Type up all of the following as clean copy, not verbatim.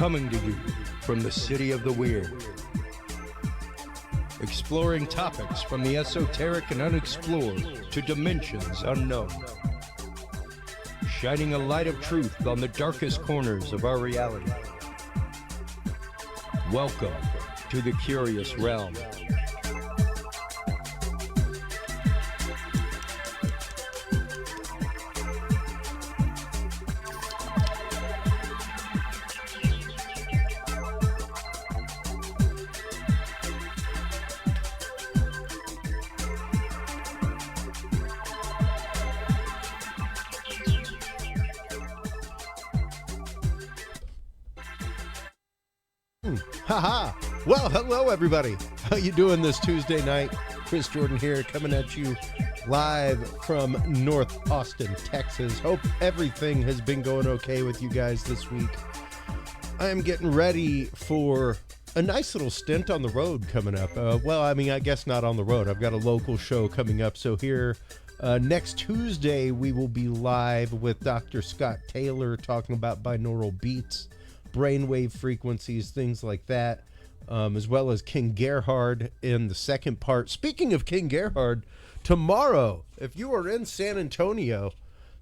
Coming to you from the city of the weird. Exploring topics from the esoteric and unexplored to dimensions unknown. Shining a light of truth on the darkest corners of our reality. Welcome to the Curious Realm. Haha. Well, hello everybody. How you doing this Tuesday night? Chris Jordan here, coming at you live from North Austin, Texas. Hope everything has been going okay with you guys this week. I am getting ready for a nice little stint on the road coming up. I guess not on the road. I've got a local show coming up. So here next Tuesday, we will be live with Dr. Scott Taylor talking about binaural beats, brainwave frequencies, things like that, as well as King Gerhard in the second part. Speaking of King Gerhard, tomorrow, if you are in San Antonio,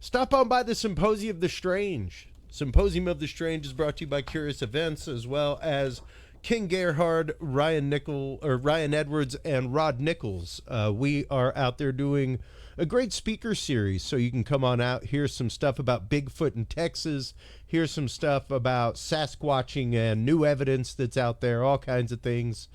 stop on by the Symposium of the Strange. Symposium of the Strange is brought to you by Curious Events, as well as King Gerhard, Ryan Edwards, and Rod Nichols. We are out there doing a great speaker series, so you can come on out, hear some stuff about Bigfoot in Texas, hear some stuff about Sasquatching and new evidence that's out there, all kinds of things.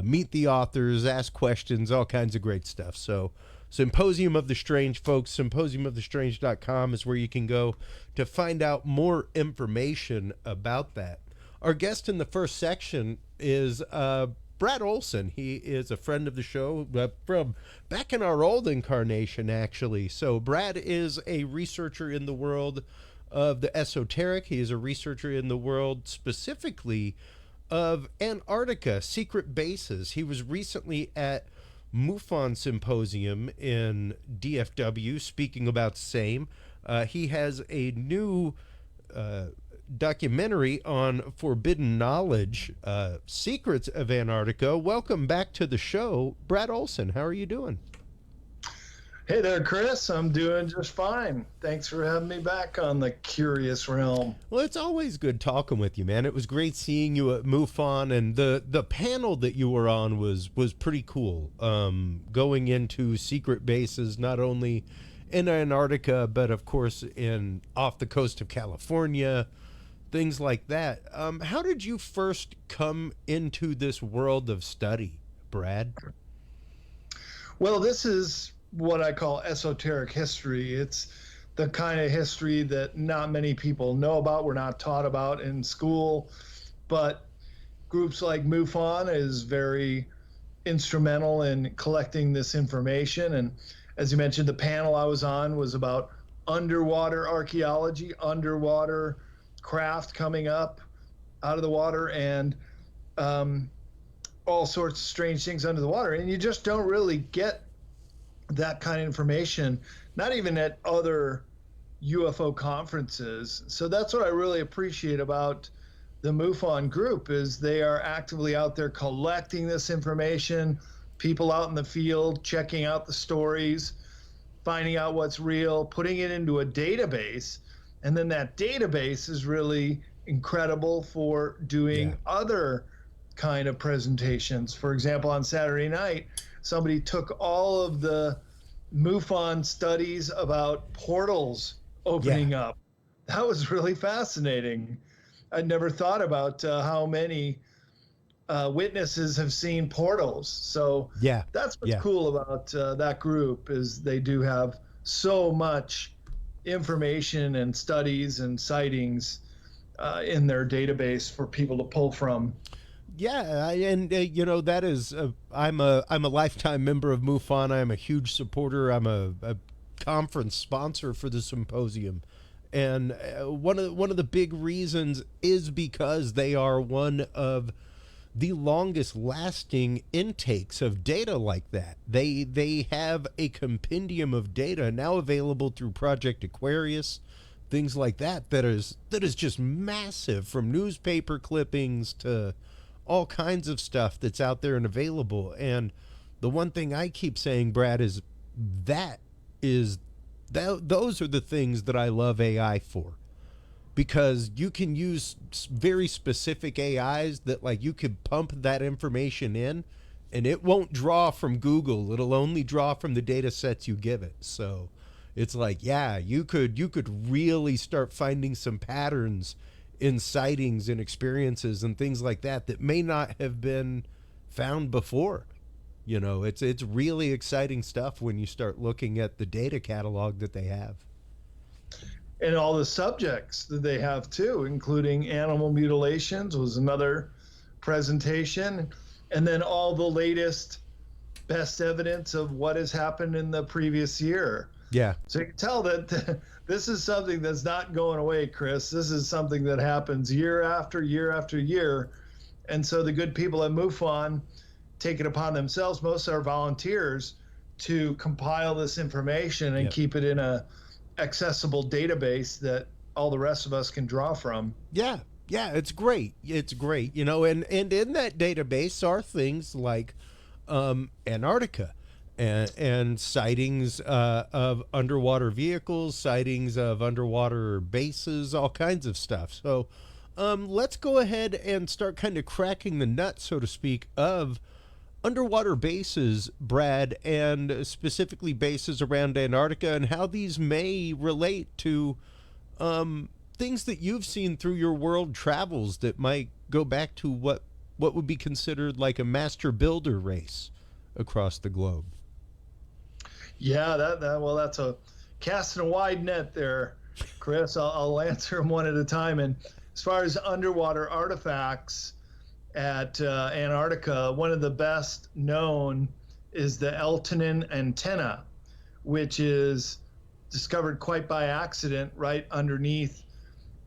Meet the authors, ask questions, all kinds of great stuff. So Symposium of the Strange, folks, symposiumofthestrange.com is where you can go to find out more information about that. Our guest in the first section is Brad Olsen. He is a friend of the show from back in our old incarnation, actually. So Brad is a researcher in the world of the esoteric. He is a researcher in the world specifically of Antarctica, secret bases. He was recently at MUFON Symposium in DFW speaking about same. He has a new documentary on forbidden knowledge, secrets of Antarctica. Welcome back to the show, Brad Olsen. How are you doing? Hey there, Chris. I'm doing just fine. Thanks for having me back on the Curious Realm. Well, it's always good talking with you, man. It was great seeing you at MUFON, and the panel that you were on was pretty cool. Going into secret bases, not only in Antarctica, but of course off the coast of California, things like that. How did you first come into this world of study, Brad? Well, this is what I call esoteric history. It's the kind of history that not many people know about, we're not taught about in school, but groups like MUFON is very instrumental in collecting this information. And as you mentioned, the panel I was on was about underwater archaeology, underwater craft coming up out of the water, and all sorts of strange things under the water. And you just don't really get that kind of information, not even at other UFO conferences. So that's what I really appreciate about the MUFON group, is they are actively out there collecting this information, people out in the field checking out the stories, finding out what's real, putting it into a database. And then that database is really incredible for doing other kind of presentations. For example, on Saturday night, somebody took all of the MUFON studies about portals opening up. That was really fascinating. I'd never thought about how many witnesses have seen portals. So that's what's cool about that group, is they do have so much information and studies and sightings in their database for people to pull from. That is I'm a lifetime member of MUFON. I'm a huge supporter. I'm a conference sponsor for the symposium, and one of the big reasons is because they are one of the longest lasting intakes of data like that. They have a compendium of data now available through Project Aquarius, things like that is just massive, from newspaper clippings to all kinds of stuff that's out there and available. And the one thing I keep saying, Brad, is that is those are the things that I love AI for, because you can use very specific AIs that, like, you could pump that information in and it won't draw from Google. It'll only draw from the data sets you give it. So it's like, yeah, you could really start finding some patterns in sightings and experiences and things like that that may not have been found before. You know, it's really exciting stuff when you start looking at the data catalog that they have. And all the subjects that they have too, including animal mutilations was another presentation, and then all the latest best evidence of what has happened in the previous year. Yeah. So you can tell that this is something that's not going away, Chris. This is something that happens year after year after year. And so the good people at MUFON take it upon themselves, most are volunteers, to compile this information and keep it in a accessible database that all the rest of us can draw from. Yeah, it's great. It's great, you know, and in that database are things like Antarctica and sightings of underwater vehicles, sightings of underwater bases, all kinds of stuff. So let's go ahead and start kind of cracking the nut, so to speak, of underwater bases, Brad, and specifically bases around Antarctica, and how these may relate to things that you've seen through your world travels that might go back to what would be considered like a master builder race across the globe. Yeah, well, that's a casting a wide net there, Chris. I'll answer them one at a time. And as far as underwater artifacts at Antarctica, one of the best known is the Eltonin antenna, which is discovered quite by accident right underneath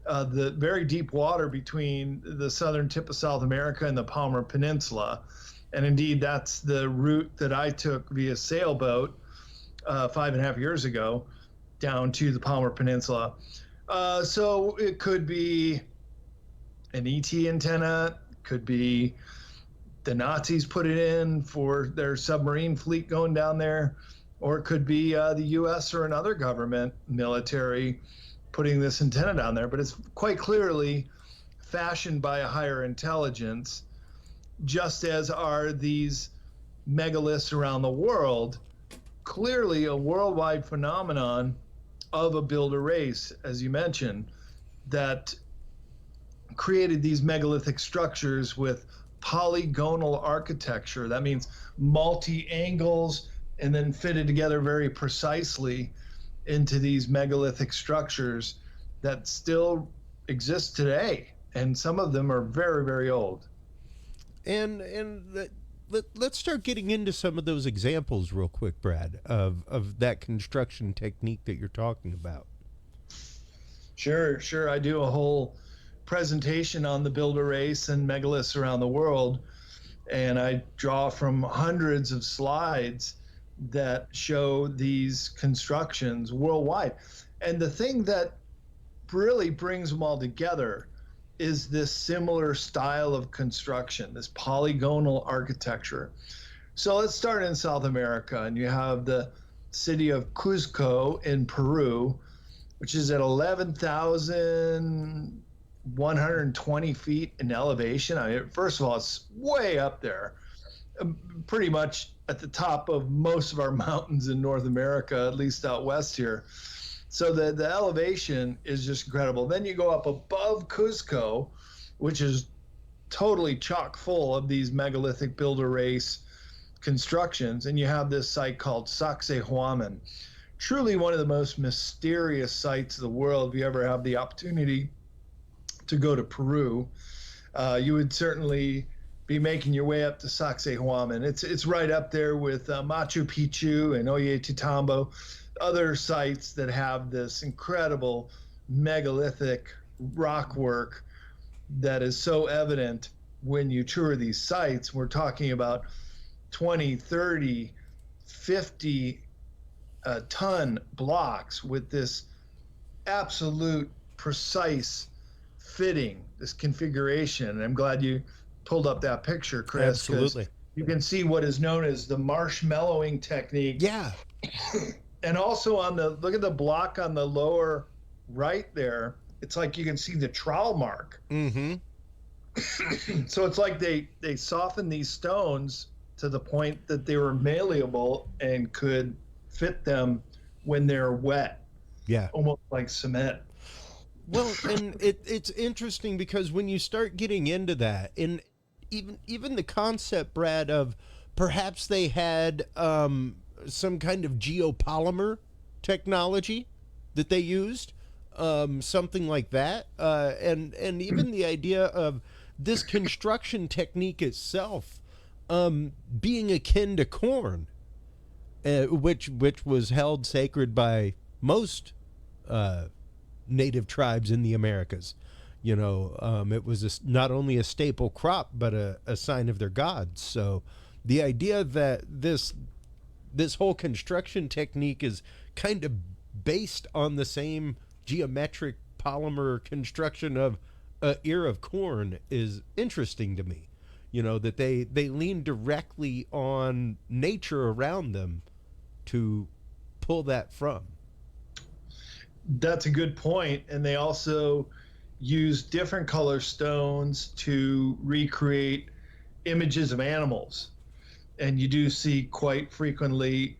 the very deep water between the southern tip of South America and the Palmer Peninsula. And indeed, that's the route that I took via sailboat 5.5 years ago down to the Palmer Peninsula. So it could be an ET antenna, could be the Nazis put it in for their submarine fleet going down there, or it could be the U.S. or another government military putting this antenna down there. But it's quite clearly fashioned by a higher intelligence, just as are these megaliths around the world, clearly a worldwide phenomenon of a builder race, as you mentioned, that created these megalithic structures with polygonal architecture. That means multi-angles and then fitted together very precisely into these megalithic structures that still exist today. And some of them are very, very old. Let's start getting into some of those examples real quick, Brad, of that construction technique that you're talking about. Sure. I do a whole presentation on the builder race and megaliths around the world, and I draw from hundreds of slides that show these constructions worldwide. And the thing that really brings them all together is this similar style of construction, this polygonal architecture. So let's start in South America, and you have the city of Cuzco in Peru, which is at 11,120 feet in elevation. I mean, first of all, it's way up there, pretty much at the top of most of our mountains in North America, at least out west here. So the elevation is just incredible. Then you go up above Cuzco, which is totally chock full of these megalithic builder race constructions, and you have this site called Sacsayhuaman. Truly one of the most mysterious sites of the world. If you ever have the opportunity to go to Peru, you would certainly be making your way up to Sacsayhuaman. It's right up there with Machu Picchu and Ollantaytambo, other sites that have this incredible megalithic rock work that is so evident when you tour these sites. We're talking about 20, 30, 50 ton blocks with this absolute precise fitting, this configuration. And I'm glad you pulled up that picture, Chris, because Absolutely. you can see what is known as the marshmallowing technique. Yeah. And also look at the block on the lower right there. It's like you can see the trowel mark. Mm-hmm. So it's like they softened these stones to the point that they were malleable and could fit them when they're wet, Yeah. almost like cement. Well, and it's interesting because when you start getting into that, and even the concept, Brad, of perhaps they had some kind of geopolymer technology that they used, something like that, and even the idea of this construction technique itself being akin to corn, which was held sacred by most native tribes in the Americas. It was not only a staple crop, but a sign of their gods. So the idea that this whole construction technique is kind of based on the same geometric polymer construction of a ear of corn is interesting to me. That they lean directly on nature around them to pull that from. That's a good point. And they also use different color stones to recreate images of animals. And you do see quite frequently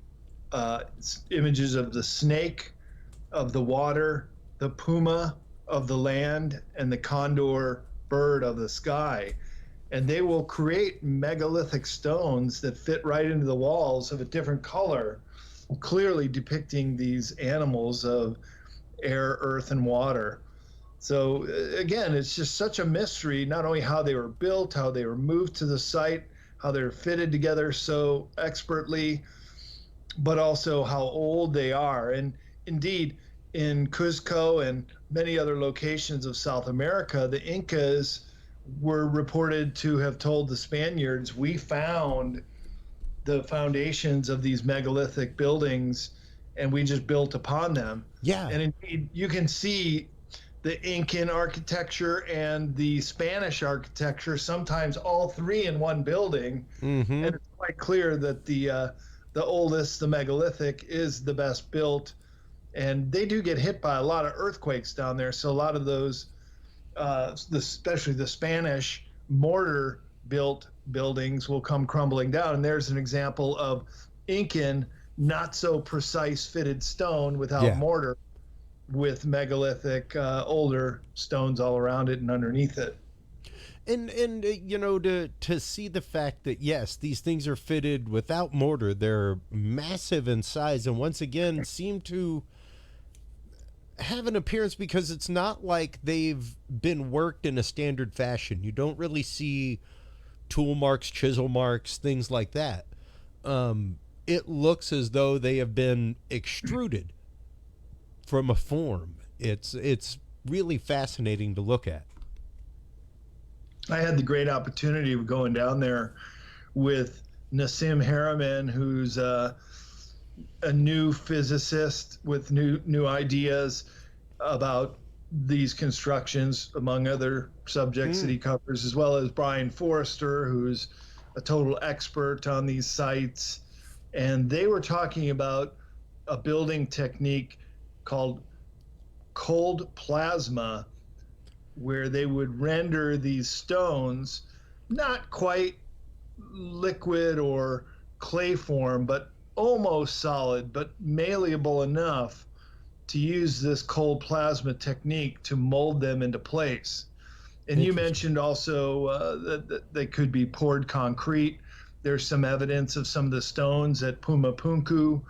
images of the snake, of the water, the puma of the land, and the condor bird of the sky. And they will create megalithic stones that fit right into the walls of a different color, clearly depicting these animals of air, earth, and water. So again, it's just such a mystery, not only how they were built, how they were moved to the site, how they're fitted together so expertly, but also how old they are. And indeed, in Cuzco and many other locations of South America, the Incas were reported to have told the Spaniards, we found the foundations of these megalithic buildings and we just built upon them. Yeah. And indeed, you can see the Incan architecture and the Spanish architecture, sometimes all three in one building. Mm-hmm. And it's quite clear that the oldest, the megalithic, is the best built. And they do get hit by a lot of earthquakes down there. So a lot of those, especially the Spanish mortar built buildings will come crumbling down. And there's an example of Incan, not so precise fitted stone without mortar, with megalithic older stones all around it and underneath it. And to see the fact that yes, these things are fitted without mortar, they're massive in size, and once again seem to have an appearance, because it's not like they've been worked in a standard fashion. You don't really see tool marks, chisel marks, things like that. It looks as though they have been extruded from a form. It's really fascinating to look at. I had the great opportunity of going down there with Nassim Haramein, who's a new physicist with new ideas about these constructions, among other subjects that he covers, as well as Brian Forrester, who's a total expert on these sites. And they were talking about a building technique called cold plasma, where they would render these stones not quite liquid or clay form, but almost solid, but malleable enough to use this cold plasma technique to mold them into place. And you mentioned also that they could be poured concrete. There's some evidence of some of the stones at Pumapunku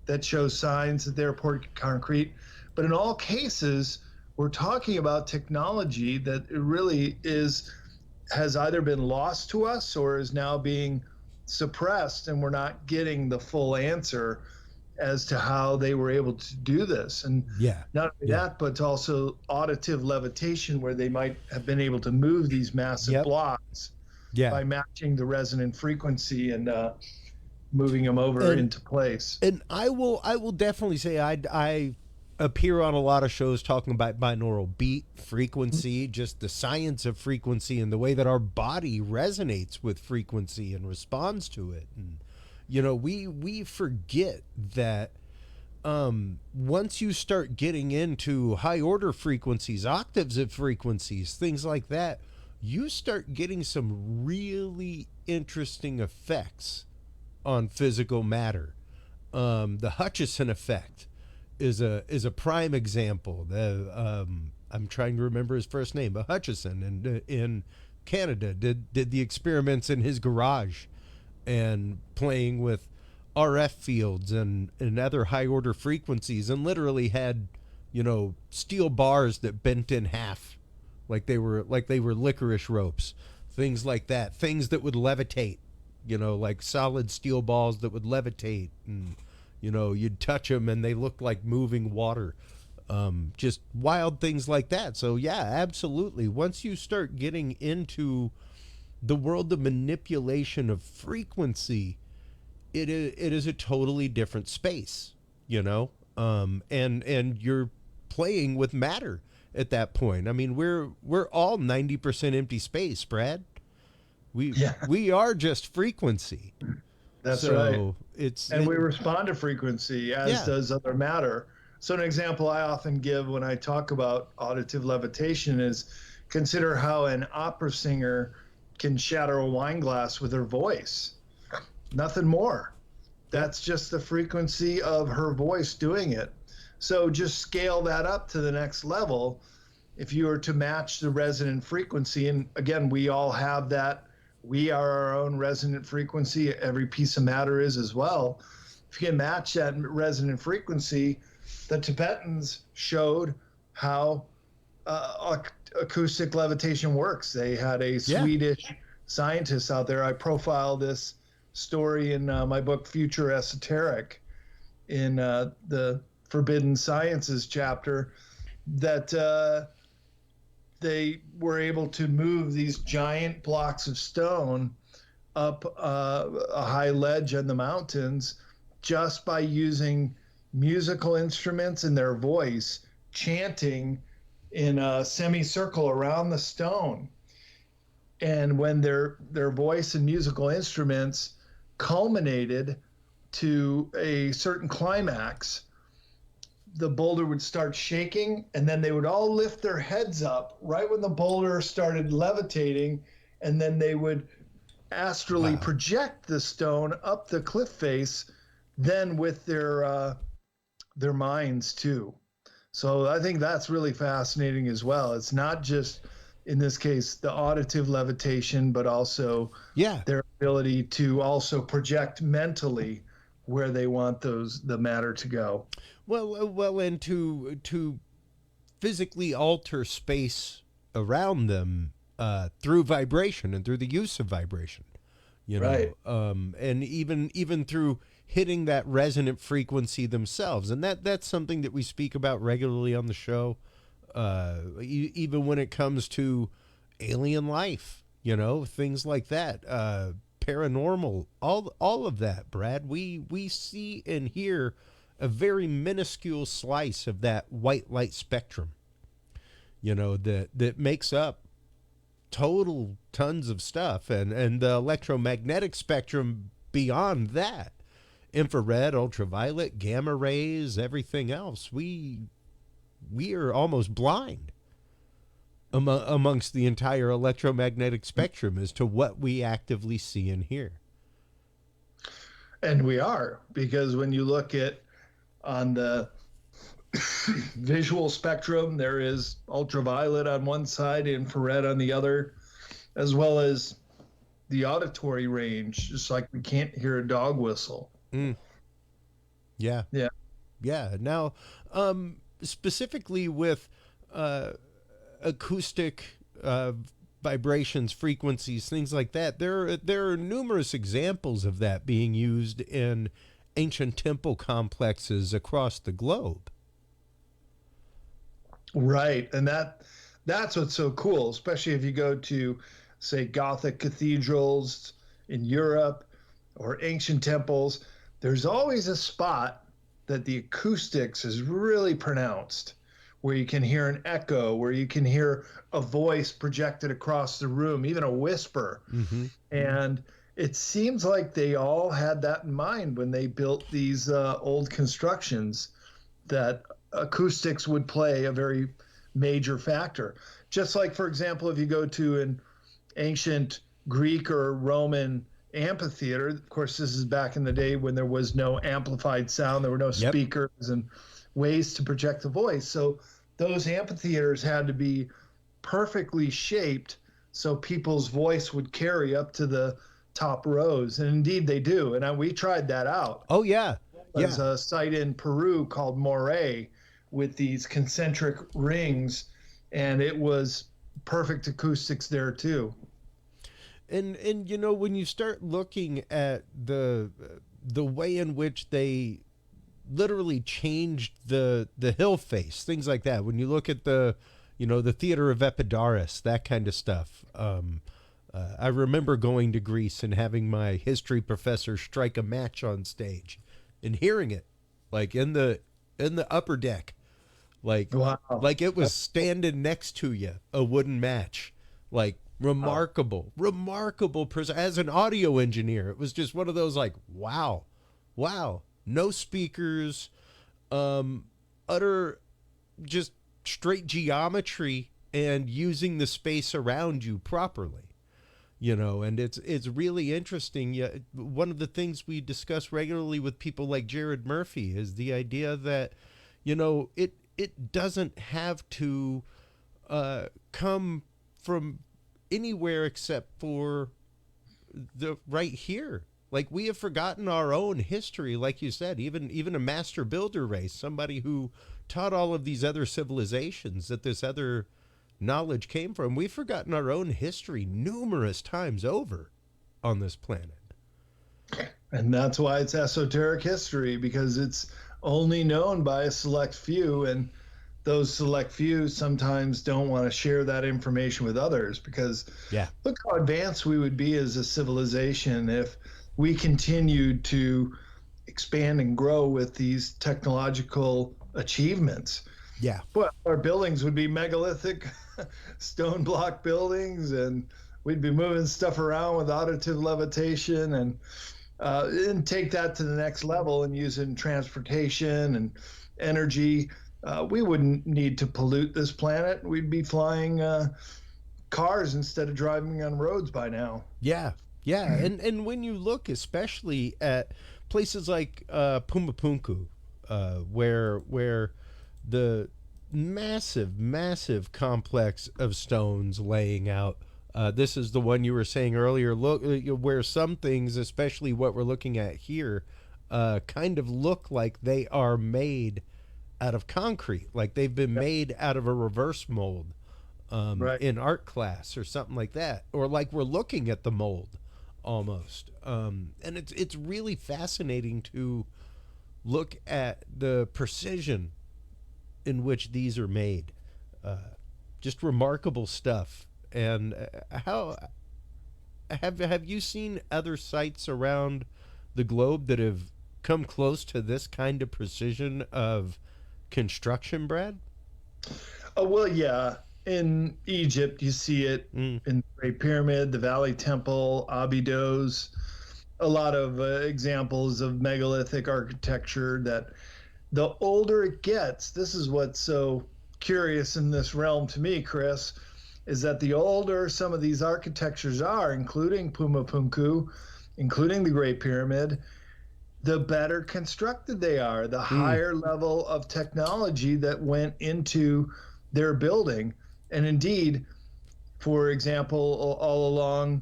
that shows signs that they're poured concrete. But in all cases, we're talking about technology that really has either been lost to us or is now being suppressed, and we're not getting the full answer as to how they were able to do this. And not only that, but also auditive levitation, where they might have been able to move these massive blocks by matching the resonant frequency and moving them over into place. And I will definitely say I appear on a lot of shows talking about binaural beat, frequency, just the science of frequency and the way that our body resonates with frequency and responds to it. And we forget that once you start getting into high order frequencies, octaves of frequencies, things like that, you start getting some really interesting effects on physical matter. The Hutchison effect is a prime example. I'm trying to remember his first name, but Hutchison in Canada did the experiments in his garage and playing with RF fields and other high order frequencies, and literally had steel bars that bent in half like they were licorice ropes, things like that, things that would levitate, like solid steel balls that would levitate, and you'd touch them and they looked like moving water. Just wild things like that. So yeah, absolutely. Once you start getting into the world of manipulation of frequency, it is a totally different space, and you're playing with matter at that point. I mean, we're all 90% empty space, Brad. We are just frequency. That's right. We respond to frequency, as does other matter. So an example I often give when I talk about auditive levitation is, consider how an opera singer can shatter a wine glass with her voice. Nothing more. That's just the frequency of her voice doing it. So just scale that up to the next level. If you were to match the resonant frequency, and again, we all have that. We are our own resonant frequency. Every piece of matter is as well. If you can match that resonant frequency, the Tibetans showed how acoustic levitation works. They had a Swedish scientist out there. I profile this story in my book, Future Esoteric, in the Forbidden Sciences chapter, that they were able to move these giant blocks of stone up a high ledge in the mountains just by using musical instruments and their voice, chanting in a semicircle around the stone. And when their voice and musical instruments culminated to a certain climax, the boulder would start shaking, and then they would all lift their heads up right when the boulder started levitating, and then they would astrally project the stone up the cliff face, then with their minds too. So I think that's really fascinating as well. It's not just, in this case, the auditive levitation, but also their ability to also project mentally where they want the matter to go. Well, and to physically alter space around them through vibration and through the use of vibration, Right. And even through hitting that resonant frequency themselves, and that's something that we speak about regularly on the show. Even when it comes to alien life, things like that, paranormal, all of that, Brad, we see and hear a very minuscule slice of that white light spectrum, that makes up total tons of stuff, and the electromagnetic spectrum beyond that, infrared, ultraviolet, gamma rays, everything else. We are almost blind amongst the entire electromagnetic spectrum as to what we actively see and hear. And we are, because when you look at on the visual spectrum, there is ultraviolet on one side, infrared on the other, as well as the auditory range, just like we can't hear a dog whistle. Yeah. Now, specifically with acoustic vibrations, frequencies, things like that, there are numerous examples of that being used in ancient temple complexes across the globe. Right, and that's what's so cool, especially if you go to, say, Gothic cathedrals in Europe or ancient temples. There's always a spot that the acoustics is really pronounced, where you can hear an echo, where you can hear a voice projected across the room, even a whisper. Mm-hmm. And it seems like they all had that in mind when they built these old constructions, that acoustics would play a very major factor. Just like, for example, if you go to an ancient Greek or Roman amphitheater, of course, this is back in the day when there was no amplified sound, there were no speakers and ways to project the voice. So those amphitheaters had to be perfectly shaped so people's voice would carry up to the top rows. And indeed they do. And we tried that out. Oh, yeah. There's a site in Peru called Moray with these concentric rings, and it was perfect acoustics there too. And you know, when you start looking at the way in which they literally changed the hill face, things like that. When you look at the Theater of Epidaurus, that kind of stuff. I remember going to Greece and having my history professor strike a match on stage and hearing it like in the upper deck, like, wow. Like it was standing next to you, a wooden match, like remarkable. As an audio engineer, it was just one of those like, wow, no speakers, utter just straight geometry and using the space around you properly. And it's really interesting. Yeah, one of the things we discuss regularly with people like Jared Murphy is the idea that, it doesn't have to come from anywhere except for the right here. Like, we have forgotten our own history, like you said, even a master builder race, somebody who taught all of these other civilizations that this other knowledge came from. We've forgotten our own history numerous times over on this planet. And that's why it's esoteric history, because it's only known by a select few, and those select few sometimes don't want to share that information with others, because look how advanced we would be as a civilization if we continued to expand and grow with these technological achievements. Yeah. Well, our buildings would be megalithic stone block buildings, and we'd be moving stuff around with auditive levitation, and take that to the next level and use it in transportation and energy. We wouldn't need to pollute this planet. We'd be flying cars instead of driving on roads by now. Yeah. And when you look especially at places like Pumapunku, where the massive complex of stones laying out. This is the one you were saying earlier. Look, where some things, especially what we're looking at here, kind of look like they are made out of concrete, like they've been made out of a reverse mold in art class or something like that, or like we're looking at the mold almost. And it's really fascinating to look at the precision in which these are made. Just remarkable stuff. And how have you seen other sites around the globe that have come close to this kind of precision of construction, Brad? Oh, well, yeah. In Egypt, you see it in the Great Pyramid, the Valley Temple, Abydos, a lot of examples of megalithic architecture that the older it gets, this is what's so curious in this realm to me, Chris, is that the older some of these architectures are, including Pumapunku, including the Great Pyramid, the better constructed they are, the higher level of technology that went into their building. And indeed, for example, all along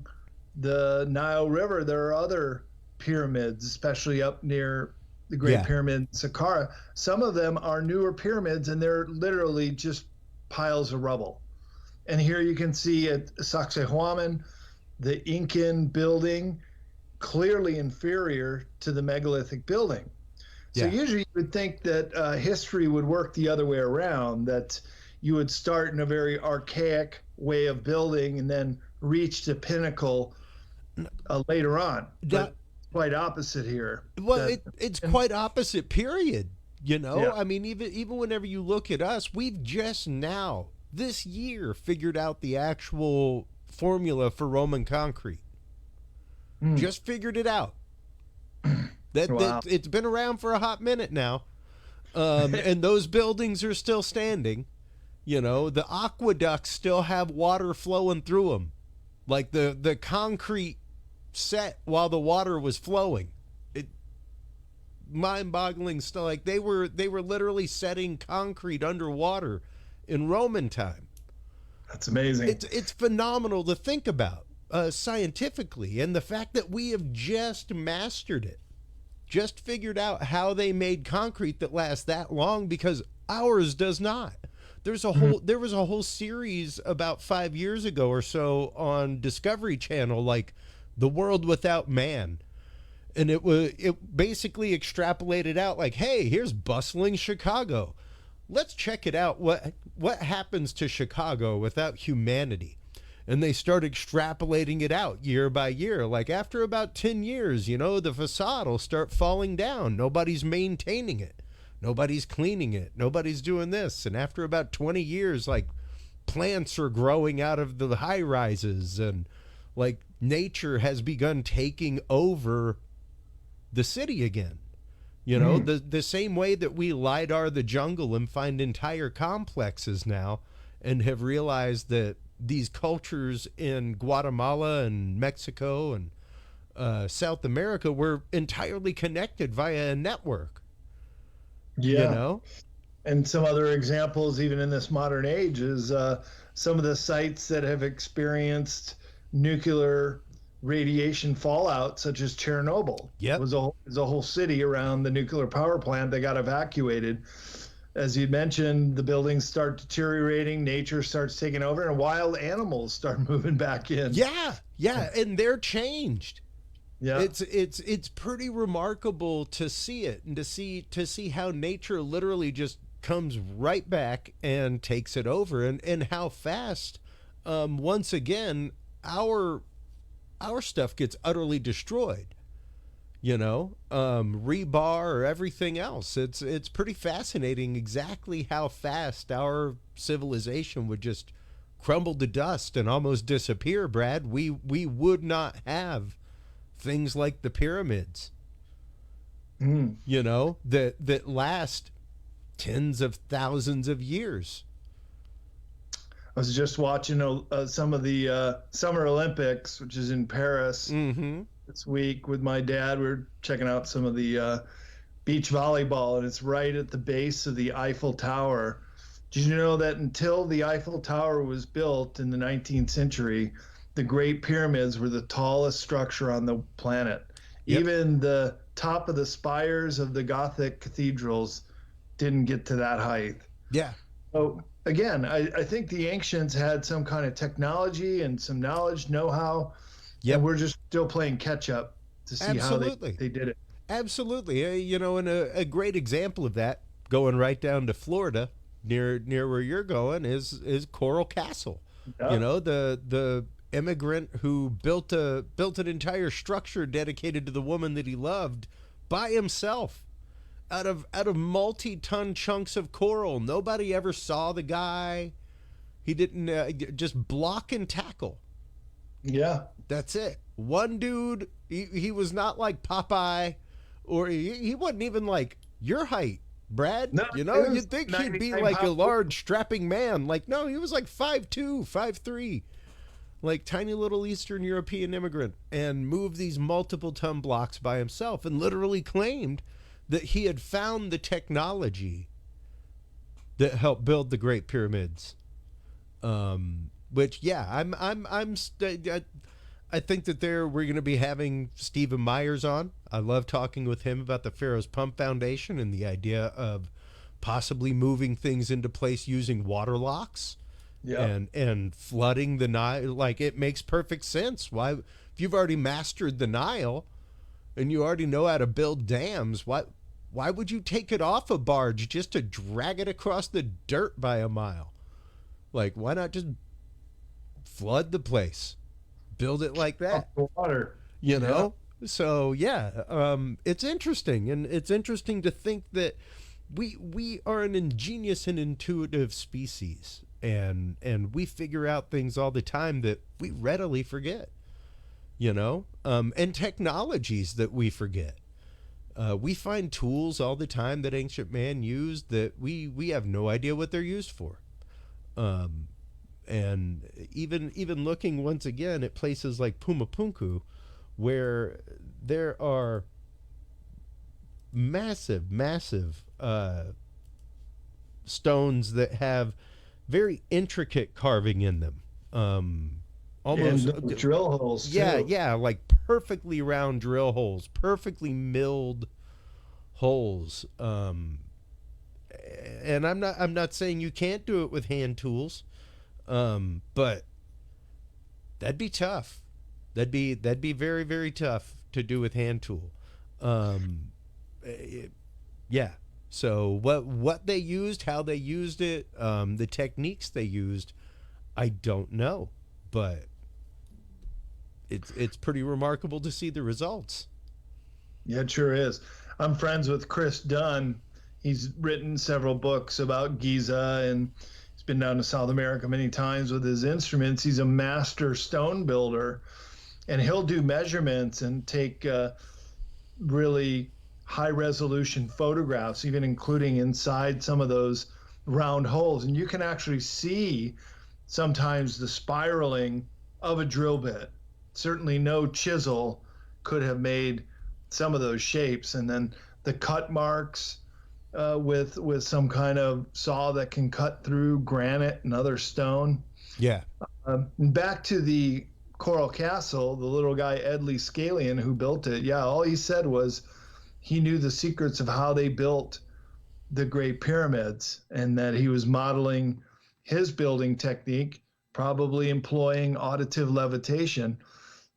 the Nile River, there are other pyramids, especially up near the Great Pyramid, Saqqara. Some of them are newer pyramids, and they're literally just piles of rubble. And here you can see at Sacsayhuaman, the Incan building, clearly inferior to the megalithic building. So usually you would think that history would work the other way around, that you would start in a very archaic way of building and then reach the pinnacle later on. But quite opposite here. Well, it's quite opposite, period. You know, Yeah. I mean, even whenever you look at us, we've just now this year figured out the actual formula for Roman concrete. Just figured it out. Wow. It's been around for a hot minute now, and those buildings are still standing. You know, the aqueducts still have water flowing through them, like the concrete set while the water was flowing. It mind-boggling stuff. Like they were literally setting concrete underwater in Roman time. That's amazing. It's phenomenal to think about scientifically, and the fact that we have just mastered it, just figured out how they made concrete that lasts that long, because ours does not. There was a whole series about 5 years ago or so on Discovery Channel, like The World Without Man. And it basically extrapolated out like, hey, here's bustling Chicago. Let's check it out. What happens to Chicago without humanity? And they start extrapolating it out year by year. Like after about 10 years, you know, the facade will start falling down. Nobody's maintaining it. Nobody's cleaning it. Nobody's doing this. And after about 20 years, like plants are growing out of the high rises, and like nature has begun taking over the city again. You know, the same way that we LiDAR the jungle and find entire complexes now, and have realized that these cultures in Guatemala and Mexico and South America were entirely connected via a network. Yeah. You know? And some other examples, even in this modern age, is some of the sites that have experienced nuclear radiation fallout, such as Chernobyl. Yep. It was a whole city around the nuclear power plant that got evacuated. As you mentioned, the buildings start deteriorating, nature starts taking over, and wild animals start moving back in. Yeah, and they're changed. Yeah. It's pretty remarkable to see it, and to see how nature literally just comes right back and takes it over, and how fast once again our stuff gets utterly destroyed. You know, rebar or everything else. It's pretty fascinating exactly how fast our civilization would just crumble to dust and almost disappear, Brad. We would not have things like the pyramids, you know, that last tens of thousands of years. I was just watching some of the Summer Olympics, which is in Paris this week with my dad. We were checking out some of the beach volleyball, and it's right at the base of the Eiffel Tower. Did you know that until the Eiffel Tower was built in the 19th century, the Great Pyramids were the tallest structure on the planet? Yep. Even the top of the spires of the Gothic cathedrals didn't get to that height. Yeah. So again, I think the ancients had some kind of technology and some knowledge, know-how. Yeah, we're just still playing catch up to see Absolutely. how they did it. Absolutely. You know, and a great example of that, going right down to Florida, near where you're going, is Coral Castle. Yeah. You know, the immigrant who built an entire structure dedicated to the woman that he loved by himself, out of multi-ton chunks of coral. Nobody ever saw the guy. He didn't just block and tackle. Yeah. That's it. One dude, he was not like Popeye, or he wasn't even like your height, Brad. No, you know, he was you'd think he'd be 99 like a pounds. large, strapping man. Like, no, he was like 5'2", 5'3", like tiny little Eastern European immigrant, and moved these multiple ton blocks by himself, and literally claimed that he had found the technology that helped build the Great Pyramids. Which, yeah, I think that we're going to be having Stephen Myers on. I love talking with him about the Pharaoh's Pump Foundation and the idea of possibly moving things into place using water locks. Yeah. And flooding the Nile. Like, it makes perfect sense. Why, if you've already mastered the Nile and you already know how to build dams, why would you take it off a barge just to drag it across the dirt by a mile? Like, why not just flood the place? Build it like that. The water. You know? So, yeah, it's interesting. And it's interesting to think that we are an ingenious and intuitive species, and we figure out things all the time that we readily forget, and technologies that we forget. We find tools all the time that ancient man used that we have no idea what they're used for. And even looking once again at places like Pumapunku, where there are massive stones that have very intricate carving in them. Almost and drill holes too. Yeah, like perfectly round drill holes, perfectly milled holes. And I'm not saying you can't do it with hand tools, but that'd be tough. That'd be very, very tough to do with hand tool. Yeah. So what they used, how they used it, the techniques they used, I don't know, but it's pretty remarkable to see the results. Yeah, it sure is. I'm friends with Chris Dunn. He's written several books about Giza, and he's been down to South America many times with his instruments. He's a master stone builder, and he'll do measurements and take really high resolution photographs, even including inside some of those round holes. And you can actually see sometimes the spiraling of a drill bit. Certainly no chisel could have made some of those shapes. And then the cut marks with some kind of saw that can cut through granite and other stone. Yeah. Back to the Coral Castle, the little guy Edley Scalian who built it. Yeah, all he said was he knew the secrets of how they built the Great Pyramids, and that he was modeling his building technique, probably employing auditive levitation.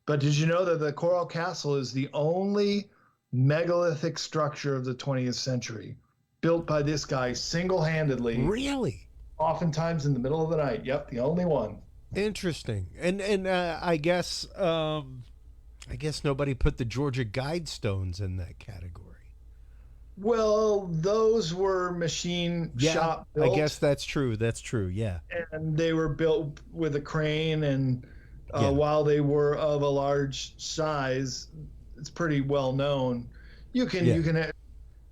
But did you know that the Coral Castle is the only megalithic structure of the 20th century built by this guy single-handedly? Really? Oftentimes in the middle of the night. Yep, the only one. Interesting. And I guess nobody put the Georgia Guidestones in that category. Well, those were machine shop built. I guess that's true. That's true. Yeah. And they were built with a crane, and while they were of a large size, it's pretty well known. You can,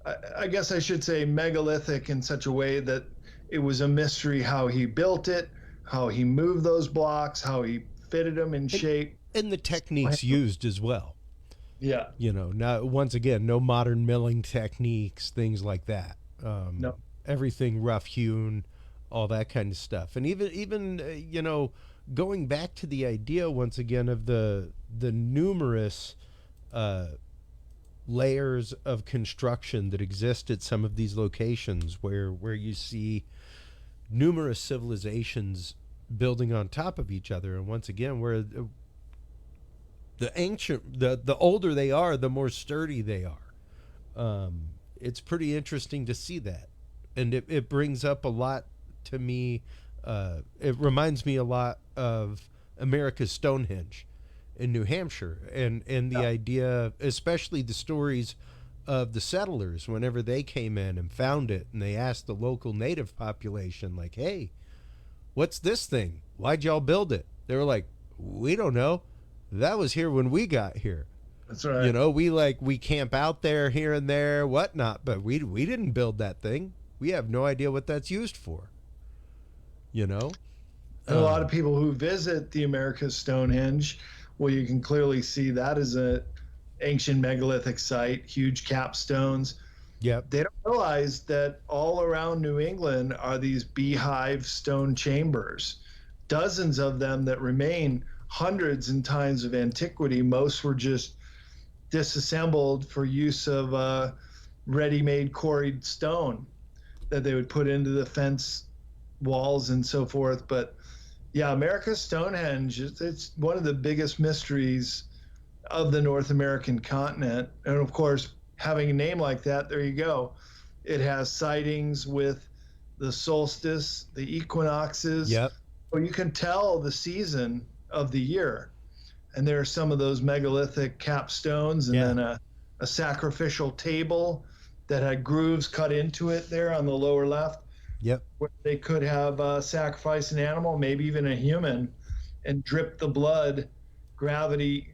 I guess I should say megalithic in such a way that it was a mystery how he built it, how he moved those blocks, how he fitted them in shape. And the techniques used as well. Yeah. Now, once again, no modern milling techniques, things like that. No. Everything rough hewn, all that kind of stuff. And even going back to the idea once again of the numerous layers of construction that exist at some of these locations where you see numerous civilizations building on top of each other. And once again, where the older they are, the more sturdy they are. It's pretty interesting to see that. And it brings up a lot to me. It reminds me a lot of America's Stonehenge in New Hampshire, and the idea, especially the stories of the settlers whenever they came in and found it, and they asked the local native population, like, hey, what's this thing? Why'd y'all build it? They were like, we don't know. That was here when we got here. That's right. We camp out there here and there, whatnot, but we didn't build that thing. We have no idea what that's used for. And a lot of people who visit the America's Stonehenge, well, you can clearly see that as an ancient megalithic site, huge capstones. Yep. They don't realize that all around New England are these beehive stone chambers, dozens of them that remain, hundreds in times of antiquity. Most were just disassembled for use of ready-made quarried stone that they would put into the fence walls and so forth. But yeah, America's Stonehenge, it's one of the biggest mysteries of the North American continent. And of course, having a name like that, there you go. It has sightings with the solstice, the equinoxes. Yep. Or you can tell the season of the year. And there are some of those megalithic capstones, and then a sacrificial table that had grooves cut into it there on the lower left, Yep. where they could have sacrificed an animal, maybe even a human, and drip the blood, gravity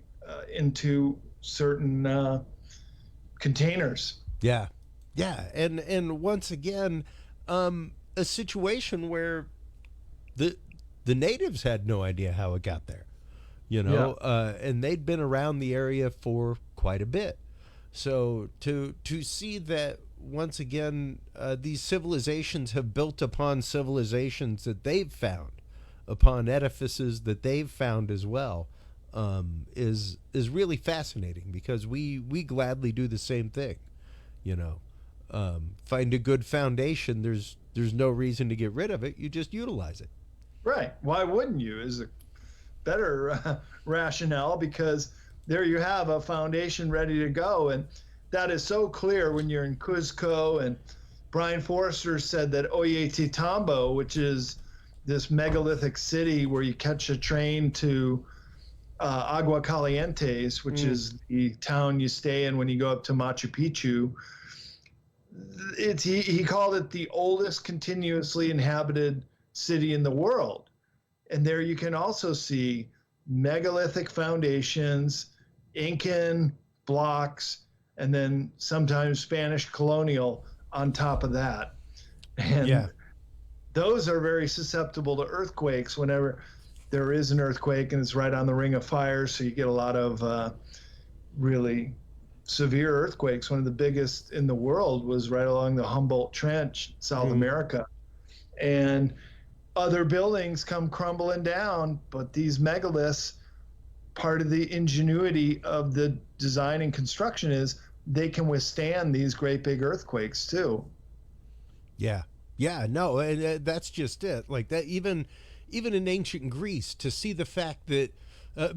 into certain containers. Yeah. Yeah. And once again, a situation where the natives had no idea how it got there, and they'd been around the area for quite a bit. So to see that once again, these civilizations have built upon civilizations that they've found, upon edifices that they've found as well, is really fascinating, because we gladly do the same thing. Find a good foundation. There's no reason to get rid of it. You just utilize it. Right. Why wouldn't you? Is a better rationale, because there you have a foundation ready to go. And that is so clear when you're in Cuzco. And Brian Forrester said that Ollantaytambo, which is this megalithic city where you catch a train to Agua Calientes, which is the town you stay in when you go up to Machu Picchu. He called it the oldest continuously inhabited city in the world. And there you can also see megalithic foundations, Incan blocks, and then sometimes Spanish colonial on top of that. And those are very susceptible to earthquakes whenever there is an earthquake, and it's right on the ring of fire. So you get a lot of really severe earthquakes. One of the biggest in the world was right along the Humboldt Trench, South America. And other buildings come crumbling down, but these megaliths, part of the ingenuity of the design and construction is they can withstand these great big earthquakes too. Yeah. Yeah, no, and that's just it. Like that, even in ancient Greece, to see the fact that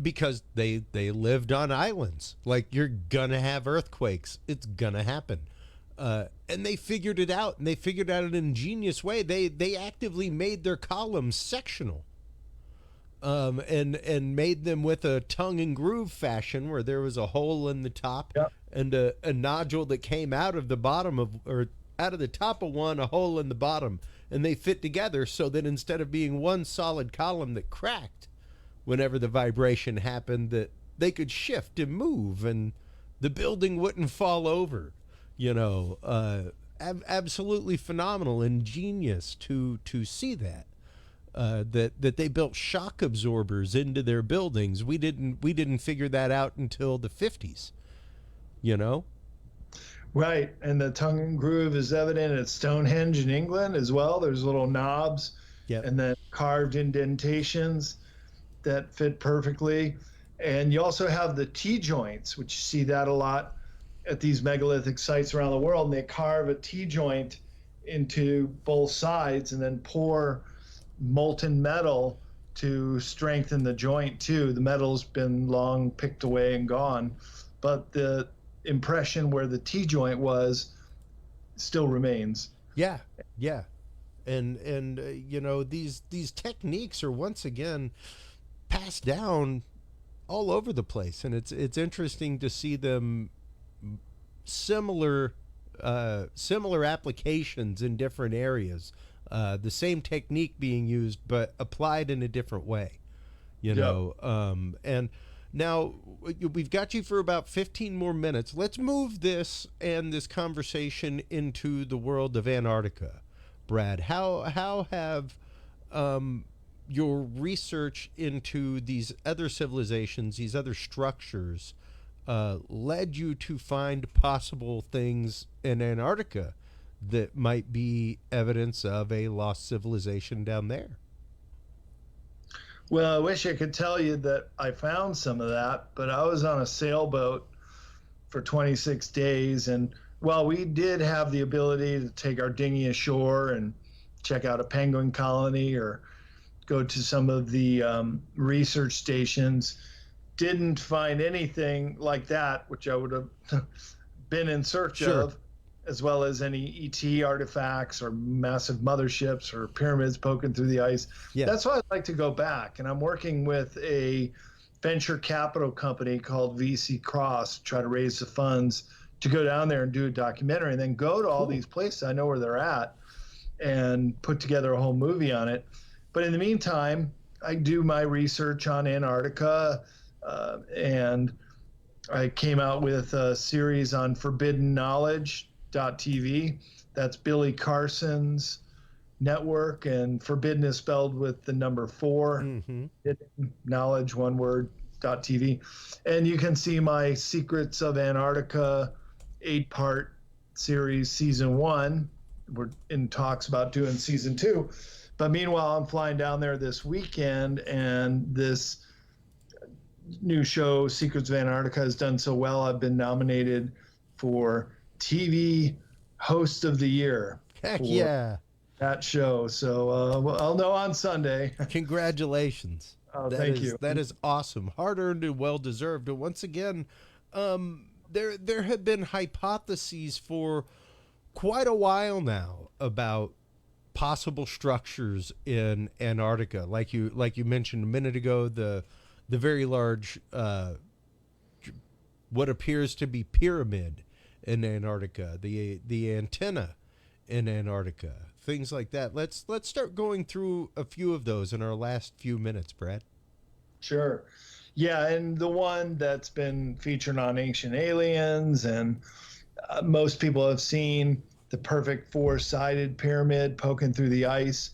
because they lived on islands, like you're gonna have earthquakes, it's gonna happen, and they figured it out, and they figured out an ingenious way. They actively made their columns sectional, and made them with a tongue and groove fashion, where there was a hole in the top and a nodule that came out of the bottom or out of the top of one, a hole in the bottom, and they fit together so that instead of being one solid column that cracked whenever the vibration happened, that they could shift and move and the building wouldn't fall over. Absolutely phenomenal and genius to see that. That they built shock absorbers into their buildings. We didn't figure that out until the 50s. Right, and the tongue and groove is evident at Stonehenge in England as well. There's little knobs and then carved indentations that fit perfectly. And you also have the T-joints, which you see that a lot at these megalithic sites around the world. And they carve a T-joint into both sides and then pour molten metal to strengthen the joint too. The metal's been long picked away and gone, but the impression where the T-joint was still remains. Yeah. And these techniques are once again passed down all over the place, and it's interesting to see them similar applications in different areas, the same technique being used but applied in a different way. And now we've got you for about 15 more minutes. Let's move this conversation into the world of Antarctica. Brad, how have your research into these other civilizations, these other structures, led you to find possible things in Antarctica that might be evidence of a lost civilization down there? Well, I wish I could tell you that I found some of that, but I was on a sailboat for 26 days. And while we did have the ability to take our dinghy ashore and check out a penguin colony or go to some of the research stations, didn't find anything like that, which I would have been in search of, as well as any ET artifacts or massive motherships or pyramids poking through the ice. Yeah. That's why I'd like to go back. And I'm working with a venture capital company called VC Cross to try to raise the funds to go down there and do a documentary and then go to all these places. I know where they're at and put together a whole movie on it. But in the meantime, I do my research on Antarctica, and I came out with a series on Forbidden Knowledge.tv. That's Billy Carson's network, and Forbidden is spelled with the number 4. Forbidden Knowledge, one word, .tv. And you can see my Secrets of Antarctica 8-part series, season 1. We're in talks about doing season 2. But meanwhile, I'm flying down there this weekend, and this new show, Secrets of Antarctica, has done so well. I've been nominated for TV Host of the Year. Heck yeah. That show. So I'll know on Sunday. Congratulations. Oh, thank you. That is awesome. Hard-earned and well-deserved. And once again, there have been hypotheses for quite a while now about possible structures in Antarctica. Like you mentioned a minute ago, the very large, what appears to be pyramid in Antarctica, the antenna in Antarctica, things like that. Let's start going through a few of those in our last few minutes, Brad. Sure. Yeah, and the one that's been featured on Ancient Aliens, and most people have seen the perfect 4-sided pyramid poking through the ice.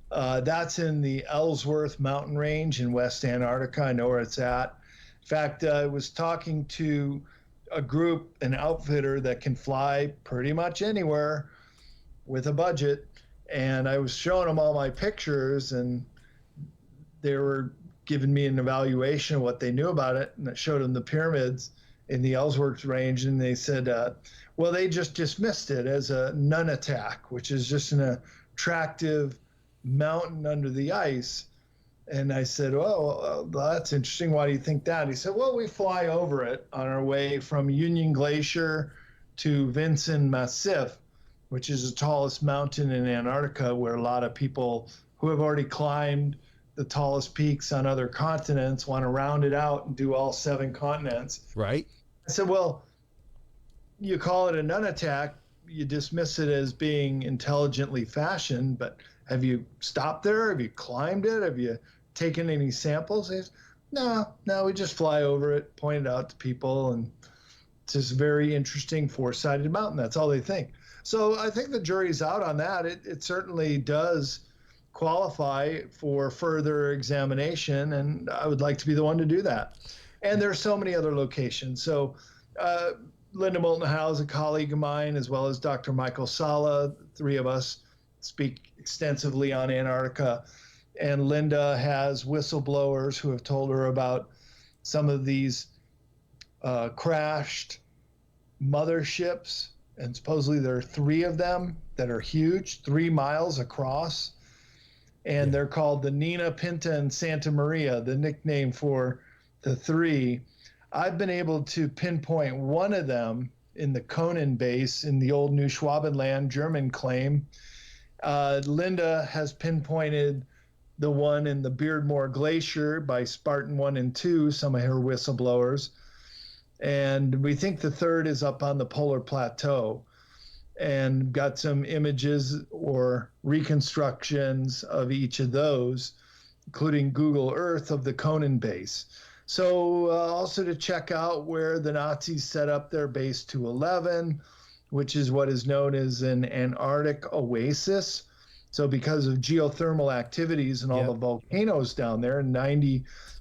That's in the Ellsworth mountain range in West Antarctica. I know where it's at. In fact, I was talking to a group, an outfitter that can fly pretty much anywhere with a budget, and I was showing them all my pictures, and they were giving me an evaluation of what they knew about it, and I showed them the pyramids in the Ellsworth range, and they said, well, they just dismissed it as a nunatak, which is just an attractive mountain under the ice. And I said, well, that's interesting. Why do you think that? He said, well, we fly over it on our way from Union Glacier to Vinson Massif, which is the tallest mountain in Antarctica, where a lot of people who have already climbed the tallest peaks on other continents want to round it out and do all 7 continents. Right. I said, well, you call it a nunatak, you dismiss it as being intelligently fashioned, but have you stopped there? Have you climbed it? Have you taken any samples? He said, no, we just fly over it, point it out to people, and it's this very interesting 4-sided mountain. That's all they think. So I think the jury's out on that. It certainly does qualify for further examination, and I would like to be the one to do that. And there's so many other locations. So Linda Moulton Howe is a colleague of mine, as well as Dr. Michael Sala. 3 of us speak extensively on Antarctica. And Linda has whistleblowers who have told her about some of these crashed motherships. And supposedly there are 3 of them that are huge, 3 miles across. And they're called the Nina, Pinta, and Santa Maria, the nickname for the 3. I've been able to pinpoint one of them in the Conan base in the old New Schwabenland German claim. Linda has pinpointed the one in the Beardmore Glacier by Spartan 1 and 2, some of her whistleblowers. And we think the 3rd is up on the Polar Plateau, and got some images or reconstructions of each of those, including Google Earth of the Conan base. So also to check out where the Nazis set up their base 211, which is what is known as an Antarctic oasis. So because of geothermal activities and all the volcanoes down there,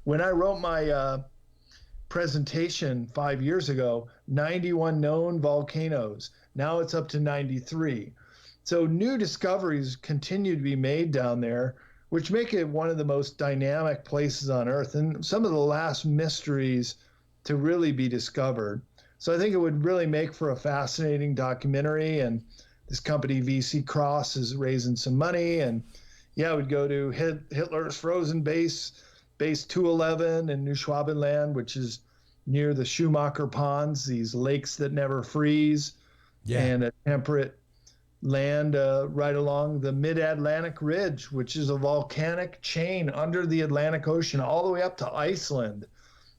when I wrote my presentation 5 years ago, 91 known volcanoes. Now it's up to 93. So new discoveries continue to be made down there, which make it one of the most dynamic places on Earth and some of the last mysteries to really be discovered. So I think it would really make for a fascinating documentary, and this company VC Cross is raising some money, and we'd go to Hitler's frozen base 211 in New Schwabenland, which is near the Schumacher Ponds, these lakes that never freeze, and a temperate land right along the Mid-Atlantic Ridge, which is a volcanic chain under the Atlantic Ocean all the way up to Iceland,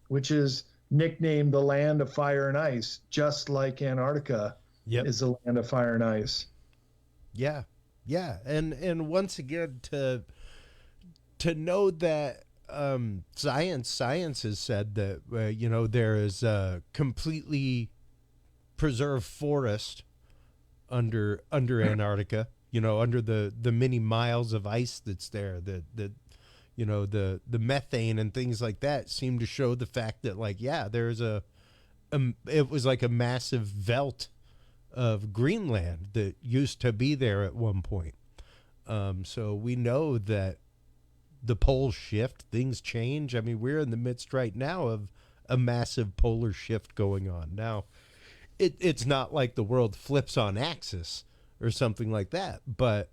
which is nicknamed the land of fire and ice, just like Antarctica is the land of fire and ice. Yeah. Yeah. And once again, to know that science has said that, there is a completely preserved forest under Antarctica, under the many miles of ice that's there, that the methane and things like that seem to show the fact that, like, yeah, there's it was like a massive veldt of Greenland that used to be there at one point. So we know that the poles shift, things change. I mean, we're in the midst right now of a massive polar shift going on. Now, it's not like the world flips on axis or something like that, but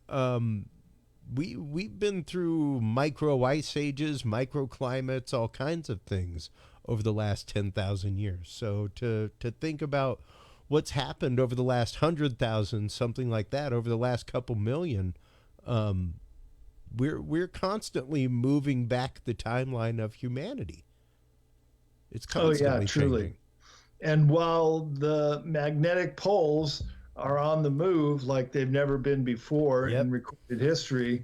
we've been through micro ice ages, microclimates, all kinds of things over the last 10,000 years. So to think about what's happened over the last 100,000, something like that, over the last couple million, we're constantly moving back the timeline of humanity. It's constantly truly changing. And while the magnetic poles are on the move like they've never been before in recorded history,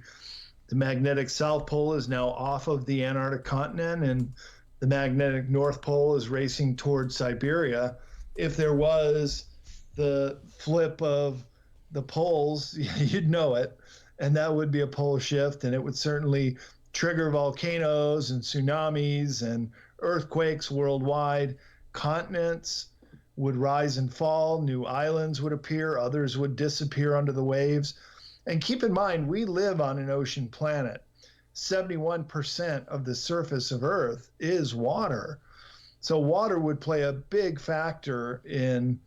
the magnetic South Pole is now off of the Antarctic continent, and the magnetic North Pole is racing towards Siberia. If there was the flip of the poles, you'd know it, and that would be a pole shift, and it would certainly trigger volcanoes and tsunamis and earthquakes worldwide. Continents would rise and fall, new islands would appear, others would disappear under the waves. And keep in mind, we live on an ocean planet. 71% of the surface of Earth is water. So water would play a big factor in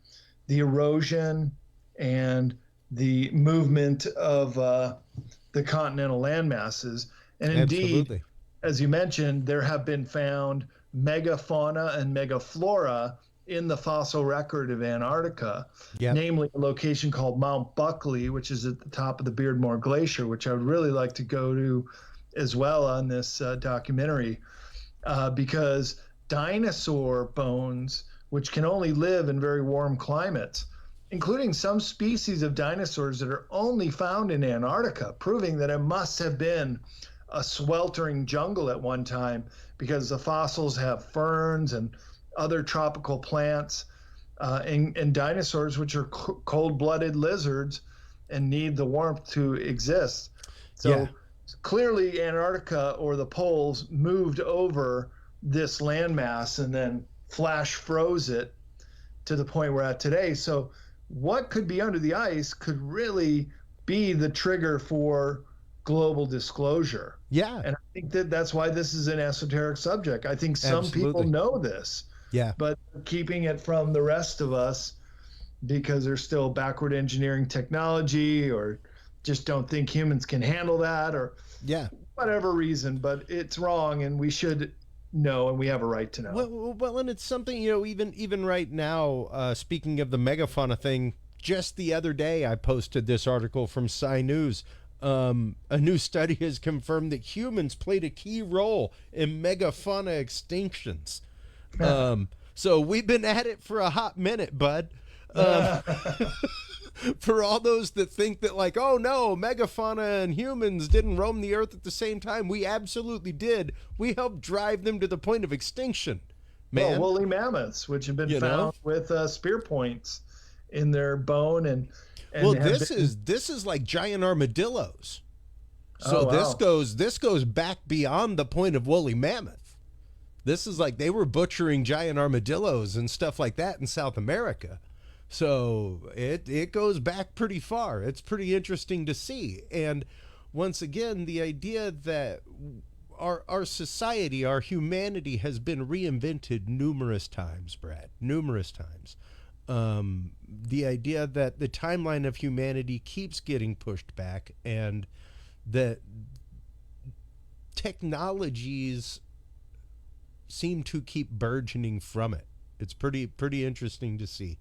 the erosion and the movement of the continental land masses. And indeed, as you mentioned, there have been found megafauna and megaflora in the fossil record of Antarctica, namely a location called Mount Buckley, which is at the top of the Beardmore Glacier, which I would really like to go to as well on this documentary, because dinosaur bones, which can only live in very warm climates, including some species of dinosaurs that are only found in Antarctica, proving that it must have been a sweltering jungle at one time, because the fossils have ferns and other tropical plants, and dinosaurs, which are cold-blooded lizards and need the warmth to exist. So clearly Antarctica, or the poles, moved over this landmass and then flash froze it to the point we're at today. So what could be under the ice could really be the trigger for global disclosure. Yeah. And I think that's why this is an esoteric subject. I think some people know this, but keeping it from the rest of us because there's still backward engineering technology, or just don't think humans can handle that, or whatever reason, but it's wrong, and we should know, and we have a right to know. Well, and it's something, even right now, speaking of the megafauna thing, just the other day I posted this article from Sci News. A new study has confirmed that humans played a key role in megafauna extinctions. So we've been at it for a hot minute, bud. For all those that think that, like, oh no, megafauna and humans didn't roam the earth at the same time, we absolutely did. We helped drive them to the point of extinction, man. Well, woolly mammoths, which have been found with spear points in their bone, and well, this is like giant armadillos. So this goes back beyond the point of woolly mammoth. This is like they were butchering giant armadillos and stuff like that in South America. So it goes back pretty far. It's pretty interesting to see. And once again, the idea that our society, our humanity has been reinvented numerous times, Brad, numerous times. The idea that the timeline of humanity keeps getting pushed back, and that technologies seem to keep burgeoning from it. It's pretty interesting to see.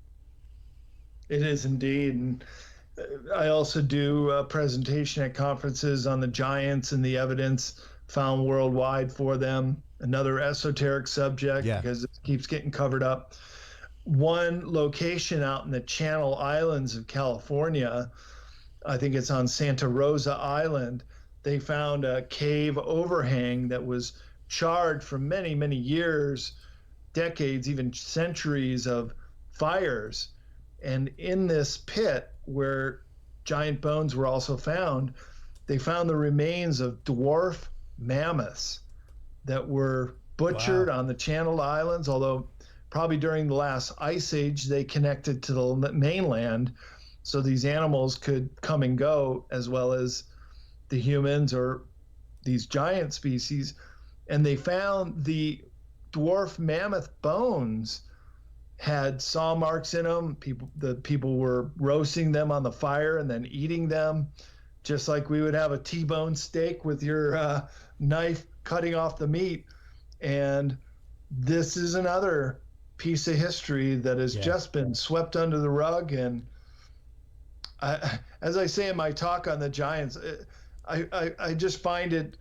It is indeed. And I also do a presentation at conferences on the giants and the evidence found worldwide for them. another esoteric subject because it keeps getting covered up. One location out in the Channel Islands of California, I think it's on Santa Rosa Island, they found a cave overhang that was charred from many, many years, decades, even centuries of fires. And in this pit where giant bones were also found, they found the remains of dwarf mammoths that were butchered on the Channel Islands, although probably during the last ice age they connected to the mainland, so these animals could come and go, as well as the humans or these giant species. And they found the dwarf mammoth bones had saw marks in them. The people were roasting them on the fire and then eating them, just like we would have a T-bone steak with your knife cutting off the meat. And this is another piece of history that has just been swept under the rug. And as I say in my talk on the giants, I just find it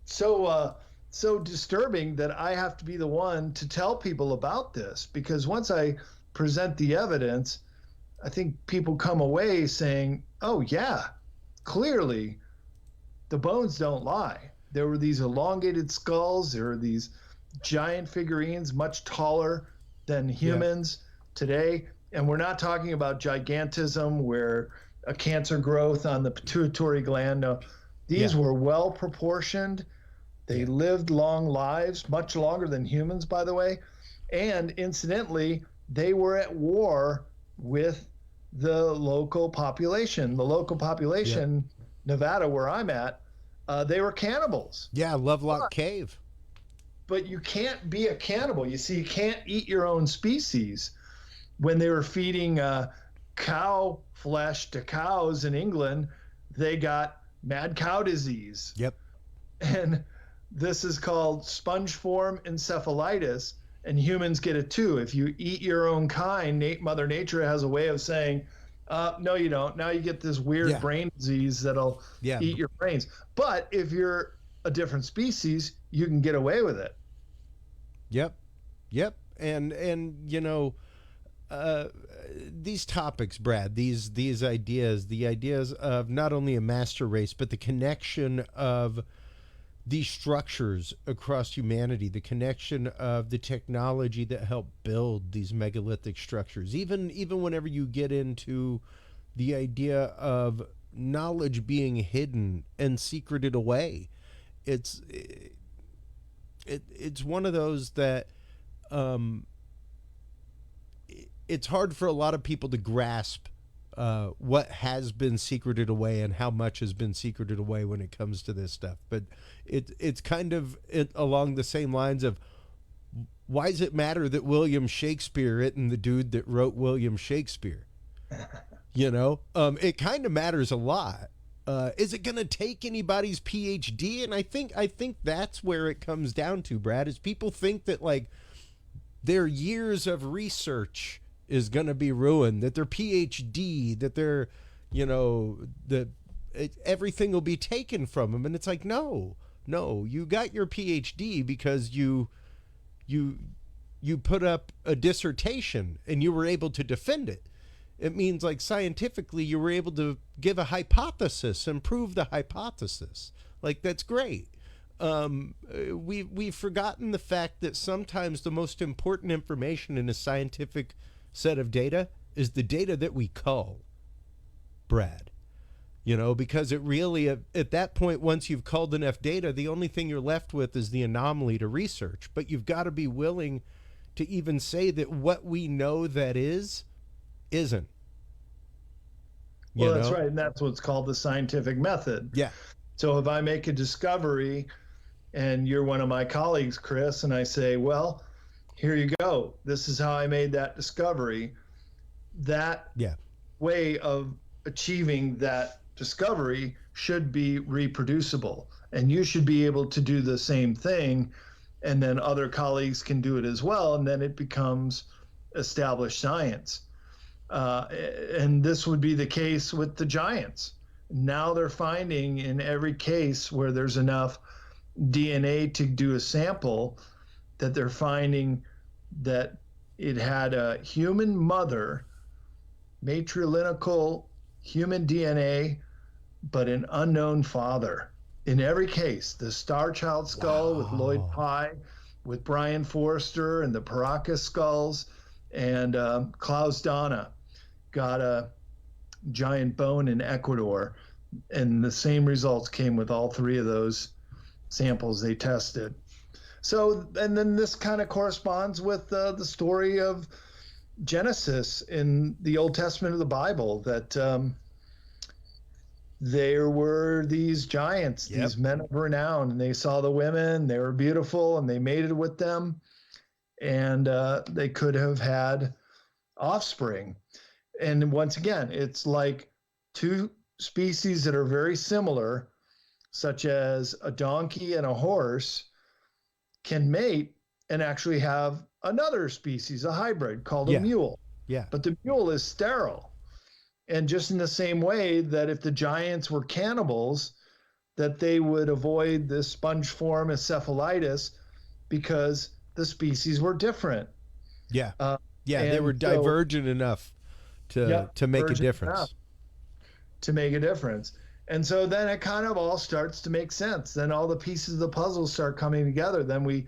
so disturbing that I have to be the one to tell people about this, because once I present the evidence, I think people come away saying, oh yeah, clearly the bones don't lie. There were these elongated skulls. There were these giant figurines, much taller than humans today. And we're not talking about gigantism where a cancer growth on the pituitary gland. No, these were well proportioned. They lived long lives, much longer than humans, by the way. And incidentally, they were at war with the local population. The local population, Nevada, where I'm at, they were cannibals. Yeah, Lovelock Cave. But you can't be a cannibal. You see, you can't eat your own species. When they were feeding cow flesh to cows in England, they got mad cow disease. Yep. And this is called spongiform encephalitis, and humans get it too. If you eat your own kind, Mother Nature has a way of saying, no, you don't. Now you get this weird brain disease that'll eat your brains. But if you're a different species, you can get away with it. Yep. And you know, these topics, Brad, these ideas, the ideas of not only a master race, but the connection of these structures across humanity, the connection of the technology that helped build these megalithic structures, even whenever you get into the idea of knowledge being hidden and secreted away, it's one of those that it's hard for a lot of people to grasp what has been secreted away and how much has been secreted away when it comes to this stuff. But it's kind of along the same lines of, why does it matter that William Shakespeare isn't the dude that wrote William Shakespeare? You know, it kind of matters a lot. Is it going to take anybody's PhD? And I think that's where it comes down to, Brad, is people think that like their years of research is going to be ruined, that their PhD, that their, you know, everything will be taken from them. And it's like, no, you got your PhD because you put up a dissertation and you were able to defend it. It means like scientifically you were able to give a hypothesis and prove the hypothesis. Like, that's great. We've forgotten the fact that sometimes the most important information in a scientific set of data is the data that we cull, Brad. You know, because it really, at that point, once you've culled enough data, the only thing you're left with is the anomaly to research. But you've got to be willing to even say that what we know that isn't. Well, that's right. And that's what's called the scientific method. Yeah. So if I make a discovery and you're one of my colleagues, Chris, and I say, well, here you go. This is how I made that discovery. That way of achieving that discovery should be reproducible. And you should be able to do the same thing. And then other colleagues can do it as well. And then it becomes established science. And this would be the case with the giants. Now they're finding in every case where there's enough DNA to do a sample, that they're finding that it had a human mother, matrilineal human DNA, but an unknown father. In every case, the Star Child skull with Lloyd Pye, with Brian Forrester, and the Paracas skulls, and Klaus Donna got a giant bone in Ecuador, and the same results came with all three of those samples they tested. So, and then this kind of corresponds with the story of Genesis in the Old Testament of the Bible, that there were these giants, these men of renown, and they saw the women, they were beautiful, and they mated with them, and they could have had offspring. And once again, it's like two species that are very similar, such as a donkey and a horse, can mate and actually have another species, a hybrid called a mule. Yeah. But the mule is sterile. And just in the same way that if the giants were cannibals, that they would avoid this spongiform encephalitis because the species were different. Yeah. They were divergent enough to make a difference. To make a difference. And so then it kind of all starts to make sense. Then all the pieces of the puzzle start coming together. Then we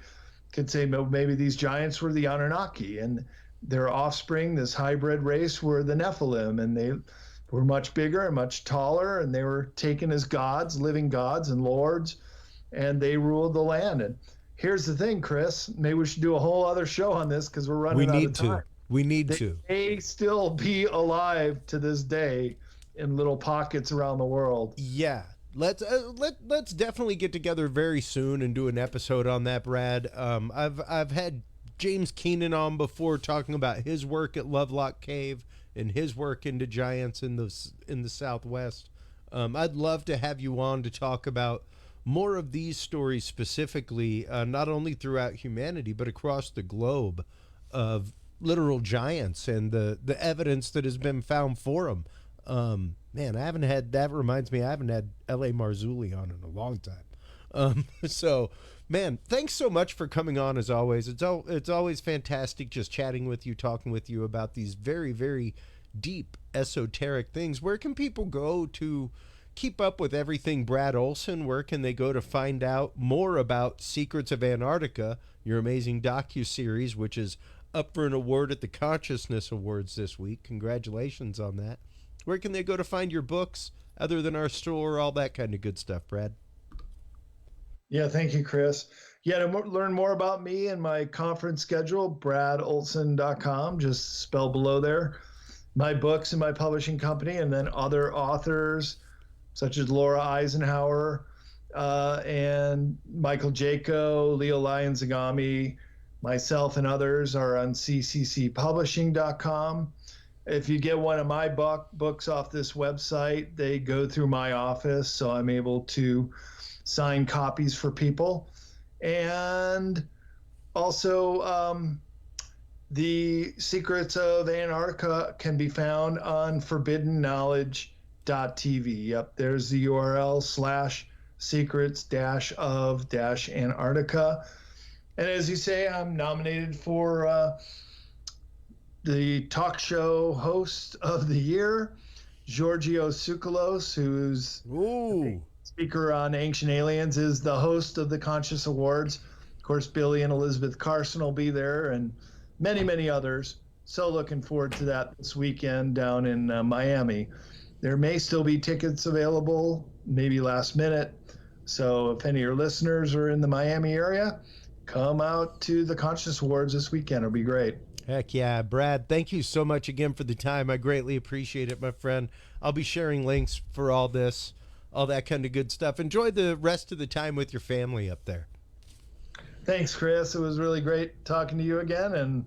could say maybe these giants were the Anunnaki, and their offspring, this hybrid race, were the Nephilim, and they were much bigger and much taller, and they were taken as gods, living gods and lords, and they ruled the land. And here's the thing, Chris, maybe we should do a whole other show on this because we're running out of time. We need to. They may still be alive to this day in little pockets around the world. Yeah. Let's definitely get together very soon and do an episode on that, Brad. I've had James Keenan on before talking about his work at Lovelock Cave and his work into giants in the Southwest. I'd love to have you on to talk about more of these stories specifically, not only throughout humanity but across the globe, of literal giants and the evidence that has been found for them. Man, that reminds me, I haven't had L.A. Marzulli on in a long time. So, man, thanks so much for coming on as always. It's always fantastic just chatting with you, talking with you about these very, very deep esoteric things. Where can people go to keep up with everything Brad Olsen? Where can they go to find out more about Secrets of Antarctica, your amazing docuseries, which is up for an award at the Consciousness Awards this week? Congratulations on that. Where can they go to find your books other than our store, all that kind of good stuff, Brad? Yeah, thank you, Chris. Yeah, to learn more about me and my conference schedule, bradolsen.com, just spell below there. My books and my publishing company, and then other authors such as Laura Eisenhower and Michael Jaco, Leo Lyons-Zagami, myself and others are on cccpublishing.com. If you get one of my books off this website, they go through my office, so I'm able to sign copies for people. And also, the Secrets of Antarctica can be found on forbiddenknowledge.tv. Yep, there's the URL /secrets-of-Antarctica. And as you say, I'm nominated for the talk show host of the year, Georgios Tsoukalos, who's a speaker on ancient aliens, is the host of the Conscious Awards. Of course, Billy and Elizabeth Carson will be there, and many, many others. So looking forward to that this weekend down in Miami. There may still be tickets available, maybe last minute. So if any of your listeners are in the Miami area, come out to the Conscious Awards this weekend. It'll be great. Heck yeah, Brad, thank you so much again for the time. I greatly appreciate it, my friend. I'll be sharing links for all this, all that kind of good stuff. Enjoy the rest of the time with your family up there. Thanks, Chris. It was really great talking to you again, and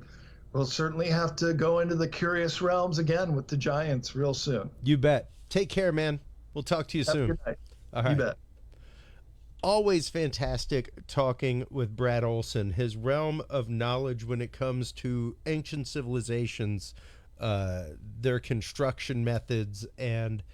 we'll certainly have to go into the curious realms again with the giants real soon. You bet. Take care, man. We'll talk to you soon. Good night. All right. You bet. Always fantastic talking with Brad Olsen. His realm of knowledge when it comes to ancient civilizations, their construction methods, and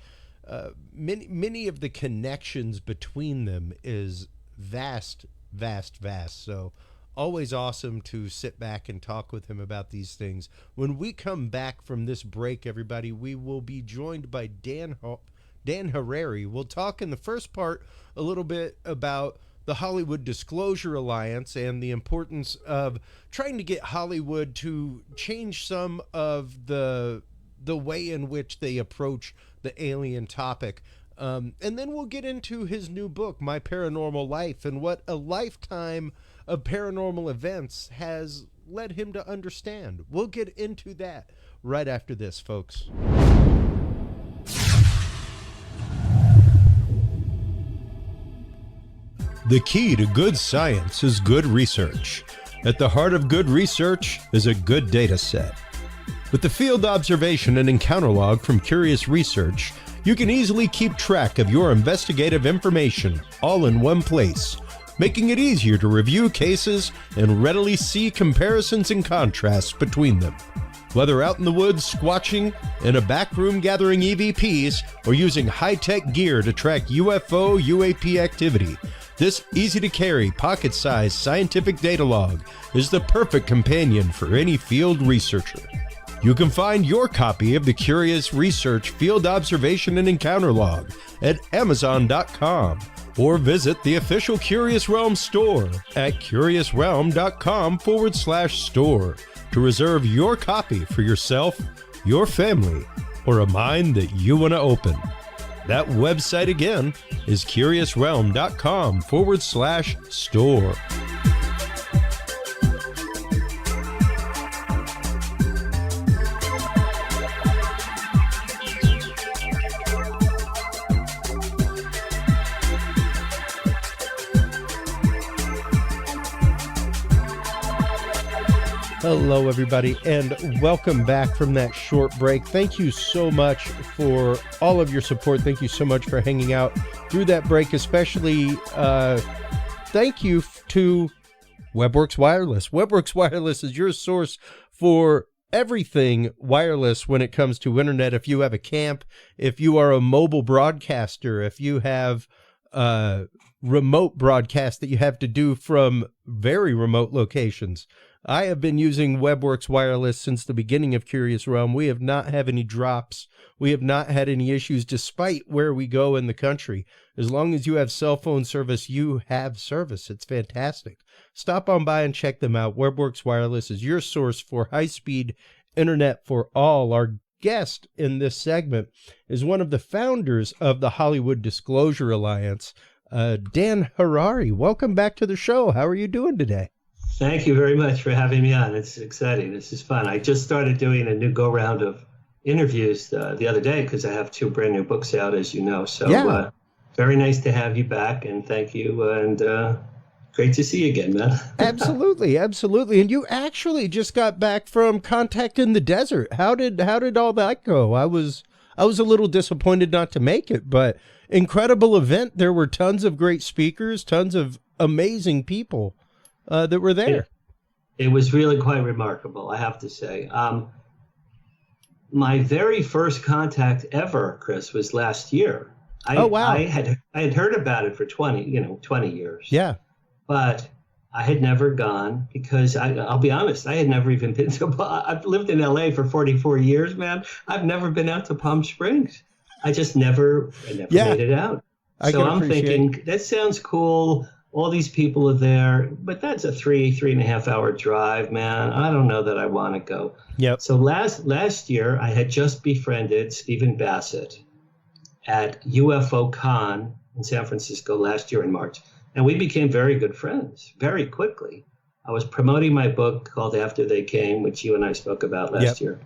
many of the connections between them is vast, vast, vast. So always awesome to sit back and talk with him about these things. When we come back from this break, everybody, we will be joined by Dan Harary. We'll talk in the first part a little bit about the Hollywood Disclosure Alliance and the importance of trying to get Hollywood to change some of the way in which they approach the alien topic. And then we'll get into his new book, My Paranormal Life, and what a lifetime of paranormal events has led him to understand. We'll get into that right after this, folks. The key to good science is good research. At the heart of good research is a good data set. With the field observation and encounter log from Curious Research, you can easily keep track of your investigative information all in one place, making it easier to review cases and readily see comparisons and contrasts between them. Whether out in the woods squatching, in a back room gathering EVPs, or using high-tech gear to track UFO, UAP activity, this easy-to-carry, pocket-sized scientific data log is the perfect companion for any field researcher. You can find your copy of the Curious Research Field Observation and Encounter Log at Amazon.com or visit the official Curious Realm store at curiousrealm.com/store to reserve your copy for yourself, your family, or a mind that you want to open. That website again is curiousrealm.com/store. Hello, everybody, and welcome back from that short break. Thank you so much for all of your support. Thank you so much for hanging out through that break, especially thank you to WebWorks Wireless. WebWorks Wireless is your source for everything wireless when it comes to internet. If you have a camp, if you are a mobile broadcaster, if you have remote broadcast that you have to do from very remote locations, I have been using WebWorks Wireless since the beginning of Curious Realm. We have not had any drops. We have not had any issues despite where we go in the country. As long as you have cell phone service, you have service. It's fantastic. Stop on by and check them out. WebWorks Wireless is your source for high-speed internet for all. Our guest in this segment is one of the founders of the Hollywood Disclosure Alliance, Dan Harary. Welcome back to the show. How are you doing today? Thank you very much for having me on. It's exciting. This is fun. I just started doing a new go-round of interviews the other day because I have 2 brand new books out, as you know. So yeah. Very nice to have you back, and thank you, and great to see you again, man. Absolutely, absolutely. And you actually just got back from Contact in the Desert. How did all that go? I was a little disappointed not to make it, but incredible event. There were tons of great speakers, tons of amazing people that were there. It was really quite remarkable, I have to say. My very first contact ever, Chris, was last year. Oh, wow. I had heard about it for 20 years. Yeah. But I had never gone because I'll be honest, I had never even been to, I've lived in LA for 44 years, man. I've never been out to Palm Springs. I never made it out. So I'm thinking, that sounds cool. All these people are there, but that's a 3.5 hour drive, man. I don't know that I want to go. Yep. So last year, I had just befriended Stephen Bassett at UFO Con in San Francisco last year in March. And we became very good friends very quickly. I was promoting my book called After They Came, which you and I spoke about last year.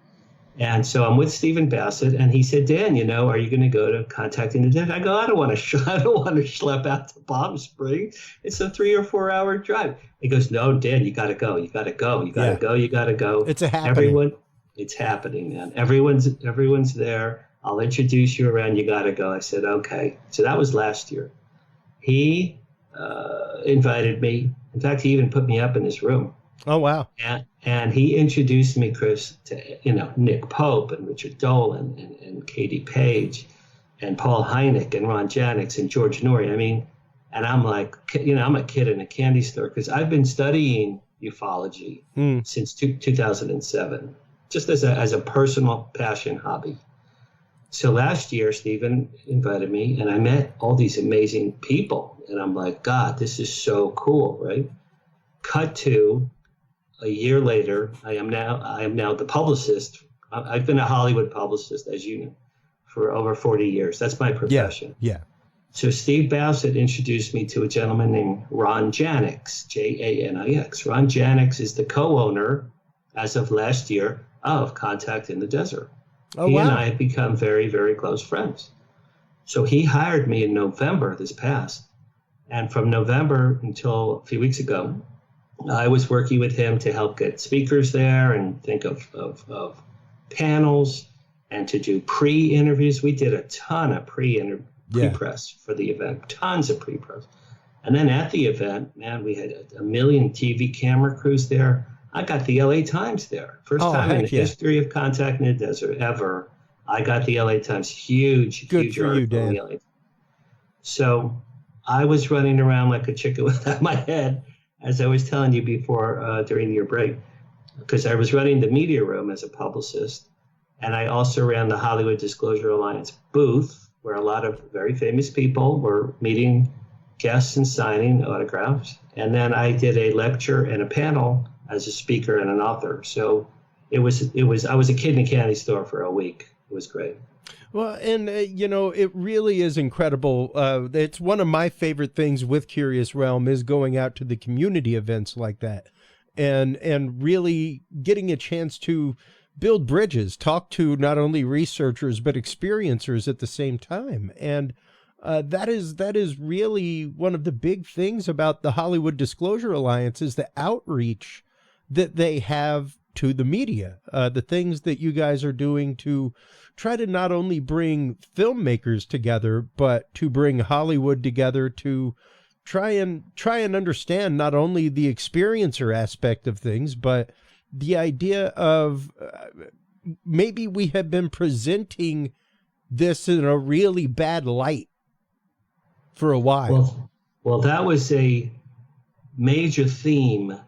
And so I'm with Stephen Bassett, and he said, Dan, are you going to go to Contact in the Desert? I go, I don't want to schlep out to Palm Springs. It's a 3 or 4 hour drive. He goes, no, Dan, you got to go. You got to go. You got to go. You got to go. It's a happening. It's happening, man. Everyone's there. I'll introduce you around. You got to go. I said, okay. So that was last year. He invited me. In fact, he even put me up in his room. Oh, wow. And he introduced me, Chris, to, Nick Pope and Richard Dolan and Katie Page and Paul Hynek and Ron Janix and George Norrie. I mean, And I'm like, I'm a kid in a candy store because I've been studying ufology since 2007, just as a personal passion hobby. So last year, Stephen invited me, and I met all these amazing people. And I'm like, God, this is so cool, right? Cut to a year later, I am now the publicist. I've been a Hollywood publicist, as you know, for over 40 years. That's my profession. Yeah. So Steve Bassett introduced me to a gentleman named Ron Janix, Janix. Ron Janix is the co-owner, as of last year, of Contact in the Desert. Oh, he wow. and I have become very, very close friends. So he hired me in November this past. And from November until a few weeks ago, I was working with him to help get speakers there and think of panels and to do pre-interviews. We did a ton of pre-press for the event, tons of pre-press. And then at the event, man, we had a million TV camera crews there. I got the LA Times there. First time in the history of Contact in the Desert ever. I got the LA Times, huge Good for you, article in Dan. the LA Times. So I was running around like a chicken without my head, as I was telling you before during your break, because I was running the media room as a publicist. And I also ran the Hollywood Disclosure Alliance booth, where a lot of very famous people were meeting guests and signing autographs. And then I did a lecture and a panel as a speaker and an author. So I was a kid in a candy store for a week. It was great. Well, and, it really is incredible. It's one of my favorite things with Curious Realm is going out to the community events like that and really getting a chance to build bridges, talk to not only researchers, but experiencers at the same time. And that is really one of the big things about the Hollywood Disclosure Alliance is the outreach that they have to the media, the things that you guys are doing to try to not only bring filmmakers together, but to bring Hollywood together to try and understand not only the experiencer aspect of things, but the idea of maybe we have been presenting this in a really bad light for a while. Well, that was a major theme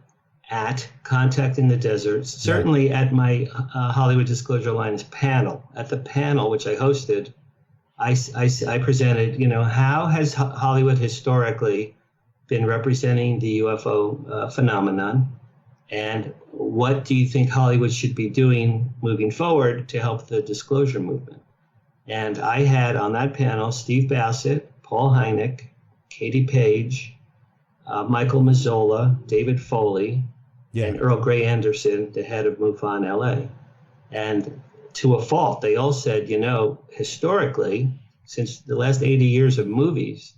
at Contact in the Desert, certainly at my Hollywood Disclosure Alliance panel. At the panel, which I hosted, I presented, how has Hollywood historically been representing the UFO phenomenon, and what do you think Hollywood should be doing moving forward to help the disclosure movement? And I had on that panel Steve Bassett, Paul Hynek, Katie Page, Michael Mazzola, David Foley, and Earl Grey Anderson, the head of MUFON LA. And to a fault, they all said, historically, since the last 80 years of movies,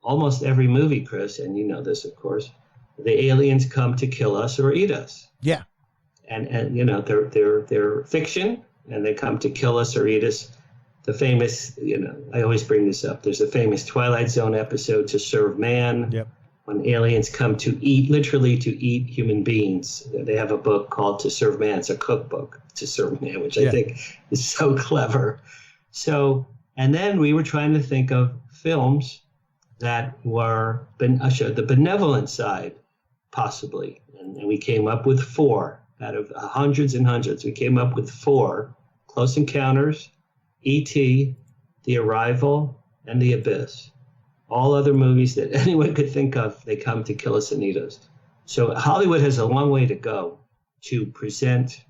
almost every movie, Chris, and you know this, of course, the aliens come to kill us or eat us. Yeah. And they're fiction, and they come to kill us or eat us. The famous, I always bring this up. There's a famous Twilight Zone episode, To Serve Man. Yep. When aliens come to eat, literally to eat human beings. They have a book called To Serve Man. It's a cookbook, To Serve Man, which I think is so clever. So, and then we were trying to think of films that were the benevolent side, possibly. And we came up with 4 out of hundreds and hundreds. We came up with 4: Close Encounters, E.T., The Arrival, and The Abyss. All other movies that anyone could think of, they come to kill us and eat us. So Hollywood has a long way to go to present,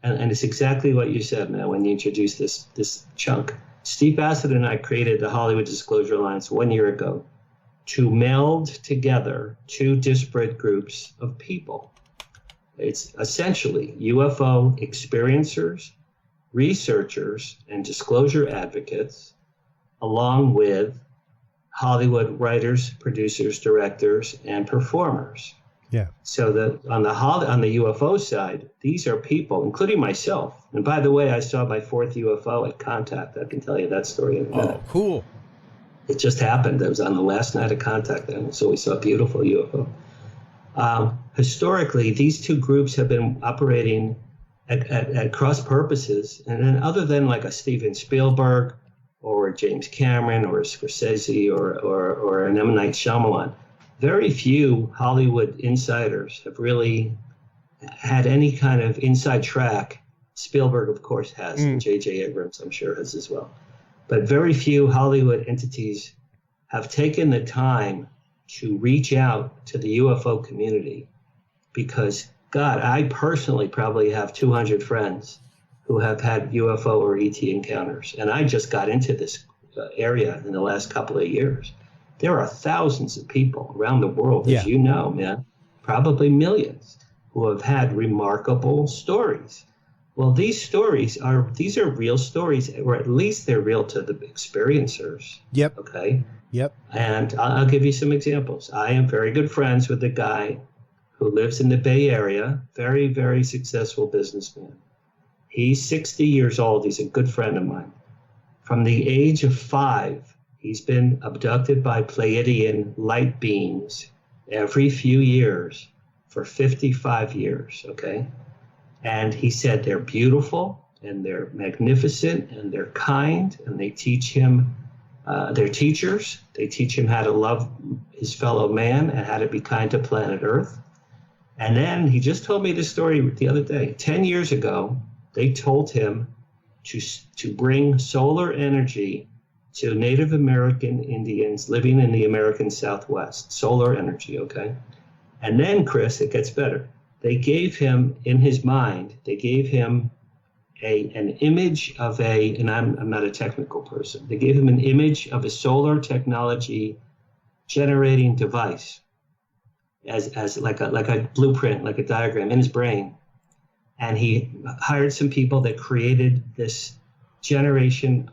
and it's exactly what you said, man, when you introduced this chunk. Steve Bassett and I created the Hollywood Disclosure Alliance 1 year ago to meld together 2 disparate groups of people. It's essentially UFO experiencers, researchers, and disclosure advocates, along with Hollywood writers, producers, directors, and performers. Yeah. So on the UFO side, these are people, including myself. And by the way, I saw my 4th UFO at Contact. I can tell you that story in a minute. Oh, cool. It just happened. It was on the last night of Contact, and so we saw a beautiful UFO. Historically, these 2 groups have been operating at cross purposes. And then other than like a Steven Spielberg or James Cameron or Scorsese or an M. Night Shyamalan. Very few Hollywood insiders have really had any kind of inside track. Spielberg, of course, has, and J.J. Abrams, I'm sure, has as well. But very few Hollywood entities have taken the time to reach out to the UFO community because, God, I personally probably have 200 friends who have had UFO or ET encounters. And I just got into this area in the last couple of years. There are thousands of people around the world, as you know, man, probably millions, who have had remarkable stories. Well, these are real stories, or at least they're real to the experiencers. Yep. Okay. Yep. And I'll give you some examples. I am very good friends with a guy who lives in the Bay Area, very, very successful businessman. He's 60 years old. He's a good friend of mine. From the age of 5, he's been abducted by Pleiadian light beams every few years for 55 years, okay? And he said they're beautiful and they're magnificent and they're kind and they teach him, they're teachers. They teach him how to love his fellow man and how to be kind to planet Earth. And then he just told me this story the other day. 10 years ago, they told him to bring solar energy to Native American Indians living in the American Southwest. Solar energy, okay? And then, Chris, it gets better. They gave him, in his mind, they gave him an image of and I'm not a technical person. They gave him an image of a solar technology generating device as like a blueprint, like a diagram in his brain. And he hired some people that created this generation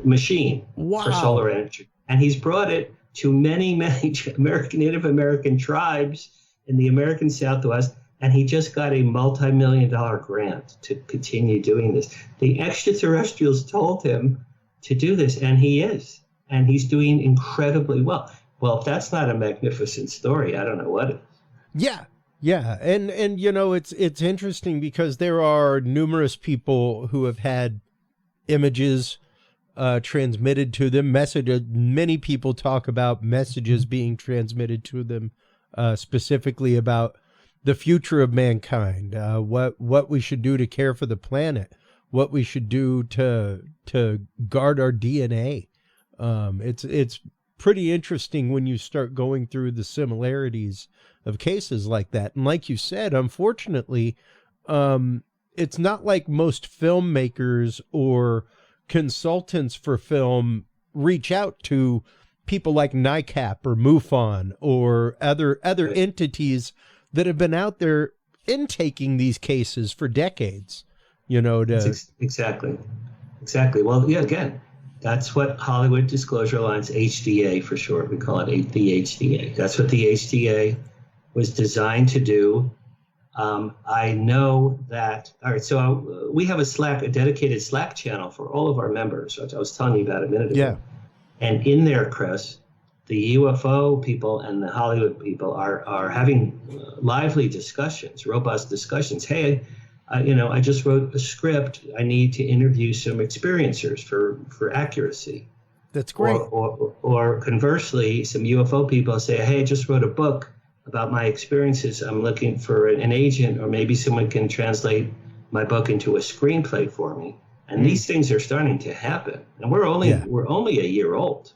machine for solar energy. And he's brought it to many, many Native American tribes in the American Southwest. And he just got a multi-million-dollar grant to continue doing this. The extraterrestrials told him to do this, and he is. And he's doing incredibly well. Well, if that's not a magnificent story, I don't know what is. Yeah. Yeah. And you know, it's interesting because there are numerous people who have had images transmitted to them, many people talk about messages being transmitted to them, specifically about the future of mankind, what we should do to care for the planet, what we should do to guard our DNA. It's pretty interesting when you start going through the similarities of cases like that. And like you said, unfortunately, it's not like most filmmakers or consultants for film reach out to people like NICAP or MUFON or other entities that have been out there intaking these cases for decades, you know, Exactly. Well, yeah, again, that's what Hollywood Disclosure Alliance, HDA for short, we call it the HDA. That's what the HDA was designed to do. I know that, all right, so we have a dedicated Slack channel for all of our members, which I was telling you about a minute ago. Yeah. And in there, Chris, the UFO people and the Hollywood people are having lively discussions, robust discussions. Hey, I just wrote a script. I need to interview some experiencers for accuracy. That's great. Or conversely, some UFO people say, hey, I just wrote a book about my experiences. I'm looking for an agent, or maybe someone can translate my book into a screenplay for me. And these things are starting to happen. And we're only a year old.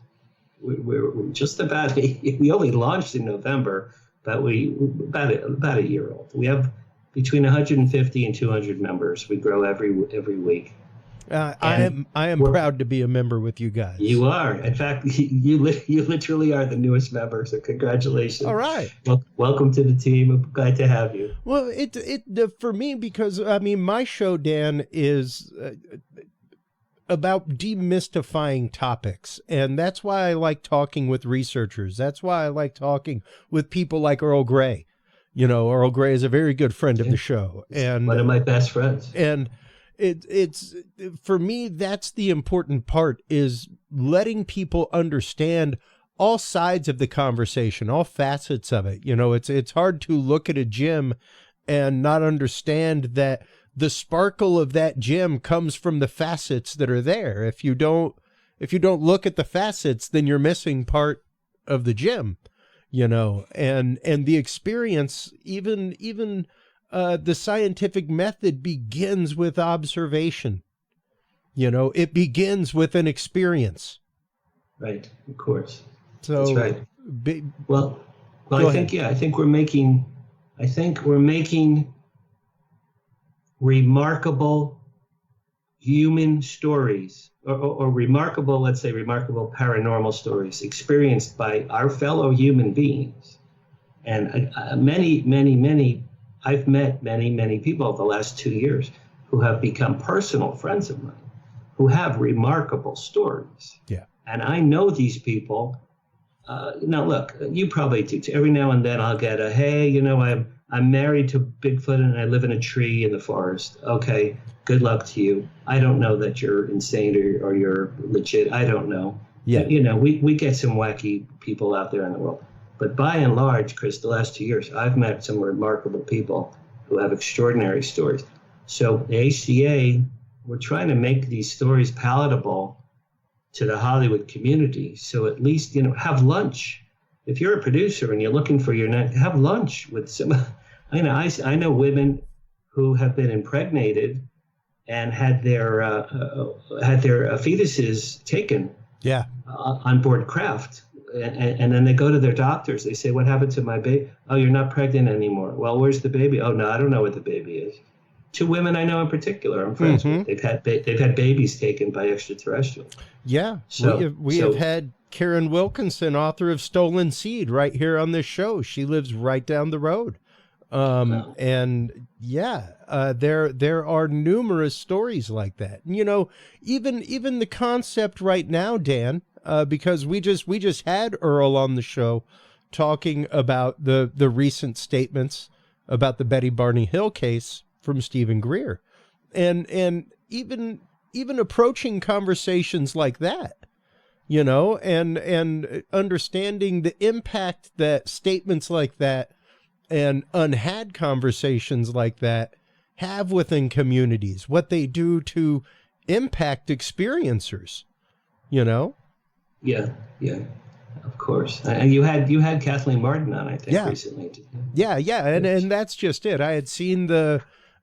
We're just about, we only launched in November, but about a year old. We have between 150 and 200 members. We grow every week. I am proud to be a member with you guys. You are. In fact, you literally are the newest member. So congratulations. All right. Well, welcome to the team. I'm glad to have you. Well, for me, because I mean, my show, Dan, is about demystifying topics. And that's why I like talking with researchers. That's why I like talking with people like Earl Grey. You know, Earl Grey is a very good friend of the show. And one of my best friends. And it's for me, that's the important part, is letting people understand all sides of the conversation, all facets of it. You know, it's hard to look at a gym and not understand that the sparkle of that gem comes from the facets that are there. If you don't look at the facets, then you're missing part of the gem, you know, and the experience, even the scientific method begins with observation. You know, it begins with an experience. Right, of course. So that's right. Well, Go I think ahead. I think we're making remarkable human stories, or remarkable, let's say, remarkable paranormal stories experienced by our fellow human beings. And I've met many people over the last 2 years who have become personal friends of mine, who have remarkable stories. Yeah. And I know these people. Now, look, you probably do too. Every now and then I'll get a, hey, you know, I'm married to Bigfoot and I live in a tree in the forest. Okay, good luck to you. I don't know that you're insane or you're legit. I don't know. Yeah. You know, we get some wacky people out there in the world. But by and large, Chris, the last 2 years, I've met some remarkable people who have extraordinary stories. So the ACA, we're trying to make these stories palatable to the Hollywood community. So at least, you know, have lunch. If you're a producer and you're looking for your next, have lunch with some. I know women who have been impregnated and had their fetuses taken. Yeah. On board craft, and then they go to their doctors. They say, "What happened to my baby? Oh, you're not pregnant anymore. Well, where's the baby? Oh no, I don't know what the baby is." 2 women I know in particular, I'm friends with. They've had babies taken by extraterrestrials. Yeah, so we have had Karen Wilkinson, author of Stolen Seed, right here on this show. She lives right down the road. And yeah, there are numerous stories like that. You know, even the concept right now, Dan, because we just had Earl on the show talking about the recent statements about the Betty Barney Hill case from Stephen Greer, and even approaching conversations like that, you know, and understanding the impact that statements like that and unhad conversations like that have within communities, what they do to impact experiencers, you know? Yeah, of course. And you had Kathleen Martin on, I think, recently. Yeah, and that's just it. I had seen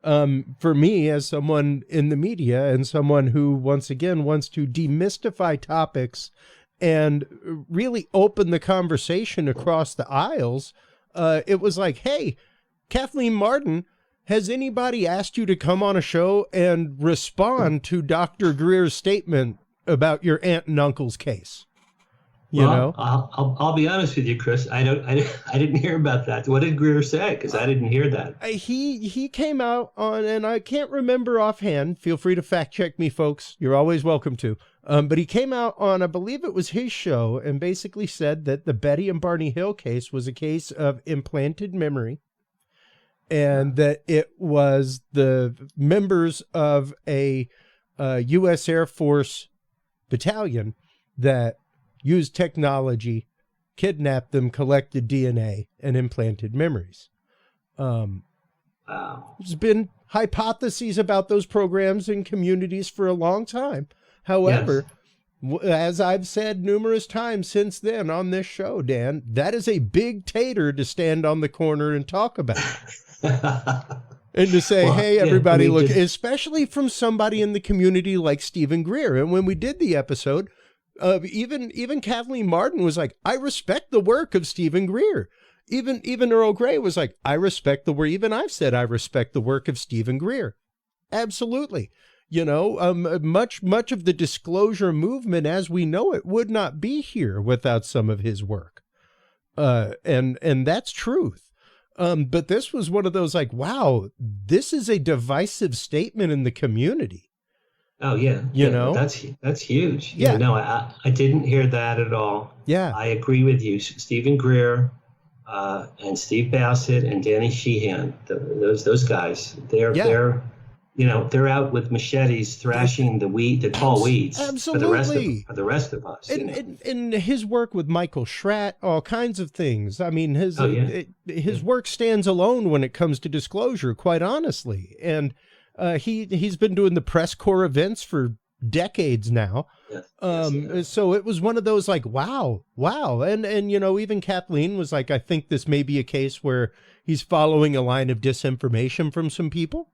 for me, as someone in the media and someone who, once again, wants to demystify topics and really open the conversation across the aisles, it was like, hey, Kathleen Martin, has anybody asked you to come on a show and respond to Dr. Greer's statement about your aunt and uncle's case? You know, I'll be honest with you, Chris. I didn't hear about that. What did Greer say? Because I didn't hear that. He came out on, and I can't remember offhand. Feel free to fact check me, folks. You're always welcome to. But he came out on, I believe it was his show, and basically said that the Betty and Barney Hill case was a case of implanted memory, and that it was the members of a U.S. Air Force battalion that used technology, kidnapped them, collected DNA, and implanted memories. There's been hypotheses about those programs in communities for a long time. However, as I've said numerous times since then on this show, Dan, that is a big tater to stand on the corner and talk about. And to say, hey, everybody, look, especially from somebody in the community like Stephen Greer. And when we did the episode, even Kathleen Martin was like, I respect the work of Stephen Greer. Even Earl Grey was like, I respect the work. Even I've said I respect the work of Stephen Greer. Absolutely. You know, much of the disclosure movement as we know it would not be here without some of his work. And that's truth. But this was one of those like, wow, this is a divisive statement in the community. Oh yeah, you know, that's huge. Yeah, no, I didn't hear that at all. Yeah, I agree with you. Stephen Greer, and Steve Bassett and Danny Sheehan, those guys, they're they're out with machetes thrashing the tall weeds. Absolutely. For the rest of us. And his work with Michael Schratt, all kinds of things. I mean, his work stands alone when it comes to disclosure, quite honestly. And He's been doing the press corps events for decades now. Yes. So it was one of those like, wow. And, you know, even Kathleen was like, I think this may be a case where he's following a line of disinformation from some people,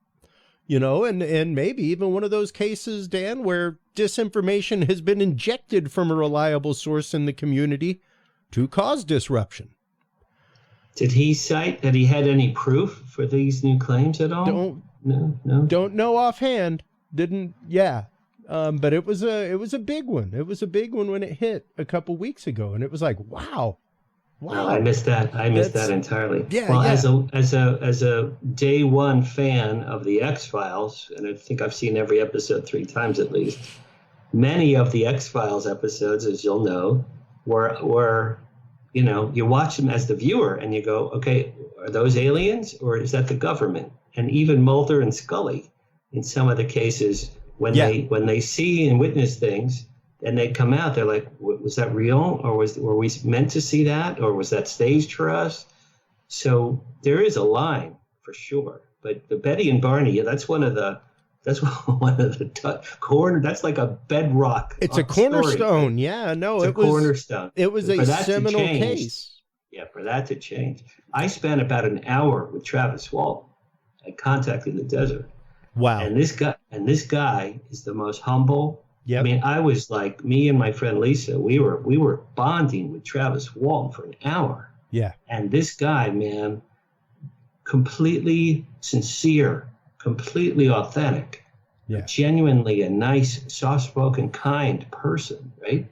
you know, and maybe even one of those cases, Dan, where disinformation has been injected from a reliable source in the community to cause disruption. Did he cite that he had any proof for these new claims at all? No. Don't know offhand. Didn't. Yeah. But it was a big one. It was a big one when it hit a couple weeks ago, and it was like, wow. Oh, I missed that. I missed that entirely. Yeah. Well, yeah. as a day one fan of the X-Files, and I think I've seen every episode 3 times at least. Many of the X-Files episodes, as you'll know, were you know, you watch them as the viewer and you go, okay, are those aliens or is that the government? And even Mulder and Scully, in some of the cases, when they see and witness things, and they come out, they're like, was that real, or were we meant to see that, or was that staged for us? So there is a line for sure. But the Betty and Barney, yeah, that's one of the corner. That's like a bedrock. It's a cornerstone. Story. Yeah, no, it's a cornerstone. It was a seminal case. Yeah, for that to change. I spent about an hour with Travis Walt at Contact in the Desert. Wow. And this guy is the most humble. Yep. I mean, I was like, me and my friend Lisa, we were bonding with Travis Walt for an hour. Yeah. And this guy, man, completely sincere, completely authentic, genuinely a nice, soft-spoken, kind person, right?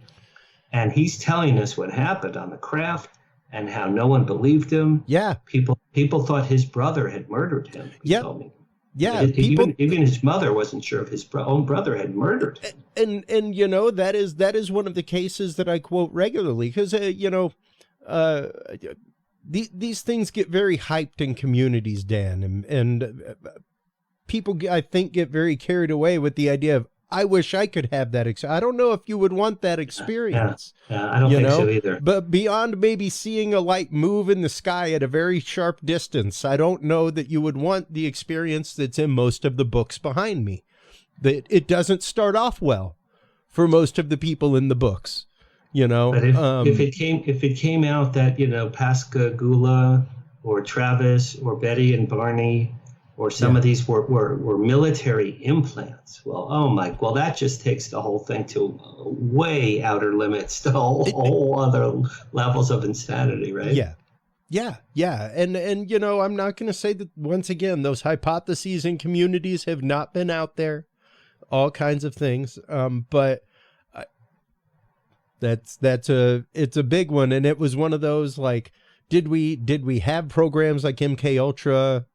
And he's telling us what happened on the craft and how no one believed him. Yeah. People thought his brother had murdered him. Yeah. Told me. Yeah. Even his mother wasn't sure if his own brother had murdered him. And you know, that is one of the cases that I quote regularly because, you know, these things get very hyped in communities, Dan, and people, I think, get very carried away with the idea of, I wish I could have that. I don't know if you would want that experience. Yeah, I don't think so either. But beyond maybe seeing a light move in the sky at a very sharp distance, I don't know that you would want the experience that's in most of the books behind me. That it doesn't start off well for most of the people in the books. You know, but if it came out that, you know, Pascagoula or Travis or Betty and Barney or some of these were military implants, well, that just takes the whole thing to way outer limits, to whole other levels of insanity, right? Yeah. And you know, I'm not going to say that, once again, those hypotheses in communities have not been out there, all kinds of things, but it's a big one. And it was one of those, like, did we have programs like MK Ultra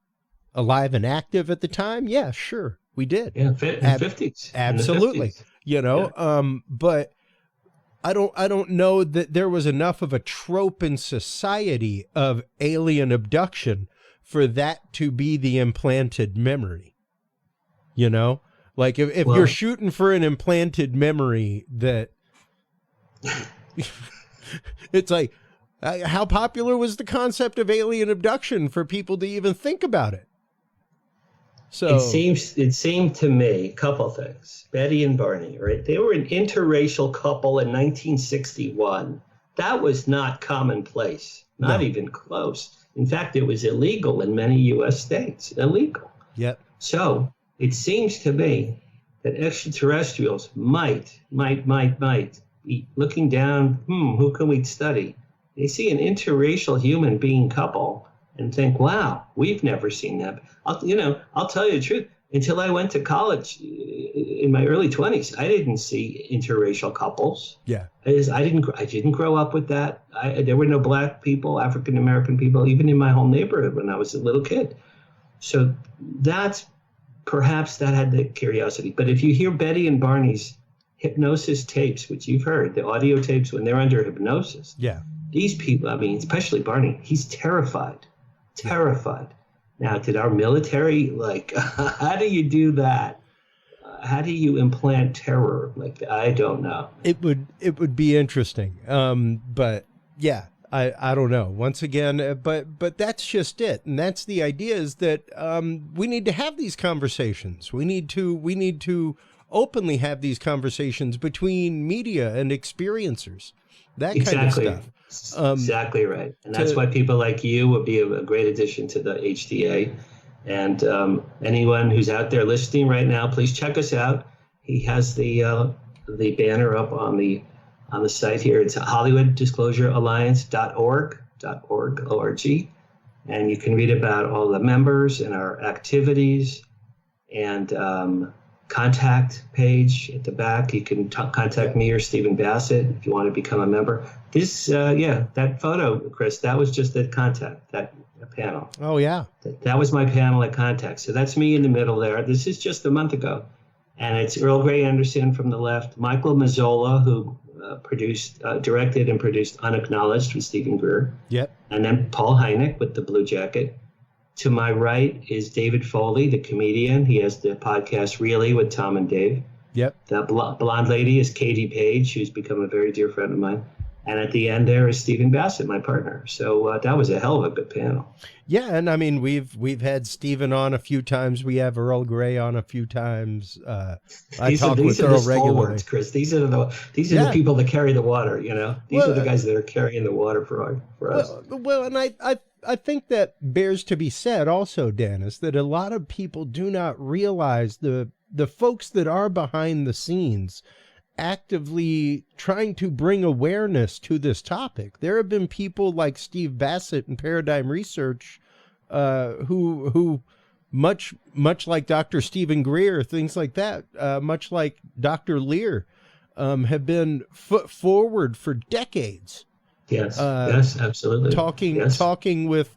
alive and active at the time? Yeah, sure, we did. Yeah, 50s. Absolutely. 50s. You know, but I don't know that there was enough of a trope in society of alien abduction for that to be the implanted memory. You know, like if you're shooting for an implanted memory, that it's like, how popular was the concept of alien abduction for people to even think about it? So it seemed to me a couple things. Betty and Barney, right? They were an interracial couple in 1961. That was not commonplace, not even close. In fact, it was illegal in many U.S. states. Illegal. Yep. So it seems to me that extraterrestrials might be looking down. Who can we study? They see an interracial human being couple and think, wow, we've never seen that. I'll tell you the truth. Until I went to college in my early 20s, I didn't see interracial couples. Yeah. I didn't grow up with that. There were no black people, African American people, even in my whole neighborhood when I was a little kid. So perhaps that had the curiosity. But if you hear Betty and Barney's hypnosis tapes, which you've heard, the audio tapes when they're under hypnosis. Yeah. These people, I mean, especially Barney, he's terrified. Now, did our military, like, how do you do that? How do you implant terror? Like, I don't know. It would be interesting. But yeah, I don't know. Once again, but that's just it, and that's the idea, is that we need to have these conversations. We need to openly have these conversations between media and experiencers, that Exactly. kind of stuff. Exactly right, and that's why people like you would be a great addition to the HDA. And anyone who's out there listening right now, please check us out. He has the banner up on the site here. It's HollywoodDisclosureAlliance.org, and you can read about all the members and our activities, and contact page at the back. You can contact me or Stephen Bassett if you want to become a member. This, that photo, Chris, that was just the contact, that panel. Oh, yeah. That was my panel at Contact. So that's me in the middle there. This is just a month ago. And it's Earl Grey Anderson from the left, Michael Mazzola, who directed and produced Unacknowledged with Stephen Greer. Yep. And then Paul Hynek with the blue jacket. To my right is David Foley, the comedian. He has the podcast Really with Tom and Dave. Yep. The blonde lady is Katie Page, who's become a very dear friend of mine. And at the end there is Stephen Bassett, my partner. So that was a hell of a good panel. Yeah, and I mean, we've had Stephen on a few times. We have Earl Grey on a few times. I talk with Earl regularly. Chris. These are the people that carry the water. You know, these are the guys that are carrying the water for us. Well, and I think that bears to be said also, Dan, is that a lot of people do not realize the folks that are behind the scenes actively trying to bring awareness to this topic. There have been people like Steve Bassett in Paradigm Research, who much like Dr. Stephen Greer, things like that, much like Dr. Lear, have been put forward for decades. Yes, yes, absolutely. Talking with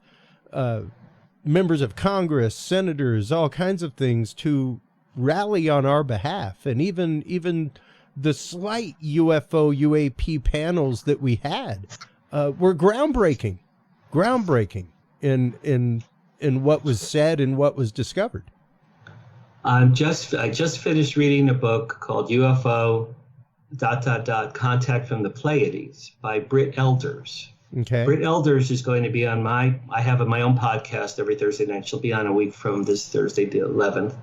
members of Congress, senators, all kinds of things to rally on our behalf, and even the slight UFO UAP panels that we had were groundbreaking in what was said and what was discovered. I just finished reading a book called UFO ... Contact from the Pleiades by Britt Elders. Okay. Britt Elders is going to be on I have my own podcast every Thursday night. She'll be on a week from this Thursday, the 11th.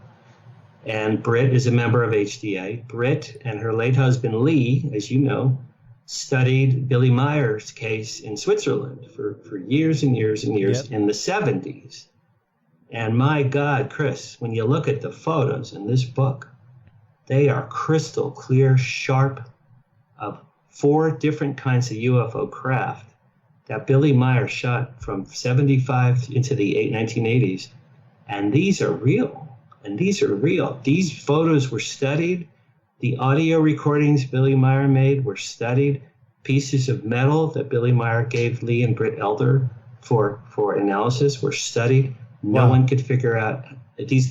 And Britt is a member of HDA. Britt and her late husband, Lee, as you know, studied Billy Meyer's case in Switzerland for years and years and years in the 70s. And my God, Chris, when you look at the photos in this book, they are crystal clear, sharp, of 4 different kinds of UFO craft that Billy Meyer shot from 75 into the 1980s. And these are real. And these are real. These photos were studied. The audio recordings Billy Meyer made were studied. Pieces of metal that Billy Meyer gave Lee and Britt Elder for analysis were studied. No one could figure out these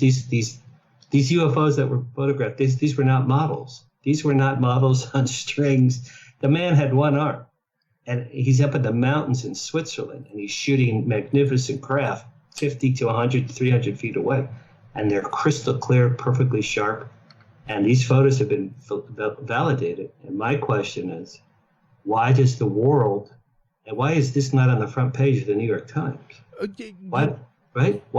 UFOs that were photographed. These were not models. These were not models on strings. The man had one arm, and he's up in the mountains in Switzerland, and he's shooting magnificent craft 50 to 100, 300 feet away. And they're crystal clear, perfectly sharp. And these photos have been validated. And my question is, why does the world, and why is this not on the front page of the New York Times? Why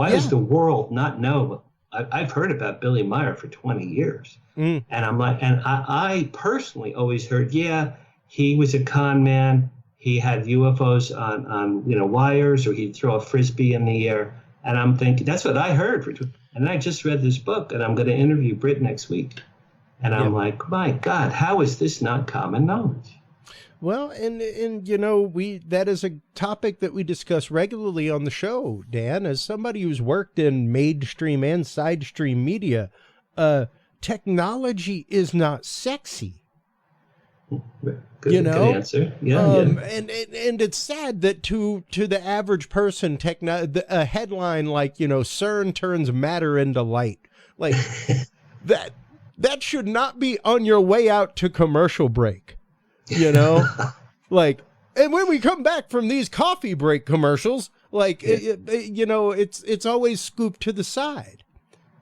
does the world not know? I've heard about Billy Meyer for 20 years. And I'm like, and I personally always heard, he was a con man. He had UFOs on wires, or he'd throw a Frisbee in the air. And I'm thinking, that's what I heard. And I just read this book, and I'm going to interview Britt next week. And I'm like, my God, how is this not common knowledge? Well, and that is a topic that we discuss regularly on the show, Dan. As somebody who's worked in mainstream and side stream media, technology is not sexy. Good answer. And it's sad that to the average person, a headline like CERN turns matter into light, like that should not be on your way out to commercial break, like, and when we come back from these coffee break commercials, like it's always scooped to the side.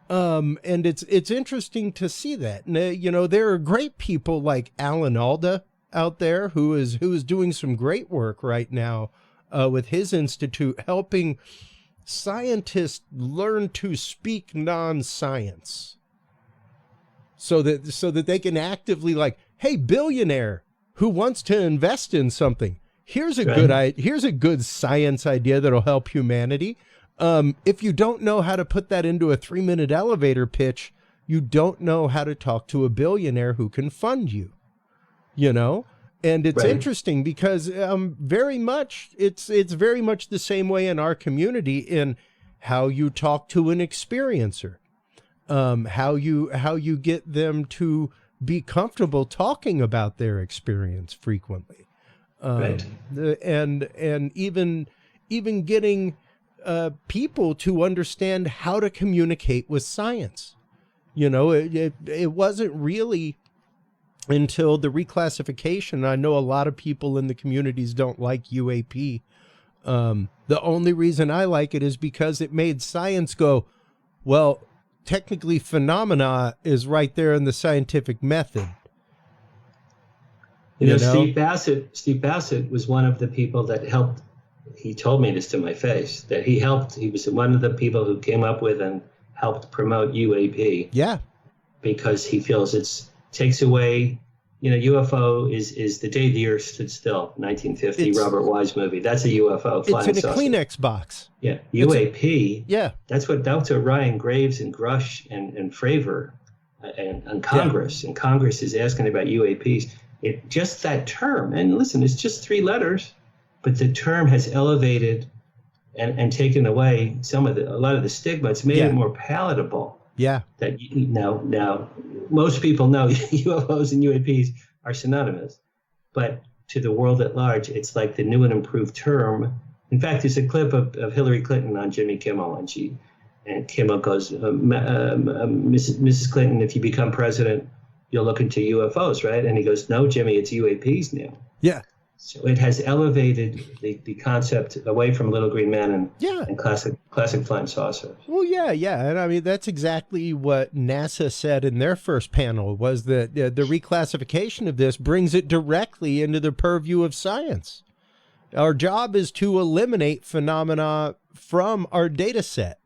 And it's interesting to see that. And, there are great people like Alan Alda out there who is doing some great work right now with his institute, helping scientists learn to speak non-science, so that they can actively, like, hey, billionaire who wants to invest in something, here's a good science idea that'll help humanity. If you don't know how to put that into a 3-minute elevator pitch, you don't know how to talk to a billionaire who can fund you, you know? And it's interesting because very much it's very much the same way in our community in how you talk to an experiencer, how you get them to be comfortable talking about their experience frequently, and even getting people to understand how to communicate with science. You know, it wasn't really until the reclassification. I know a lot of people in the communities don't like UAP. The only reason I like it is because it made science go, well, technically phenomena is right there in the scientific method. You know? Steve Bassett was one of the people that helped. He told me this to my face, that he was one of the people who came up with and helped promote UAP. Yeah. Because he feels it takes away, UFO is the day the Earth stood still, 1950 Robert Wise movie. That's a UFO flying saucer. It's in a Kleenex box. Yeah. UAP. That's what Ryan Graves and Grush and Fravor and Congress. Yeah. And Congress is asking about UAPs. Just that term, and listen, it's just 3 letters, but the term has elevated and taken away a lot of the stigma. It's made it more palatable. Yeah. That now most people know UFOs and UAPs are synonymous, but to the world at large, it's like the new and improved term. In fact, there's a clip of Hillary Clinton on Jimmy Kimmel, and Kimmel goes, Mrs. Clinton, if you become president, you'll look into UFOs, right? And he goes, no, Jimmy, it's UAPs now. Yeah. So it has elevated the concept away from Little Green Man and classic flying saucer. Well, yeah. And I mean, that's exactly what NASA said in their first panel, was that the reclassification of this brings it directly into the purview of science. Our job is to eliminate phenomena from our data set.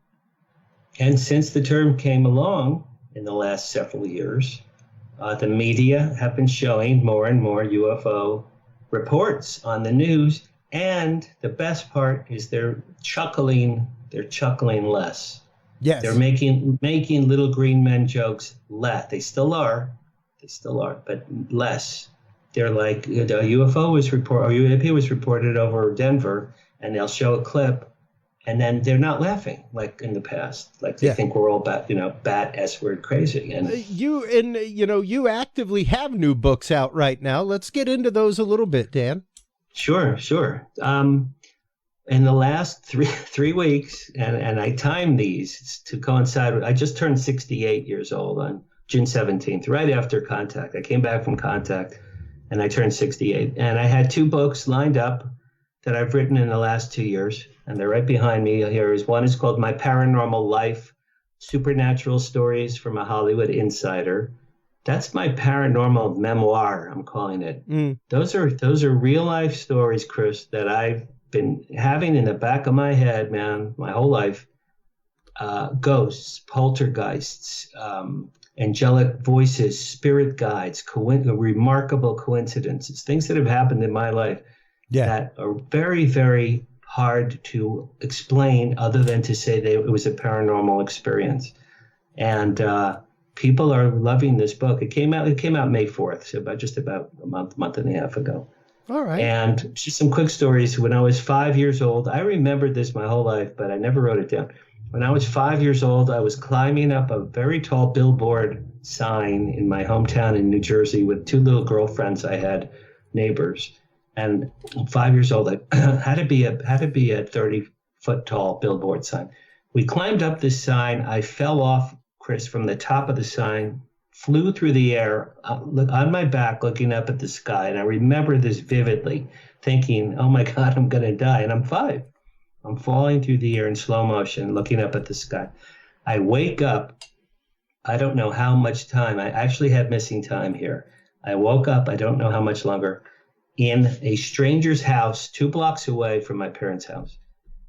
And since the term came along in the last several years, the media have been showing more and more UFO reports on the news, and the best part is they're chuckling less. Yes. They're making Little Green Men jokes less. They still are, but less. They're like, the UFO was reported, or UAP was reported over Denver, and they'll show a clip, and then they're not laughing like in the past. Like they think we're all bat S-word crazy. And you actively have new books out right now. Let's get into those a little bit, Dan. Sure. In the last three weeks, and I timed these to coincide with, I just turned 68 years old on June 17th, right after Contact. I came back from Contact, and I turned 68. And I had 2 books lined up that I've written in the last 2 years, and they're right behind me here. One is called My Paranormal Life, Supernatural Stories from a Hollywood Insider. That's my paranormal memoir, I'm calling it. Those are real life stories, Chris, that I've been having in the back of my head, man, my whole life. Ghosts, poltergeists, angelic voices, spirit guides, remarkable coincidences, things that have happened in my life that are very, very hard to explain other than to say that it was a paranormal experience. And people are loving this book. It came out May 4th, so about a month and a half ago. All right. And just some quick stories. When I was 5 years old, I remembered this my whole life, but I never wrote it down. When I was 5 years old, I was climbing up a very tall billboard sign in my hometown in New Jersey with 2 little girlfriends I had, neighbors. And 5 years old, I had to be a 30-foot tall billboard sign. We climbed up this sign. I fell off, Chris, from the top of the sign, flew through the air, on my back, looking up at the sky. And I remember this vividly, thinking, oh my God, I'm going to die. And I'm 5. I'm falling through the air in slow motion, looking up at the sky. I wake up. I don't know how much time. I actually had missing time here. I woke up, I don't know how much longer, in a stranger's house 2 blocks away from my parents' house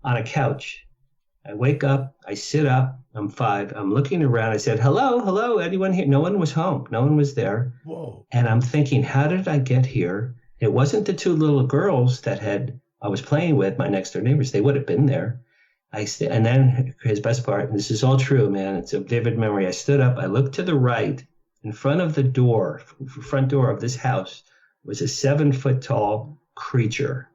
on a couch. I wake up, I sit up, I'm 5, I'm looking around. I said, hello, hello, anyone here? No one was home. No one was there. Whoa. And I'm thinking, how did I get here? It wasn't the 2 little girls that I was playing with, my next door neighbors. They would have been there. And then his best part, and this is all true, man. It's a vivid memory. I stood up, I looked to the right. In front of the front door of this house was a 7-foot tall creature.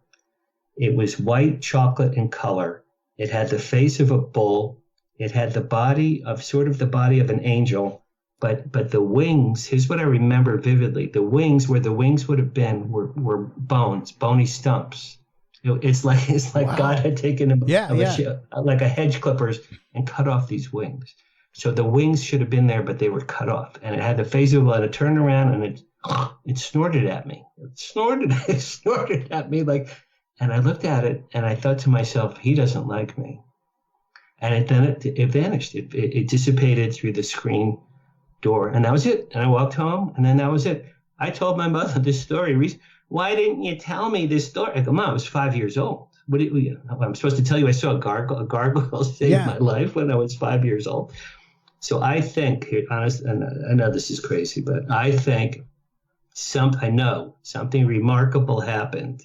It was white chocolate in color. It had the face of a bull. It had the body of an angel, but the wings, here's what I remember vividly. The wings, where the wings would have been, were bones, bony stumps. It's like Wow. God had taken like a hedge clippers and cut off these wings. So the wings should have been there, but they were cut off. And it had the face of a bull, and it turned around and it snorted at me. It snorted at me and I looked at it and I thought to myself, he doesn't like me. And then it vanished. It dissipated through the screen door, and that was it. And I walked home, and then that was it. I told my mother this story. Why didn't you tell me this story? I go, Mom, I was 5 years old. I'm supposed to tell you I saw a gargoyle save my life when I was 5 years old. So I think, honest, and I know this is crazy, but I think something remarkable happened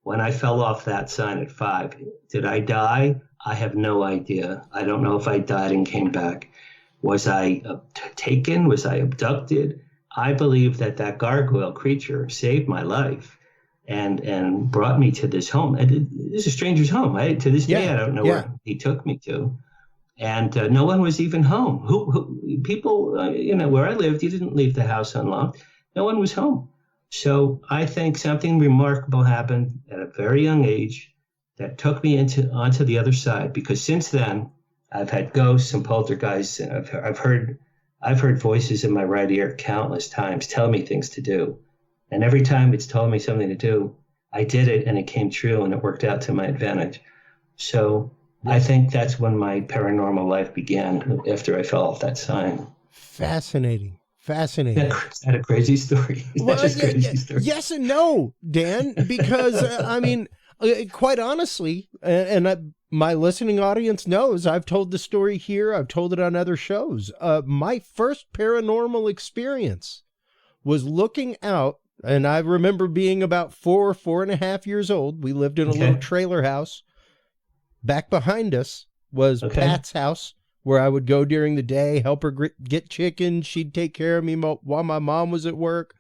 when I fell off that sign at 5. Did I die? I have no idea. I don't know if I died and came back. Was I taken? Was I abducted? I believe that gargoyle creature saved my life and brought me to this home. This is a stranger's home. To this day, I don't know where he took me to. And no one was even home. People, where I lived, you didn't leave the house unlocked. No one was home. So I think something remarkable happened at a very young age that took me onto the other side. Because since then, I've had ghosts and poltergeists, and I've heard voices in my right ear countless times tell me things to do. And every time it's told me something to do, I did it and it came true and it worked out to my advantage. So I think that's when my paranormal life began, after I fell off that sign. Fascinating. Is that a crazy story? Crazy story? Yes and no, Dan, because quite honestly, my listening audience knows I've told the story here. I've told it on other shows. My first paranormal experience was looking out, and I remember being about 4.5 years old. We lived in a little trailer house. Back behind us was Pat's house, where I would go during the day, help her get chicken. She'd take care of me while my mom was at work.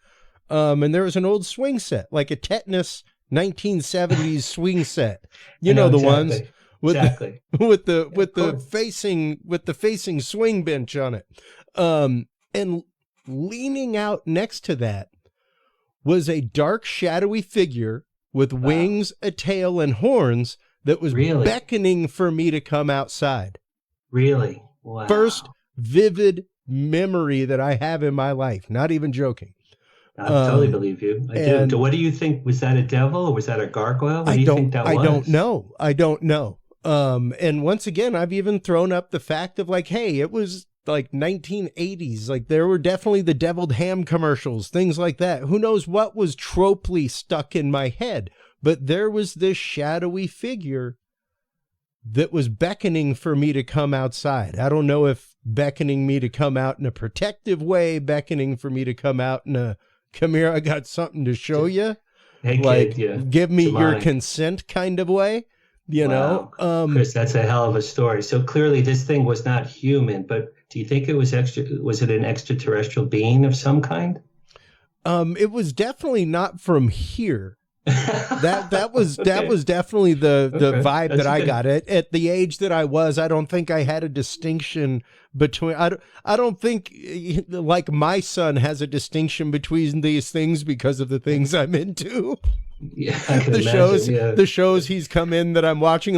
And there was an old swing set, like a tetanus 1970s swing set. You know the ones with the facing swing bench on it. And leaning out next to that was a dark, shadowy figure with wings, a tail, and horns that was beckoning for me to come outside. Really? Wow. First vivid memory that I have in my life. Not even joking. I totally believe you. I do. What do you think? Was that a devil or was that a gargoyle? What do you think that was? I don't know. And once again, I've even thrown up the fact of hey, it was like 1980s. There were definitely the deviled ham commercials, things like that. Who knows what was tropely stuck in my head? But there was this shadowy figure that was beckoning for me to come outside. I don't know if beckoning me to come out in a protective way, beckoning for me to come out in a, come here, I got something to show you. Hey, kid, give me your consent kind of way, know? Chris, that's a hell of a story. So clearly this thing was not human, but do you think it was was it an extraterrestrial being of some kind? It was definitely not from here. That was definitely the vibe that I got. At the age that I was, I don't think I had a distinction between. I don't think like my son has a distinction between these things because of the things I'm into. Yeah, the shows he's come in that I'm watching,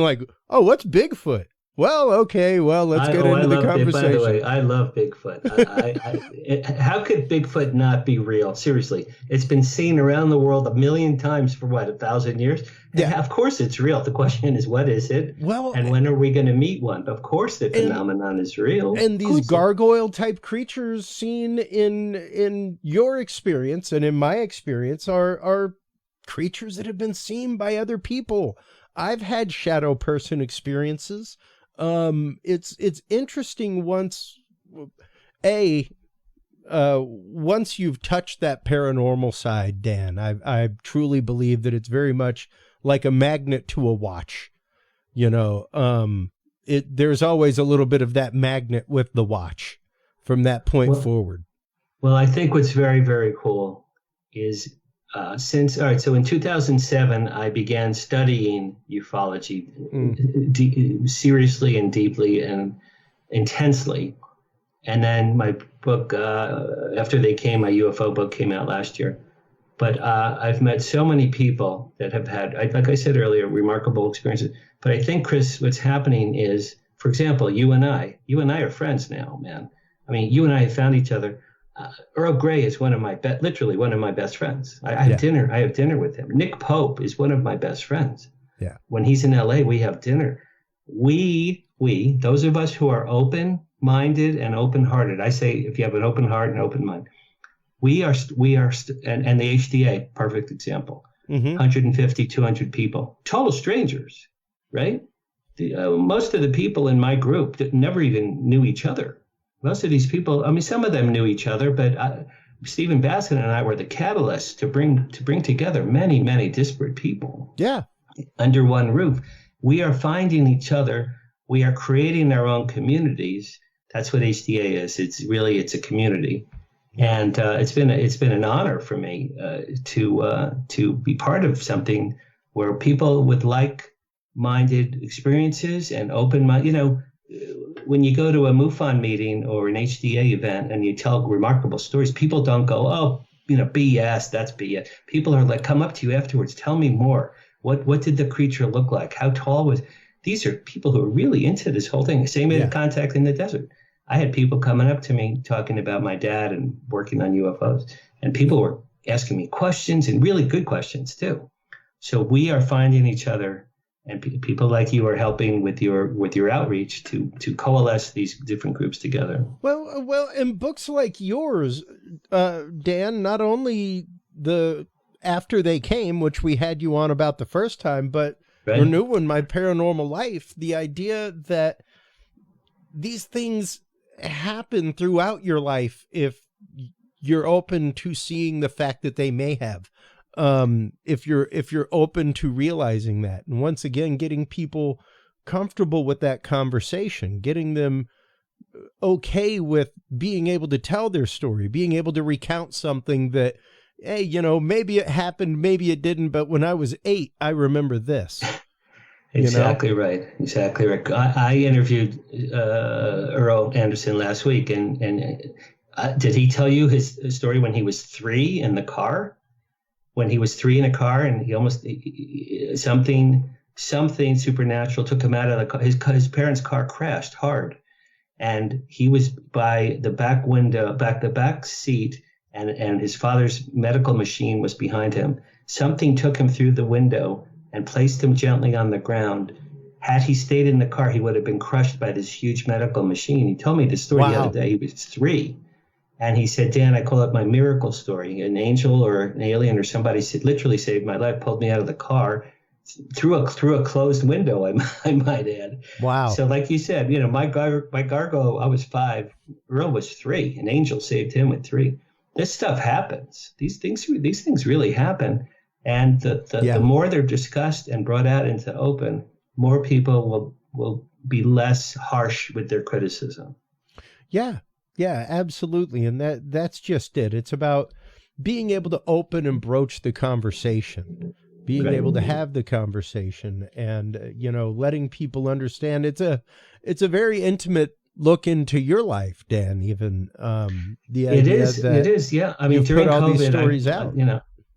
oh, what's Bigfoot? Well, okay. Well, let's get into the conversation. By the way, I love Bigfoot. How could Bigfoot not be real? Seriously, it's been seen around the world a million times for what, 1,000 years? Yeah. Of course it's real. The question is, what is it? Well, and when are we going to meet one? Of course the phenomenon is real. And these gargoyle type creatures seen in your experience and in my experience are creatures that have been seen by other people. I've had shadow person experiences. It's interesting once you've touched that paranormal side, Dan. I truly believe that it's very much like a magnet to a watch. You know, there's always a little bit of that magnet with the watch from that point forward. Well, I think what's very, very cool is so in 2007, I began studying ufology seriously and deeply and intensely. And then my book, after they came, my UFO book came out last year. But I've met so many people that have had, like I said earlier, remarkable experiences. But I think, Chris, what's happening is, for example, you and I are friends now, man. I mean, you and I have found each other. Earl Grey is literally one of my best friends. I have dinner with him. Nick Pope is one of my best friends. Yeah. When he's in LA, we have dinner. We, those of us who are open-minded and open-hearted, I say if you have an open heart and open mind, we are, and the HDA, perfect example, 150, 200 people, total strangers, right? Most of the people in my group never even knew each other. Most of these people, I mean, some of them knew each other, but Stephen Bassett and I were the catalysts to bring together many, many disparate people. Yeah. Under one roof. We are finding each other. We are creating our own communities. That's what HDA is. It's a community. And it's been an honor for me to be part of something where people with like-minded experiences and open mind, when you go to a MUFON meeting or an HDA event and you tell remarkable stories, people don't go, oh, BS, that's BS. People are like, come up to you afterwards, tell me more. What did the creature look like? How tall was? These are people who are really into this whole thing. Same in Contact in the Desert. I had people coming up to me talking about my dad and working on UFOs, and people were asking me questions and really good questions too. So we are finding each other. And people like you are helping with your outreach to coalesce these different groups together. Well, and books like yours, Dan, not only the After They Came, which we had you on about the first time, but your new one, My Paranormal Life, the idea that these things happen throughout your life if you're open to seeing the fact that they may have. If you're open to realizing that, and once again, getting people comfortable with that conversation, getting them okay with being able to tell their story, being able to recount something that, hey, maybe it happened, maybe it didn't, but when I was 8, I remember this. Exactly right. Exactly right. I interviewed Earl Anderson last week, and did he tell you his story when he was 3 in the car? When he was 3 in a car and he almost something supernatural took him out of the car. His parents' car crashed hard, and he was by the back window, the back seat, and his father's medical machine was behind him. Something took him through the window and placed him gently on the ground. Had he stayed in the car, he would have been crushed by this huge medical machine. He told me the story the other day. He was 3. And he said, Dan, I call it my miracle story. An angel or an alien or somebody literally saved my life, pulled me out of the car through a closed window, I might add. Wow. So like you said, my gargoyle, I was 5. Earl was 3. An angel saved him with 3. This stuff happens. These things really happen. And the more they're discussed and brought out into open, more people will be less harsh with their criticism. Yeah. Yeah, absolutely. And that's just it. It's about being able to open and broach the conversation, being able to have the conversation and, letting people understand it's a very intimate look into your life, Dan, even the idea it is. Yeah. I mean, during put all COVID, these stories out.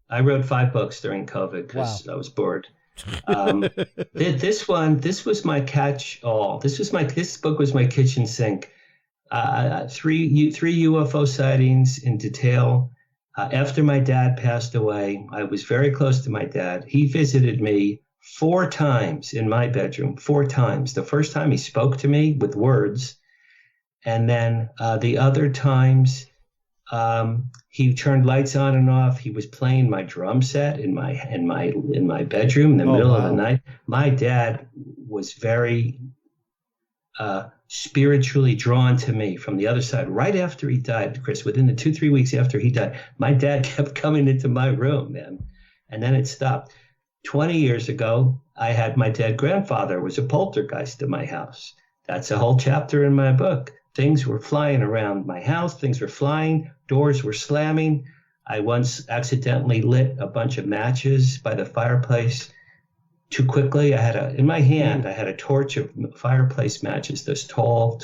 I wrote 5 books during COVID because I was bored. This was my catch-all. This book was my kitchen sink. Three UFO sightings in detail. After my dad passed away, I was very close to my dad. He visited me 4 times in my bedroom, 4 times. The first time he spoke to me with words, and then the other times he turned lights on and off. He was playing my drum set in my bedroom in the middle of the night. My dad was very spiritually drawn to me from the other side. Right after he died, Chris, within the 2-3 weeks after he died, my dad kept coming into my room, man. And then it stopped. 20 years ago, I had my dead grandfather was a poltergeist in my house. That's a whole chapter in my book. Things were flying around my house. Things were flying. Doors were slamming. I once accidentally lit a bunch of matches by the fireplace too quickly. In my hand, I had a torch of fireplace matches, those tall,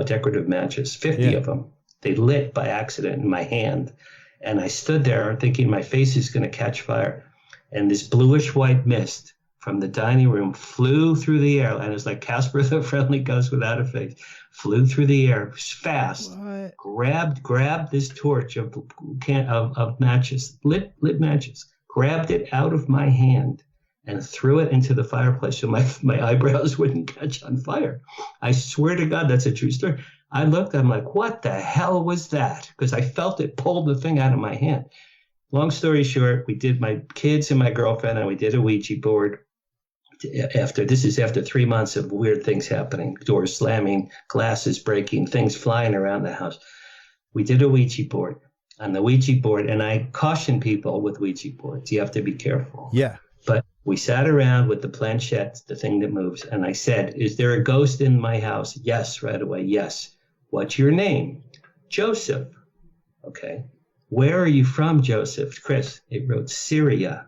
decorative matches, 50 of them. They lit by accident in my hand. And I stood there thinking my face is going to catch fire. And this bluish white mist from the dining room flew through the air. And it was like Casper the Friendly Ghost without a face. Flew through the air fast, grabbed this torch of matches, lit matches, grabbed it out of my hand and threw it into the fireplace so my eyebrows wouldn't catch on fire. I swear to God, that's a true story. I looked, I'm like, what the hell was that? Because I felt it pulled the thing out of my hand. Long story short, we did, my kids and my girlfriend, and we did a Ouija board. After 3 months of weird things happening, doors slamming, glasses breaking, things flying around the house. We did a Ouija board. On the Ouija board, and I caution people with Ouija boards, you have to be careful. Yeah. But we sat around with the planchette, the thing that moves, and I said, is there a ghost in my house? Yes, right away, yes. What's your name? Joseph. Okay. Where are you from, Joseph? Chris, it wrote Syria.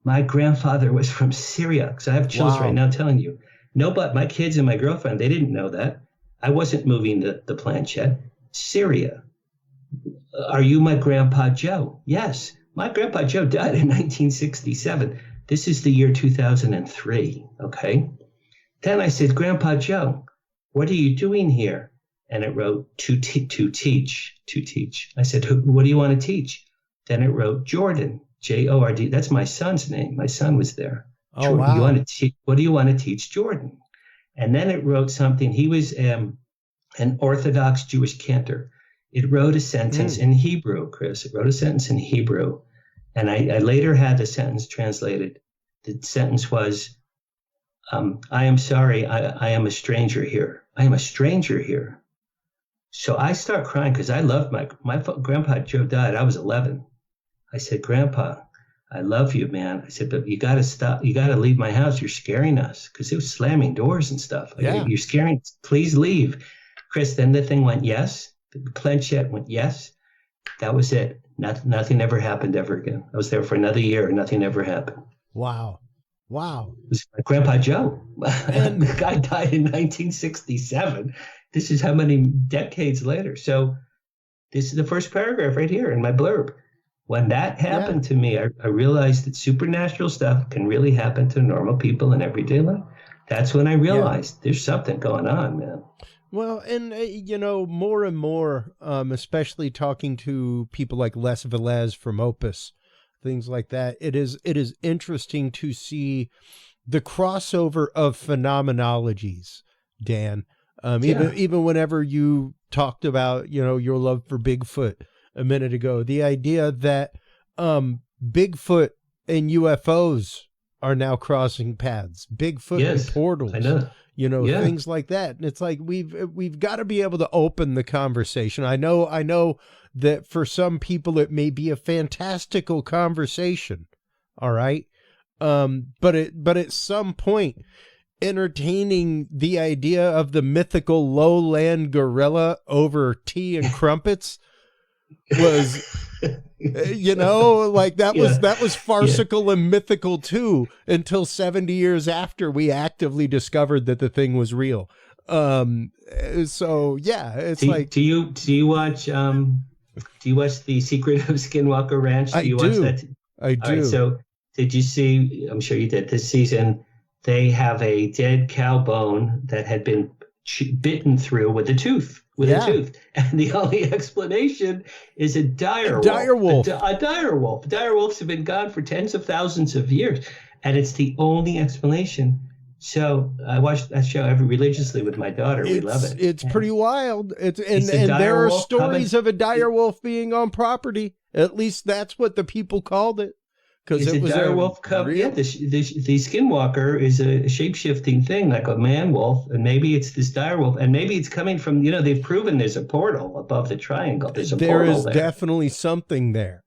My grandfather was from Syria, because I have chills right now telling you. No, but my kids and my girlfriend, they didn't know that. I wasn't moving the planchette. Syria. Are you my Grandpa Joe? Yes. My Grandpa Joe died in 1967. This is the year 2003, okay? Then I said, Grandpa Joe, what are you doing here? And it wrote, to teach. I said, what do you want to teach? Then it wrote, Jordan. Jord. That's my son's name. My son was there. Oh, Jordan, wow. what do you want to teach Jordan? And then it wrote something. He was an Orthodox Jewish cantor. It wrote a sentence in Hebrew, Chris. It wrote a sentence in Hebrew. And I later had the sentence translated. The sentence was, I am sorry, I am a stranger here. I am a stranger here. So I start crying because I loved my Grandpa Joe died. I was 11. I said, Grandpa, I love you, man. I said, but you got to stop. You got to leave my house. You're scaring us, because it was slamming doors and stuff. Yeah. You're scaring. Please leave. Chris, then the thing went yes. The planchette went yes. That was it. Nothing ever happened ever again. I was there for another year. Nothing ever happened. Wow. It was my Grandpa Joe. And the guy died in 1967. This is how many decades later. So this is the first paragraph right here in my blurb. When that happened to me, I realized that supernatural stuff can really happen to normal people in everyday life. That's when I realized there's something going on, man. Well, and, more and more, especially talking to people like Les Velez from Opus, things like that, it is interesting to see the crossover of phenomenologies, Dan. Even whenever you talked about, your love for Bigfoot a minute ago, the idea that Bigfoot and UFOs are now crossing paths, Bigfoot and portals, I know. Things like that. And it's like, we've got to be able to open the conversation. I know that for some people it may be a fantastical conversation. All right. But at some point, entertaining the idea of the mythical lowland gorilla over tea and crumpets was, that was farcical and mythical too, until 70 years after we actively discovered that the thing was real. So yeah, it's do you watch The Secret of Skinwalker Ranch? I do. Watch that? I do. All right, so Did you see, I'm sure you did, this season, they have a dead cow bone that had been bitten through with a tooth. And the only explanation is a dire wolf. A dire wolf. Dire wolves have been gone for tens of thousands of years, and it's the only explanation. So I watch that show religiously with my daughter. We love it. It's pretty wild. And there are stories of a dire wolf being on property. At least that's what the people called it. Because it was a dire wolf coming. Yeah, the skinwalker is a shape-shifting thing, like a man wolf, and maybe it's this dire wolf, and maybe it's coming from, they've proven there's a portal above the triangle. There is definitely something there,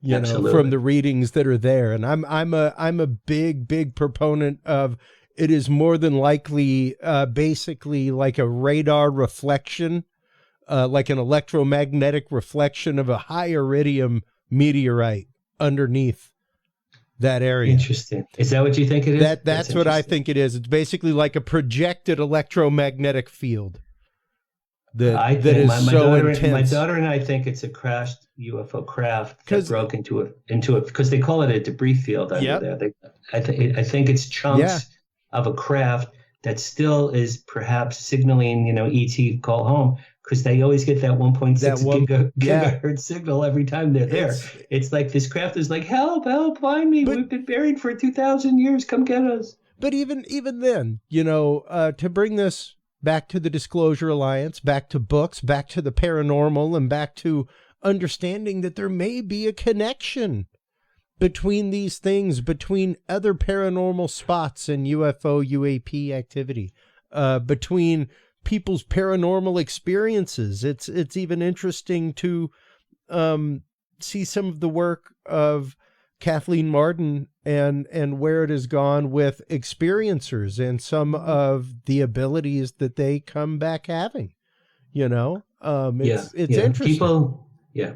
from the readings that are there. And I'm a big proponent of it is more than likely basically like a radar reflection, like an electromagnetic reflection of a high iridium meteorite underneath that area. Interesting. Is that what you think it is? That's what I think it is. It's basically like a projected electromagnetic field. My daughter and I think it's a crashed UFO craft that broke into it because they call it a debris field under there. I think it's chunks of a craft that still is perhaps signaling, ET call home, because they always get that 1.6 gigahertz signal every time they're there. It's like this craft is like, help, find me. We've been buried for 2,000 years. Come get us. But even then, to bring this back to the Disclosure Alliance, back to books, back to the paranormal, and back to understanding that there may be a connection between these things, between other paranormal spots and UFO, UAP activity, between people's paranormal experiences. It's even interesting to see some of the work of Kathleen Martin and where it has gone with experiencers and some of the abilities that they come back having. It's interesting.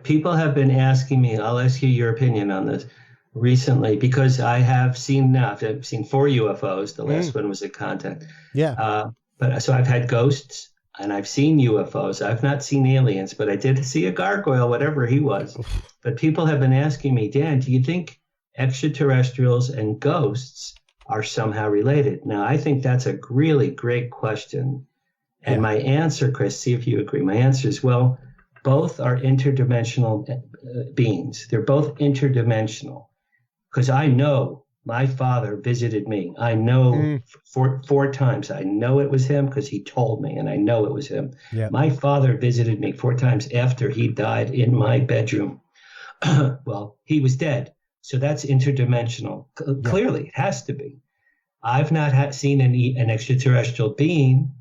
People have been asking me. I'll ask you your opinion on this recently, because I've seen 4 UFOs. The last one was a contact. But so I've had ghosts and I've seen UFOs. I've not seen aliens, but I did see a gargoyle, whatever he was. But people have been asking me, Dan, do you think extraterrestrials and ghosts are somehow related? Now, I think that's a really great question. And my answer, Chris, see if you agree. My answer is, well, both are interdimensional beings. They're both interdimensional. Because I know my father visited me. I know 4 times. I know it was him because he told me, and I know it was him. Yeah. My father visited me 4 times after he died in my bedroom. Well, he was dead. So that's interdimensional. Clearly, it has to be. I've not seen an extraterrestrial being,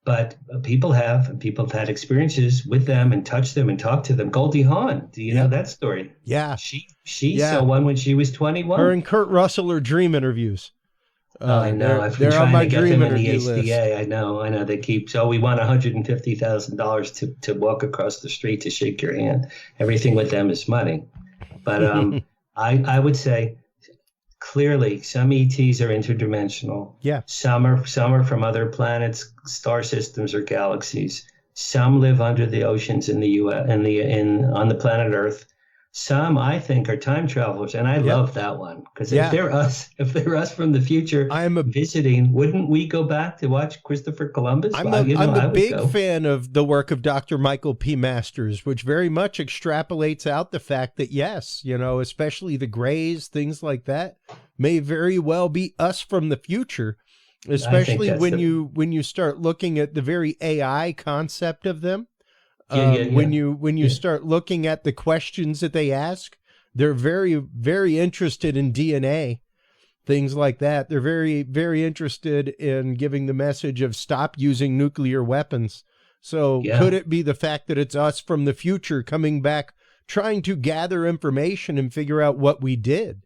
but people have, and people have had experiences with them and touched them and talked to them. Goldie Hawn, do you know that story? Yeah. She saw one when she was 21. Her and Kurt Russell are dream interviews. I know. I've been trying to get them in the HDA. List. I know. They keep, so we want $150,000 to walk across the street to shake your hand. Everything with them is money. But I would say, clearly, some ETs are interdimensional. Yeah. Some are from other planets, star systems, or galaxies. Some live under the oceans in the U.S. on the planet Earth. Some, I think, are time travelers, and I love that one, because if they're us from the future visiting, wouldn't we go back to watch Christopher Columbus? I'm a big fan of the work of Dr. Michael P. Masters, which very much extrapolates out the fact that especially the Greys, things like that, may very well be us from the future. Especially when you start looking at the very AI concept of them. When you start looking at the questions that they ask, they're very, very interested in DNA, things like that. They're very, very interested in giving the message of stop using nuclear weapons. So could it be the fact that it's us from the future coming back, trying to gather information and figure out what we did?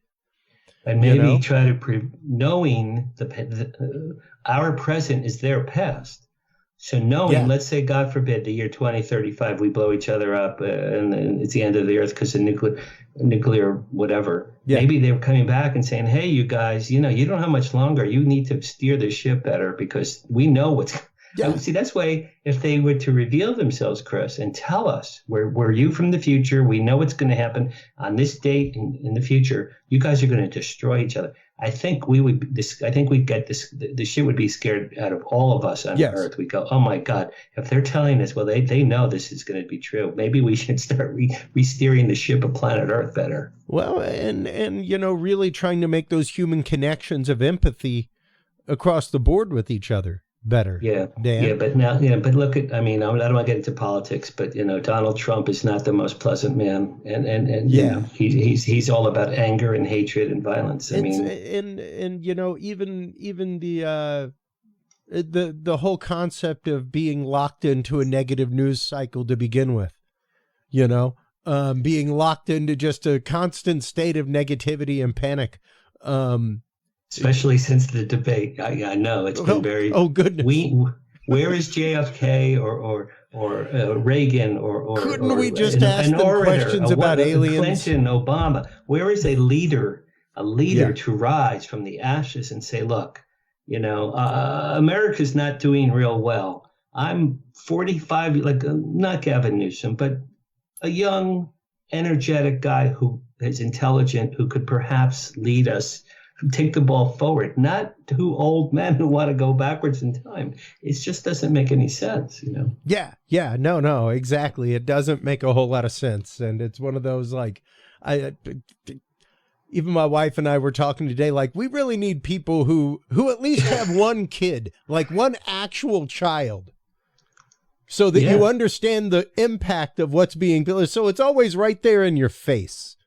And maybe try to knowing our present is their past. So knowing, let's say, God forbid, the year 2035, we blow each other up and it's the end of the earth because of nuclear whatever. Yeah. Maybe they were coming back and saying, hey, you guys, you don't have much longer. You need to steer the ship better because we know Yeah. See, that's why if they were to reveal themselves, Chris, and tell us, we're you from the future, we know what's going to happen on this date in the future, you guys are going to destroy each other. I think we'd get this, the shit would be scared out of all of us on Earth. We go, oh my God, if they're telling us, well, they know this is going to be true. Maybe we should start re-steering the ship of planet Earth better. Well, and really trying to make those human connections of empathy across the board with each other better. Yeah, Dan? Yeah, but look at, I don't want to get into politics, but Donald Trump is not the most pleasant man, and he's all about anger and hatred and violence. Even the whole concept of being locked into a negative news cycle to begin with, being locked into just a constant state of negativity and panic. Especially since the debate. I know it's been very. Oh goodness! Where is JFK or Reagan or couldn't we just ask them questions about aliens? Clinton, Obama. Where is a leader to rise from the ashes and say, look, America's not doing real well. I'm 45, not Gavin Newsom, but a young, energetic guy who is intelligent, who could perhaps lead us. Take the ball forward, not two old men who want to go backwards in time. It just doesn't make any sense, Yeah, no, exactly. It doesn't make a whole lot of sense, and it's one of those even my wife and I were talking today. We really need people who at least have one kid, one actual child, so that you understand the impact of what's being built. So it's always right there in your face.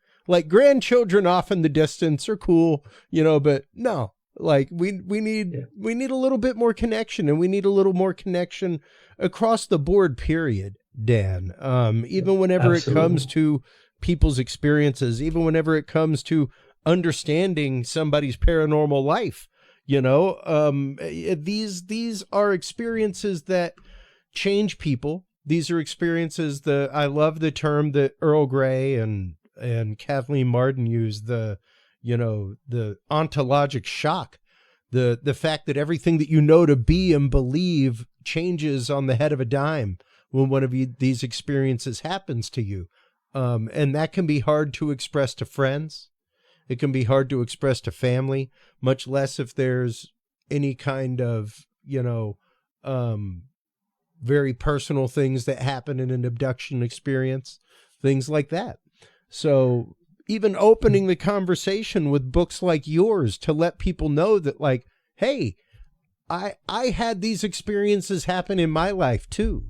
Grandchildren off in the distance are cool, but no, we need a little bit more connection, and we need a little more connection across the board, period, Dan. Even whenever it comes to people's experiences, even whenever it comes to understanding somebody's paranormal life, these are experiences that change people. These are experiences that I love the term that Earl Grey and Kathleen Marden used, the ontologic shock, the fact that everything that you know to be and believe changes on the head of a dime when one of these experiences happens to you. And that can be hard to express to friends. It can be hard to express to family, much less if there's any kind of, very personal things that happen in an abduction experience, things like that. So even opening the conversation with books like yours to let people know that, hey, I had these experiences happen in my life too,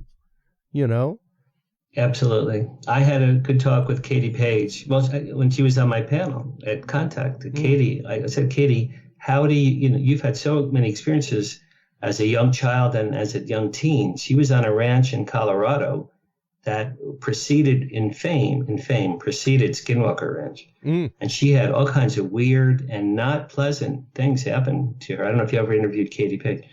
Absolutely. I had a good talk with Katie Page. Well, when she was on my panel at Contact, Katie, I said, Katie, how do you've had so many experiences as a young child and as a young teen. She was on a ranch in Colorado that preceded Skinwalker Ranch. And she had all kinds of weird and not pleasant things happen to her. I don't know if you ever interviewed Katie Page.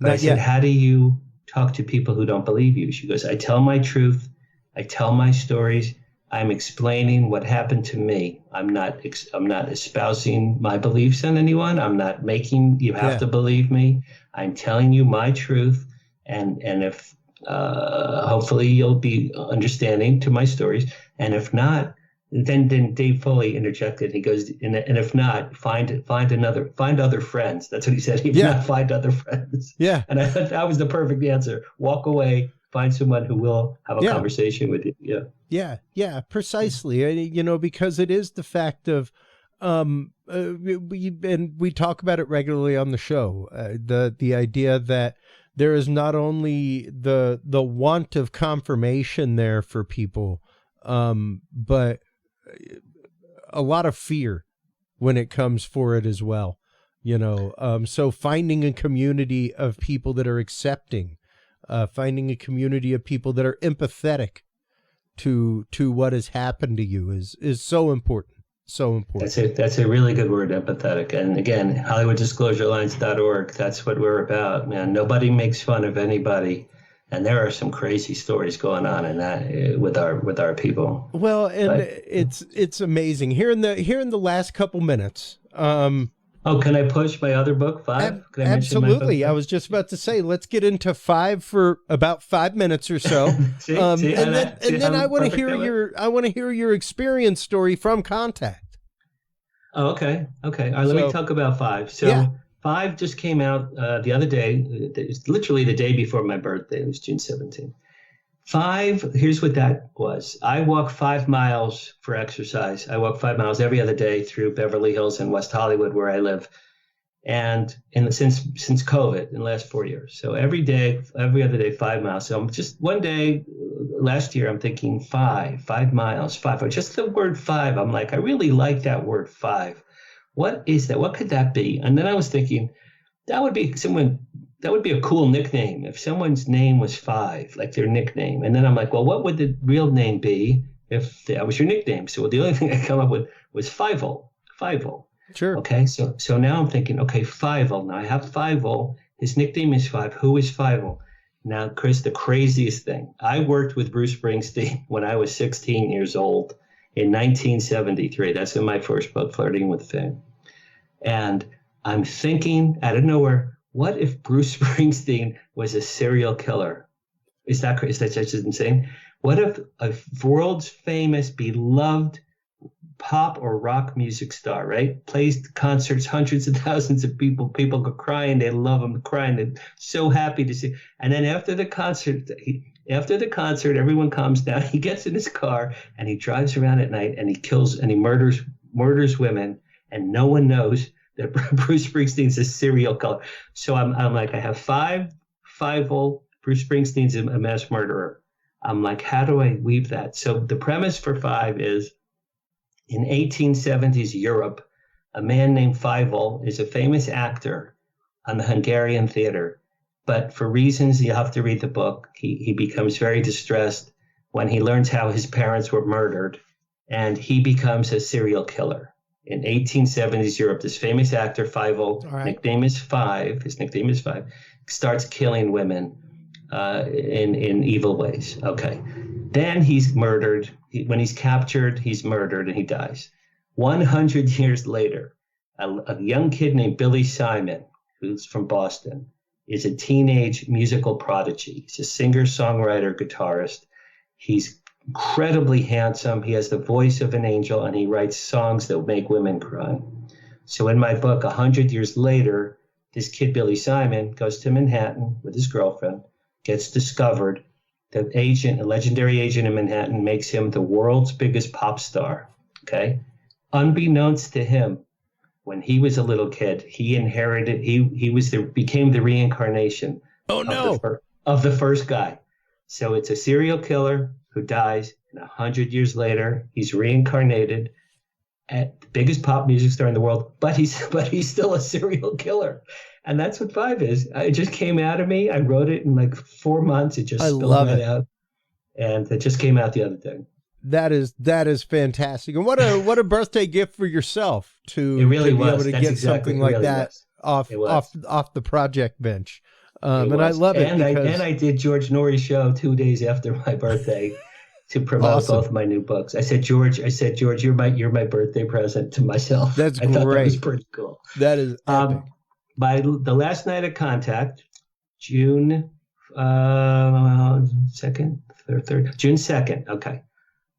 But I said, how do you talk to people who don't believe you? She goes, I tell my truth. I tell my stories. I'm explaining what happened to me. I'm not espousing my beliefs on anyone. I'm not making you have to believe me. I'm telling you my truth. And if hopefully you'll be understanding to my stories. And if not, then Dave Foley interjected. He goes, and if not, find other friends. That's what he said. If not, find other friends. Yeah. And I thought that was the perfect answer. Walk away, find someone who will have a conversation with you. Yeah, precisely. Because it is the fact of, we talk about it regularly on the show. The idea that there is not only the want of confirmation there for people, but a lot of fear when it comes for it as well. So finding a community of people that are accepting, finding a community of people that are empathetic to what has happened to you is so important. So important. That's a really good word, empathetic. And again, HollywoodDisclosureLines.org. That's what we're about, man. Nobody makes fun of anybody, and there are some crazy stories going on in that with our people. Well, and it's amazing here in the last couple minutes. Oh Oh, can I push my other book, 5? Can I mention my book? Absolutely. I was just about to say, let's get into 5 for about 5 minutes or so. See, and then I I'm want to perfect hear that way? your experience story from Contact. Oh, okay. Okay. All right, let me talk about 5. So Yeah. 5 just came out the other day. It's literally the day before my birthday. It was June 17th. 5, here's what that was. I walk 5 miles for exercise. I walk 5 miles every other day through Beverly Hills and West Hollywood, where I live. And since COVID in the last 4 years. So every day, every other day, 5 miles. So I'm just one day last year, I'm thinking 5 miles, 5. Just the word 5. I'm like, I really like that word 5. What is that? What could that be? And then I was thinking, that would be a cool nickname if someone's name was 5, like their nickname. And then I'm like, well, what would the real name be if that was your nickname? So the only thing I come up with was Fievel. Sure. Okay, so now I'm thinking, okay, Fievel. Now I have Fievel. His nickname is 5. Who is Fievel? Now, Chris, the craziest thing. I worked with Bruce Springsteen when I was 16 years old in 1973. That's in my first book, Flirting with Fame. And I'm thinking out of nowhere, what if Bruce Springsteen was a serial killer? Is that just insane? What if a world's famous, beloved pop or rock music star, right? Plays concerts, hundreds of thousands of people go crying, they love him, crying, they're so happy to see. And then after the concert, everyone calms down. He gets in his car and he drives around at night and he kills and he murders women, and no one knows that Bruce Springsteen's a serial killer. So I'm like, I have 5 Bruce Springsteen's a mass murderer. I'm like, how do I weave that? So the premise for 5 is, in 1870s Europe, a man named Fievel is a famous actor on the Hungarian theater. But for reasons, you have to read the book, he becomes very distressed when he learns how his parents were murdered, and he becomes a serial killer. In 1870s Europe, this famous actor, Fievel, Right. nickname is 5, his nickname is 5, starts killing women in evil ways. Okay. Then he's murdered. When he's captured, he's murdered and he dies. 100 years later, a young kid named Billy Simon, who's from Boston, is a teenage musical prodigy. He's a singer, songwriter, guitarist. He's incredibly handsome. He has the voice of an angel, and he writes songs that make women cry. So in my book, 100 years later, this kid, Billy Simon, goes to Manhattan with his girlfriend, gets discovered. The agent, a legendary agent in Manhattan, makes him the world's biggest pop star. Okay. Unbeknownst to him, when he was a little kid, he inherited, became the reincarnation of the first guy. So it's a serial killer who dies, and 100 years later, he's reincarnated at the biggest pop music star in the world, but he's still a serial killer. And that's what 5 is. It just came out of me. I wrote it in like 4 months. It just spilled right out. And it just came out the other day. That is fantastic. And what a birthday gift for yourself to, it really to be was. able to That's get exactly, something like really that was. off the project bench. And I love it. And I did George Norrie's show 2 days after my birthday to promote both my new books. I said, George, you're my birthday present to myself. That's I great. thought that was pretty cool. That is epic. By the last night of Contact, June 2nd, June 2nd. Okay.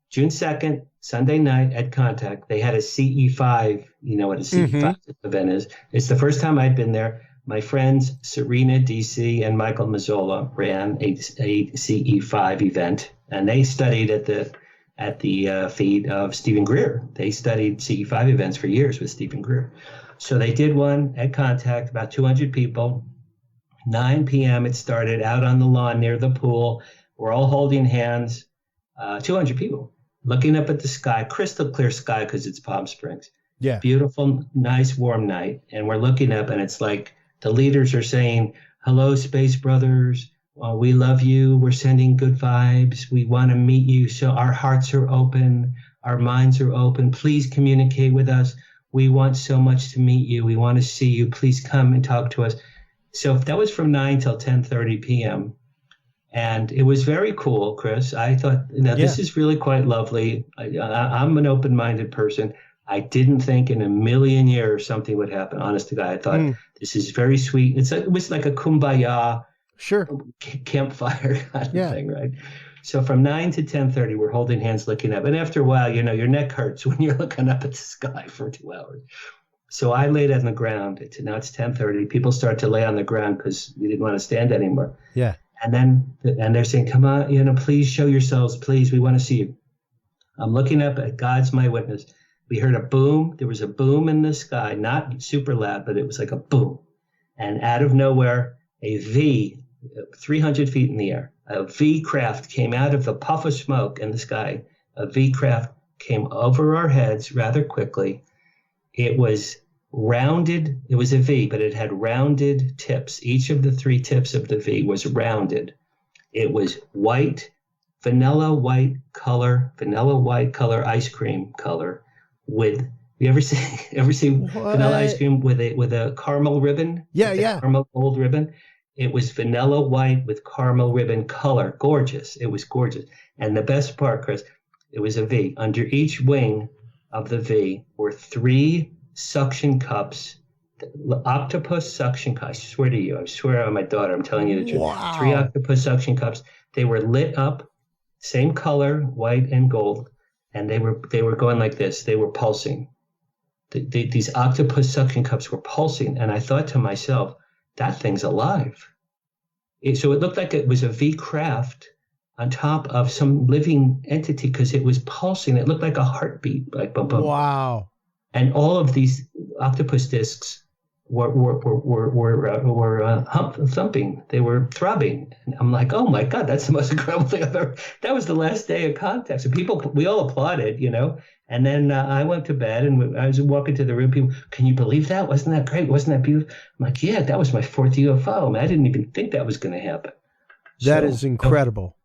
June 2nd, Sunday night at Contact, they had a CE5. You know what a CE5 event is. It's the first time I'd been there. My friends, Serena DC and Michael Mazzola, ran a CE5 event, and they studied at the feet of Stephen Greer. They studied CE5 events for years with Stephen Greer. So they did one at Contact, about 200 people. 9 p.m. it started out on the lawn near the pool. We're all holding hands, 200 people, looking up at the sky, crystal clear sky because it's Palm Springs. Yeah. Beautiful, nice, warm night. And we're looking up and it's like the leaders are saying, hello, space brothers. We love you. We're sending good vibes. We want to meet you. So our hearts are open. Our minds are open. Please communicate with us. We want so much to meet you. We want to see you. Please come and talk to us. So that was from 9 till 10:30 p.m. And it was very cool, Chris. I thought, this is really quite lovely. I'm an open-minded person. I didn't think in a million years something would happen. Honest to God, I thought this is very sweet. It was like a kumbaya campfire kind of thing, right? So from 9 to 10:30, we're holding hands, looking up. And after a while, you know, your neck hurts when you're looking up at the sky for 2 hours. So I laid on the ground. Now it's 10:30. People start to lay on the ground because we didn't want to stand anymore. Yeah. And they're saying, come on, you know, please show yourselves. Please, we want to see you. I'm looking up at God's my witness. We heard a boom. There was a boom in the sky, not super loud, but it was like a boom. And out of nowhere, a V, 300 feet in the air, a V craft came out of the puff of smoke in the sky. A V craft came over our heads rather quickly. It was rounded. It was a V, but it had rounded tips. Each of the 3 tips of the V was rounded. It was white, vanilla white color ice cream color with, you ever see vanilla ice cream with a caramel ribbon? Yeah. Caramel gold ribbon. It was vanilla white with caramel ribbon color. Gorgeous. It was gorgeous. And the best part, Chris, it was a V. Under each wing of the V were 3 suction cups, octopus suction cups. I swear on my daughter, I'm telling you the truth. Wow. 3 octopus suction cups. They were lit up, same color, white and gold, and they were going like this. They were pulsing. These octopus suction cups were pulsing, and I thought to myself, that thing's alive. So it looked like it was a V craft on top of some living entity because it was pulsing. It looked like a heartbeat, like bum bum. Wow. And all of these octopus discs were thumping. They were throbbing. And I'm like, oh my God, that's the most incredible thing I've ever. That was the last day of contact. So we all applauded, you know. And then I went to bed, and I was walking to the room. People, can you believe that? Wasn't that great? Wasn't that beautiful? I'm like, yeah, that was my 4th UFO. I mean, I didn't even think that was going to happen. That is incredible.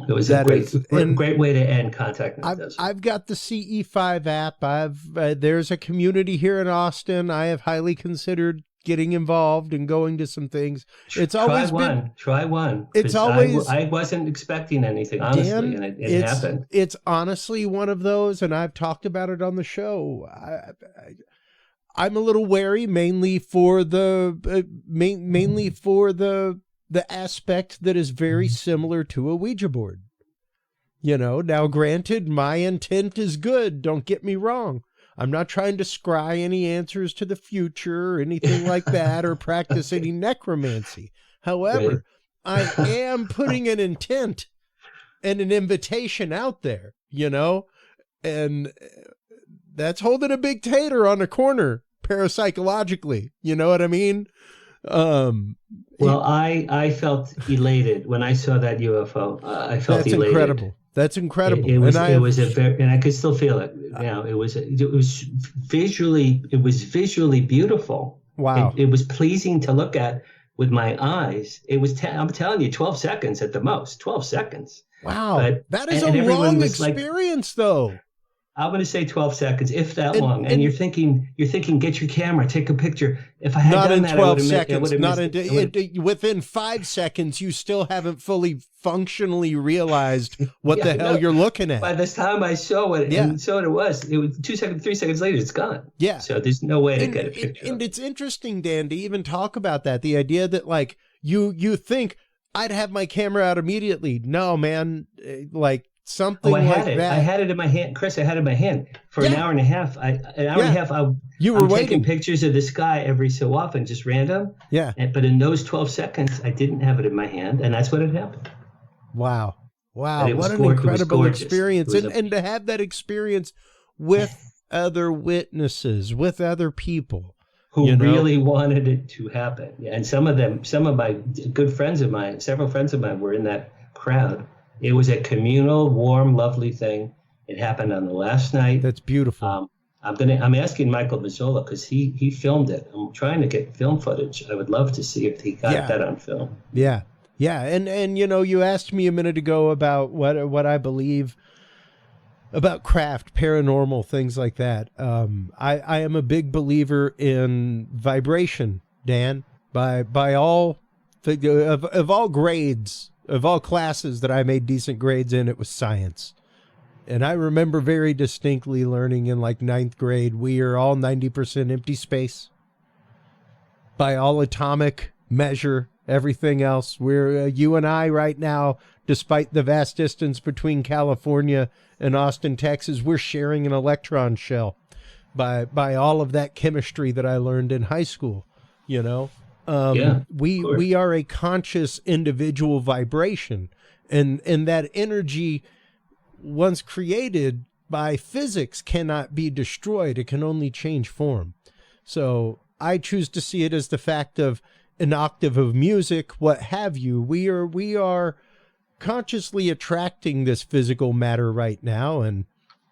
It was a great way to end contact. I've got the CE5 app. There's a community here in Austin. I have highly considered getting involved and going to some things. It's always been try one. It's always I wasn't expecting anything, honestly, Dan, and it happened. It's honestly one of those, and I've talked about it on the show. I'm a little wary, mainly for the aspect that is very similar to a Ouija board. You know, now granted, my intent is good. Don't get me wrong. I'm not trying to scry any answers to the future or anything like that, or practice any necromancy. However, I am putting an intent and an invitation out there, you know, and that's holding a big tater on a corner parapsychologically. You know what I mean? Well, I felt elated when I saw that UFO. I felt that's elated. incredible. That's incredible. And I could still feel it. You know, it was visually beautiful. Wow. It was pleasing to look at with my eyes. It was, I'm telling you, 12 seconds at the most, 12 seconds. Wow. But, that is a long experience, though. I'm going to say 12 seconds, if that long. And you're thinking, get your camera, take a picture. If I had not done in that, 12 seconds, within 5 seconds, you still haven't fully functionally realized what the hell you're looking at. By this time I saw it, and so it was 2 seconds, 3 seconds later, it's gone. Yeah. So there's no way to get a picture. And it's interesting, Dan, to even talk about that. The idea that, like, you think I'd have my camera out immediately. No, man, like, something like that. I had it in my hand, Chris. I had it in my hand for an hour and a half. I'm taking pictures of the sky every so often, just random. Yeah. But in those 12 seconds, I didn't have it in my hand, and that's what had happened. Wow! What an incredible experience, and to have that experience with other witnesses, with other people who really wanted it to happen. Yeah, and some of my good friends of mine, several friends of mine, were in that crowd. It was a communal, warm, lovely thing. It happened on the last night. That's beautiful. I'm asking Michael Mazzola because he filmed it. I'm trying to get film footage. I would love to see if he got that on film. Yeah. Yeah. And you know, you asked me a minute ago about what I believe about craft, paranormal, things like that. I am a big believer in vibration, Dan, by all of all grades. Of all classes that I made decent grades in, it was science. And I remember very distinctly learning in like 9th grade, we are all 90% empty space. By all atomic measure, everything else, we're you and I right now, despite the vast distance between California and Austin, Texas, we're sharing an electron shell by all of that chemistry that I learned in high school, you know. We are a conscious individual vibration, and that energy, once created by physics, cannot be destroyed. It can only change form. So I choose to see it as the fact of an octave of music, what have you. We are consciously attracting this physical matter right now and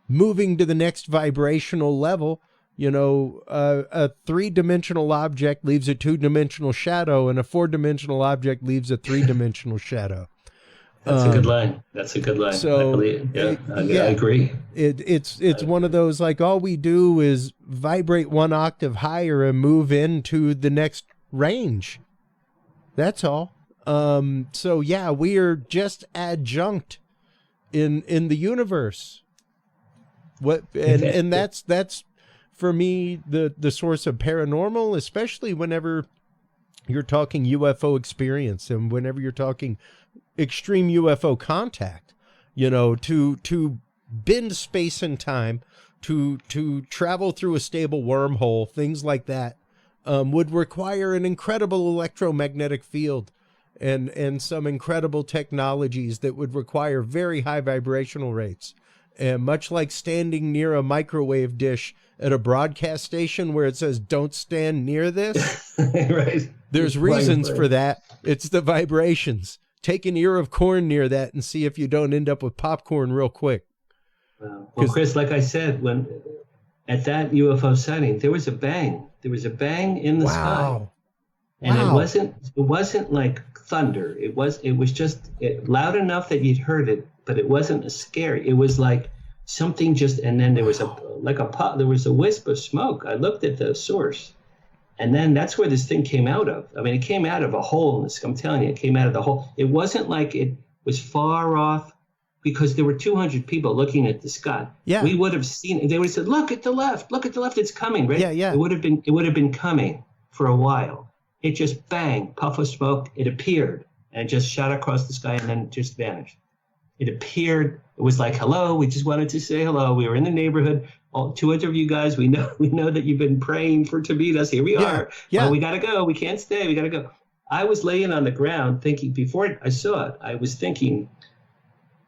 moving to the next vibrational level. You know, a 3-dimensional object leaves a 2-dimensional shadow, and a 4-dimensional object leaves a 3-dimensional shadow. That's a good line. That's a good line. So, I believe, I agree. It's one of those, like, all we do is vibrate 1 octave higher and move into the next range. That's all. So yeah, we are just adjunct in the universe. And that's for me the source of paranormal, especially whenever you're talking UFO experience and whenever you're talking extreme UFO contact, you know, to bend space and time, to travel through a stable wormhole, things like that, would require an incredible electromagnetic field and some incredible technologies that would require very high vibrational rates. And much like standing near a microwave dish at a broadcast station where it says, "Don't stand near this," right. There's reasons for that. It's the vibrations. Take an ear of corn near that and see if you don't end up with popcorn real quick. Well, Chris, like I said, when at that UFO sighting, there was a bang. There was a bang in the sky, and it wasn't like thunder. It was just loud enough that you'd heard it, but it wasn't a scary. It was like something just, and then there was there was a wisp of smoke. I looked at the source, and then that's where this thing came out of. I mean, it came out of a hole in the sky. I'm telling you, it came out of the hole. It wasn't like it was far off, because there were 200 people looking at the sky. Yeah. We would have seen it. They would have said, "Look at the left, it's coming," right? Yeah. It would have been coming for a while. It just bang, puff of smoke, it appeared, and it just shot across the sky and then just vanished. It appeared, it was like, "Hello, we just wanted to say hello. We were in the neighborhood. All 200 of you guys, we know that you've been praying to meet us. Here we are. Yeah. Oh, we gotta go. We can't stay. We gotta go." I was laying on the ground thinking, before I saw it, I was thinking,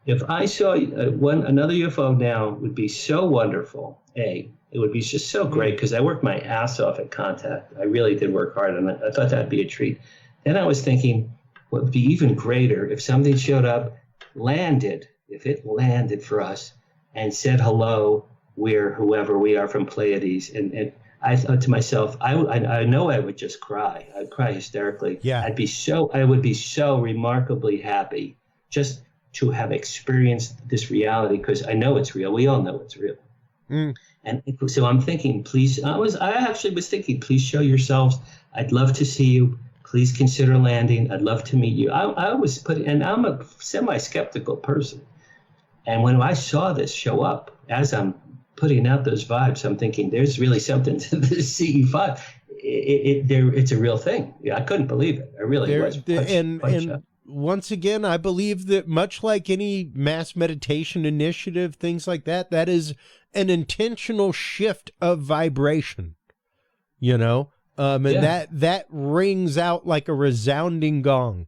if I saw another UFO now, it would be so wonderful. It would be just so great, because I worked my ass off at Contact. I really did work hard, and I thought that'd be a treat. Then I was thinking, what would be even greater if something showed up, if it landed for us and said hello, we're whoever we are from Pleiades. And I thought to myself, I know I would just cry. I'd cry hysterically. Yeah. I would be so remarkably happy just to have experienced this reality, because I know it's real. We all know it's real. And so I'm thinking, please, I actually was thinking, please show yourselves. I'd love to see you. Please consider landing. I'd love to meet you. And I'm a semi-skeptical person. And when I saw this show up, as I'm putting out those vibes, I'm thinking, there's really something to this CE5. It's a real thing. Yeah, I couldn't believe it. I really was. And once again, I believe that much like any mass meditation initiative, things like that, that is an intentional shift of vibration, you know? And that rings out like a resounding gong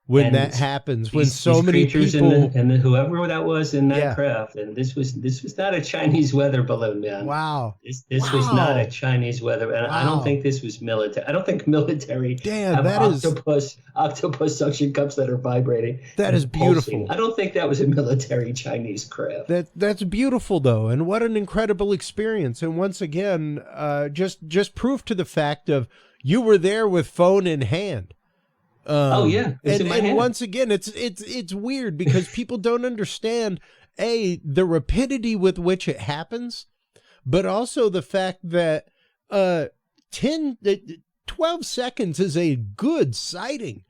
when that happens, when so many people and whoever that was in that craft, and this was not a Chinese weather balloon, man. Wow. This was not a Chinese weather, and I don't think this was military. I don't think military have octopus suction cups that are vibrating. That is beautiful. Pulsing. I don't think that was a military Chinese craft. That's beautiful though, and what an incredible experience. And once again, just proof to the fact of you were there with phone in hand. And once again, it's weird because people don't understand the rapidity with which it happens, but also the fact that 12 seconds is a good sighting.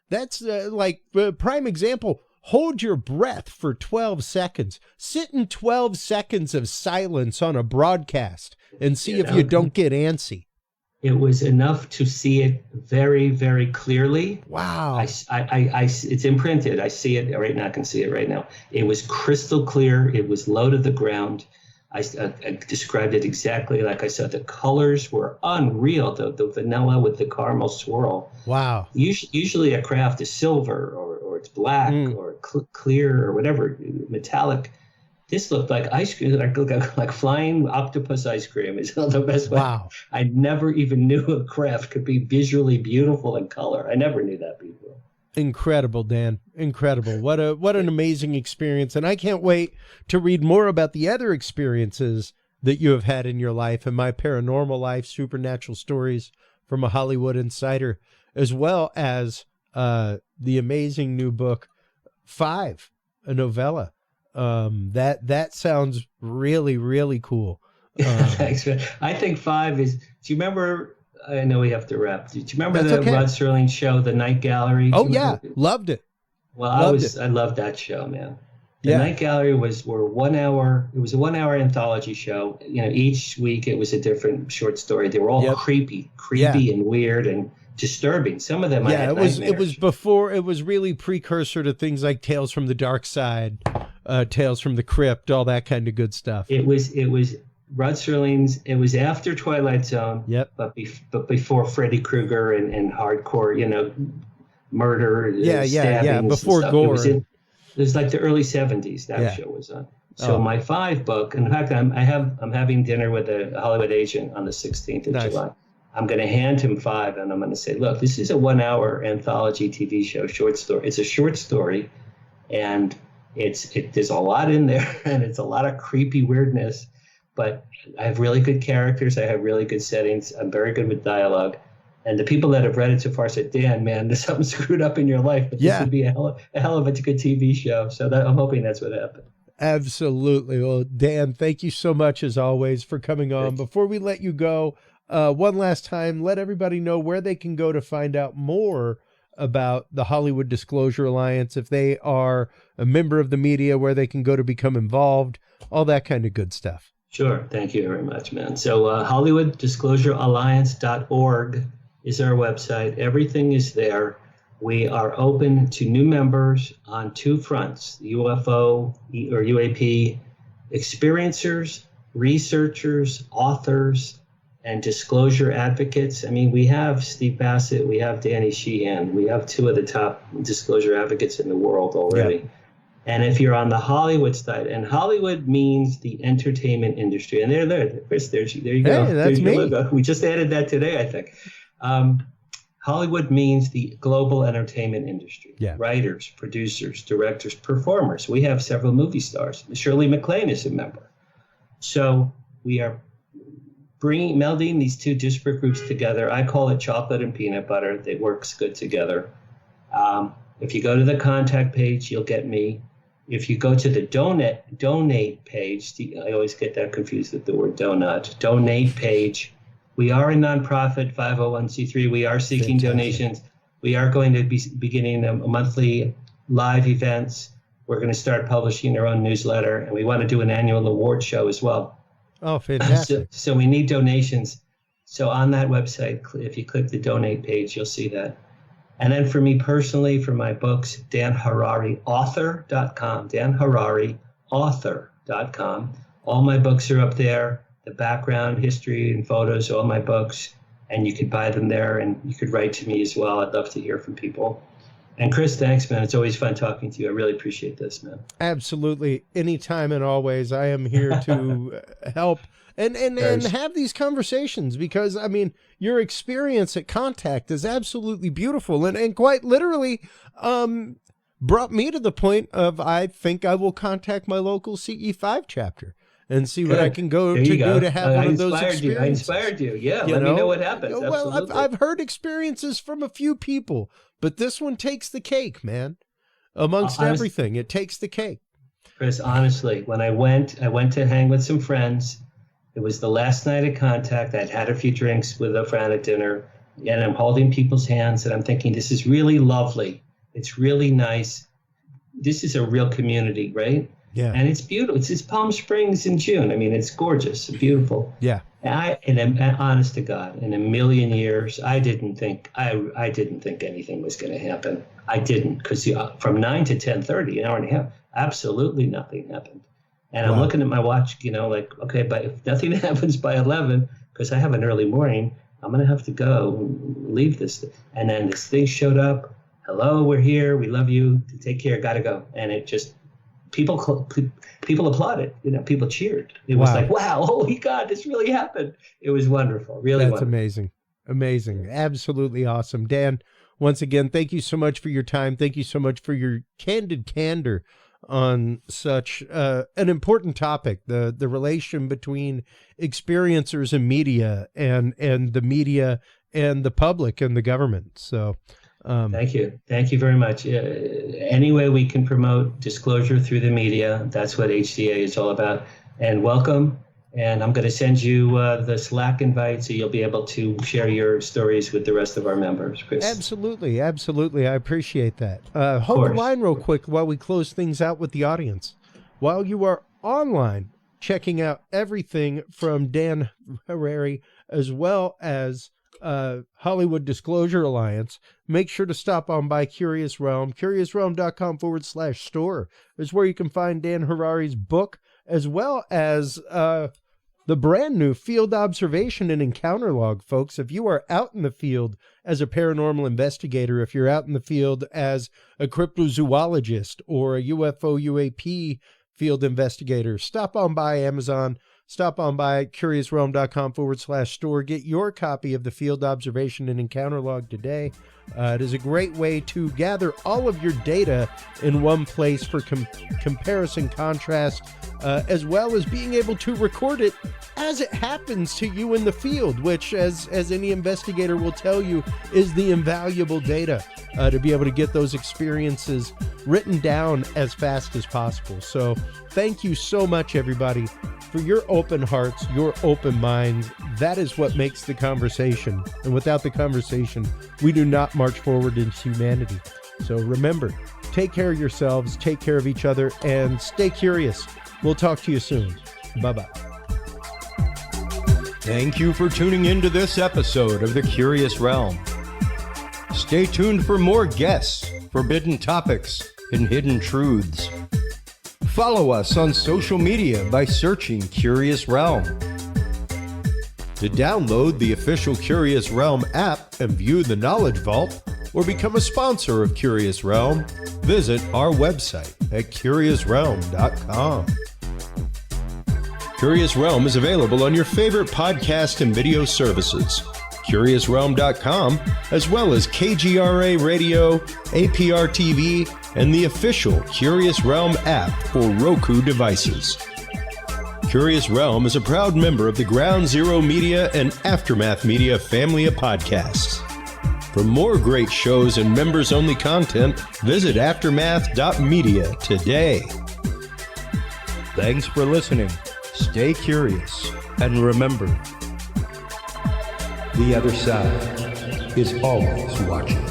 That's like prime example. hold your breath for 12 seconds. Sit in 12 seconds of silence on a broadcast and see if you don't get antsy. It was enough to see it very, very clearly. Wow. It's imprinted. I see it right now. I can see it right now. It was crystal clear. It was low to the ground. I described it exactly like I said. The colors were unreal. The vanilla with the caramel swirl. Wow. Usually a craft is silver or it's black or clear or whatever, metallic. This looked like ice cream, like flying octopus ice cream is the best way. Wow. I never even knew a craft could be visually beautiful in color. I never knew that before. Incredible, Dan. Incredible. What an amazing experience. And I can't wait to read more about the other experiences that you have had in your life and My Paranormal Life, Supernatural Stories from a Hollywood Insider, as well as the amazing new book, 5, a novella. That sounds really, really cool. Thanks, man. I think 5 is, do you remember, I know we have to wrap. Do you remember the Rod Serling show, The Night Gallery? Oh, yeah. Loved it. Well, I loved that show, man. The Night Gallery was a 1 hour anthology show. You know, each week it was a different short story. They were all creepy and weird and disturbing. Some of them it was before, it was really precursor to things like Tales from the Dark Side, Tales from the Crypt, all that kind of good stuff. It was Rod Serling's. It was after Twilight Zone. Yep. But before Freddy Krueger and hardcore, murder. Before gore. It was like the early 70s. That show was on. So my 5 book. In fact, I'm having dinner with a Hollywood agent on the 16th of July. I'm going to hand him 5, and I'm going to say, look, this is a 1 hour anthology TV show, short story. It's a short story, and there's a lot in there, and it's a lot of creepy weirdness. But I have really good characters. I have really good settings. I'm very good with dialogue. And the people that have read it so far said, Dan, man, there's something screwed up in your life. But this would be a hell of a good TV show. So I'm hoping that's what happened. Absolutely. Well, Dan, thank you so much, as always, for coming on. Before we let you go, one last time, let everybody know where they can go to find out more about the Hollywood Disclosure Alliance, if they are a member of the media, where they can go to become involved, all that kind of good stuff. Sure. Thank you very much, man. So HollywoodDisclosureAlliance.org is our website. Everything is there. We are open to new members on 2 fronts, UFO or UAP experiencers, researchers, authors, and disclosure advocates. I mean, we have Steve Bassett, we have Danny Sheehan, we have 2 of the top disclosure advocates in the world already. Yeah. And if you're on the Hollywood side, and Hollywood means the entertainment industry, and there, Chris, there you go. Hey, that's me. We just added that today, I think. Hollywood means the global entertainment industry. Yeah. Writers, producers, directors, performers. We have several movie stars. Shirley MacLaine is a member. So we are melding these 2 disparate groups together. I call it chocolate and peanut butter. They works good together. If you go to the contact page, you'll get me. If you go to the donate page, I always get that confused with the word donate page. We are a nonprofit 501c3. We are seeking donations. We are going to be beginning a monthly live events. We're going to start publishing our own newsletter, and we want to do an annual award show as well. Oh, fantastic. So we need donations. So on that website, if you click the donate page, you'll see that. And then for me personally, for my books, danhararyauthor.com, danhararyauthor.com. All my books are up there, the background, history, and photos, all my books. And you could buy them there, and you could write to me as well. I'd love to hear from people. And Chris, thanks, man. It's always fun talking to you. I really appreciate this, man. Absolutely. Anytime and always. I am here to help and have these conversations, because, I mean, your experience at Contact is absolutely beautiful and quite literally brought me to the point of, I think I will contact my local CE5 chapter and see what I can do to have one of those experiences. I inspired you. Yeah, let me know what happens. Well, I've heard experiences from a few people, but this one takes the cake, man. Amongst everything, it takes the cake. Chris, honestly, when I went to hang with some friends. It was the last night of Contact. I'd had a few drinks with a friend at dinner, and I'm holding people's hands, and I'm thinking, this is really lovely. It's really nice. this is a real community, right? Yeah. And it's beautiful. It's Palm Springs in June. I mean, it's gorgeous, beautiful. Yeah. And honest to God, in a million years, I didn't think anything was going to happen. I didn't, because from 9 to 10:30, an hour and a half, absolutely nothing happened. And I'm looking at my watch, like, okay, but if nothing happens by 11, because I have an early morning, I'm going to have to go and leave this. And then this thing showed up. Hello, we're here. We love you. Take care. Got to go. And it just, people applauded. People cheered. It was like, wow, holy God, this really happened. It was wonderful. Really That's wonderful. amazing. Amazing. Absolutely awesome. Dan, once again, thank you so much for your time. Thank you so much for your candid candor on such an important topic, the relation between experiencers and media and the media and the public and the government. So thank you very much. Any way we can promote disclosure through the media, that's what HCA is all about. And welcome. And I'm going to send you the Slack invite so you'll be able to share your stories with the rest of our members, Chris. Absolutely. I appreciate that. Hold the line real quick while we close things out with the audience. While you are online checking out everything from Dan Harary as well as Hollywood Disclosure Alliance, make sure to stop on by Curious Realm. CuriousRealm.com/store is where you can find Dan Harary's book, as well as the brand new Field Observation and Encounter Log, folks. If you are out in the field as a paranormal investigator, if you're out in the field as a cryptozoologist or a UFO UAP field investigator, stop on by Amazon, stop on by CuriousRealm.com/store. Get your copy of the Field Observation and Encounter Log today. It is a great way to gather all of your data in one place for comparison, contrast, as well as being able to record it as it happens to you in the field, which, as any investigator will tell you, is the invaluable data to be able to get those experiences written down as fast as possible. So thank you so much, everybody, for your open hearts, your open minds. That is what makes the conversation. And without the conversation, we do not march forward into humanity. So remember, take care of yourselves, take care of each other, and stay curious. We'll talk to you soon. Bye-bye. Thank you for tuning into this episode of The Curious Realm. Stay tuned for more guests, forbidden topics, and hidden truths. Follow us on social media by searching Curious Realm. To download the official Curious Realm app and view the Knowledge Vault, or become a sponsor of Curious Realm, visit our website at CuriousRealm.com. Curious Realm is available on your favorite podcast and video services, CuriousRealm.com, as well as KGRA Radio, APR TV, and the official Curious Realm app for Roku devices. Curious Realm is a proud member of the Ground Zero Media and Aftermath Media family of podcasts. For more great shows and members-only content, visit aftermath.media today. Thanks for listening. Stay curious, and remember, the other side is always watching.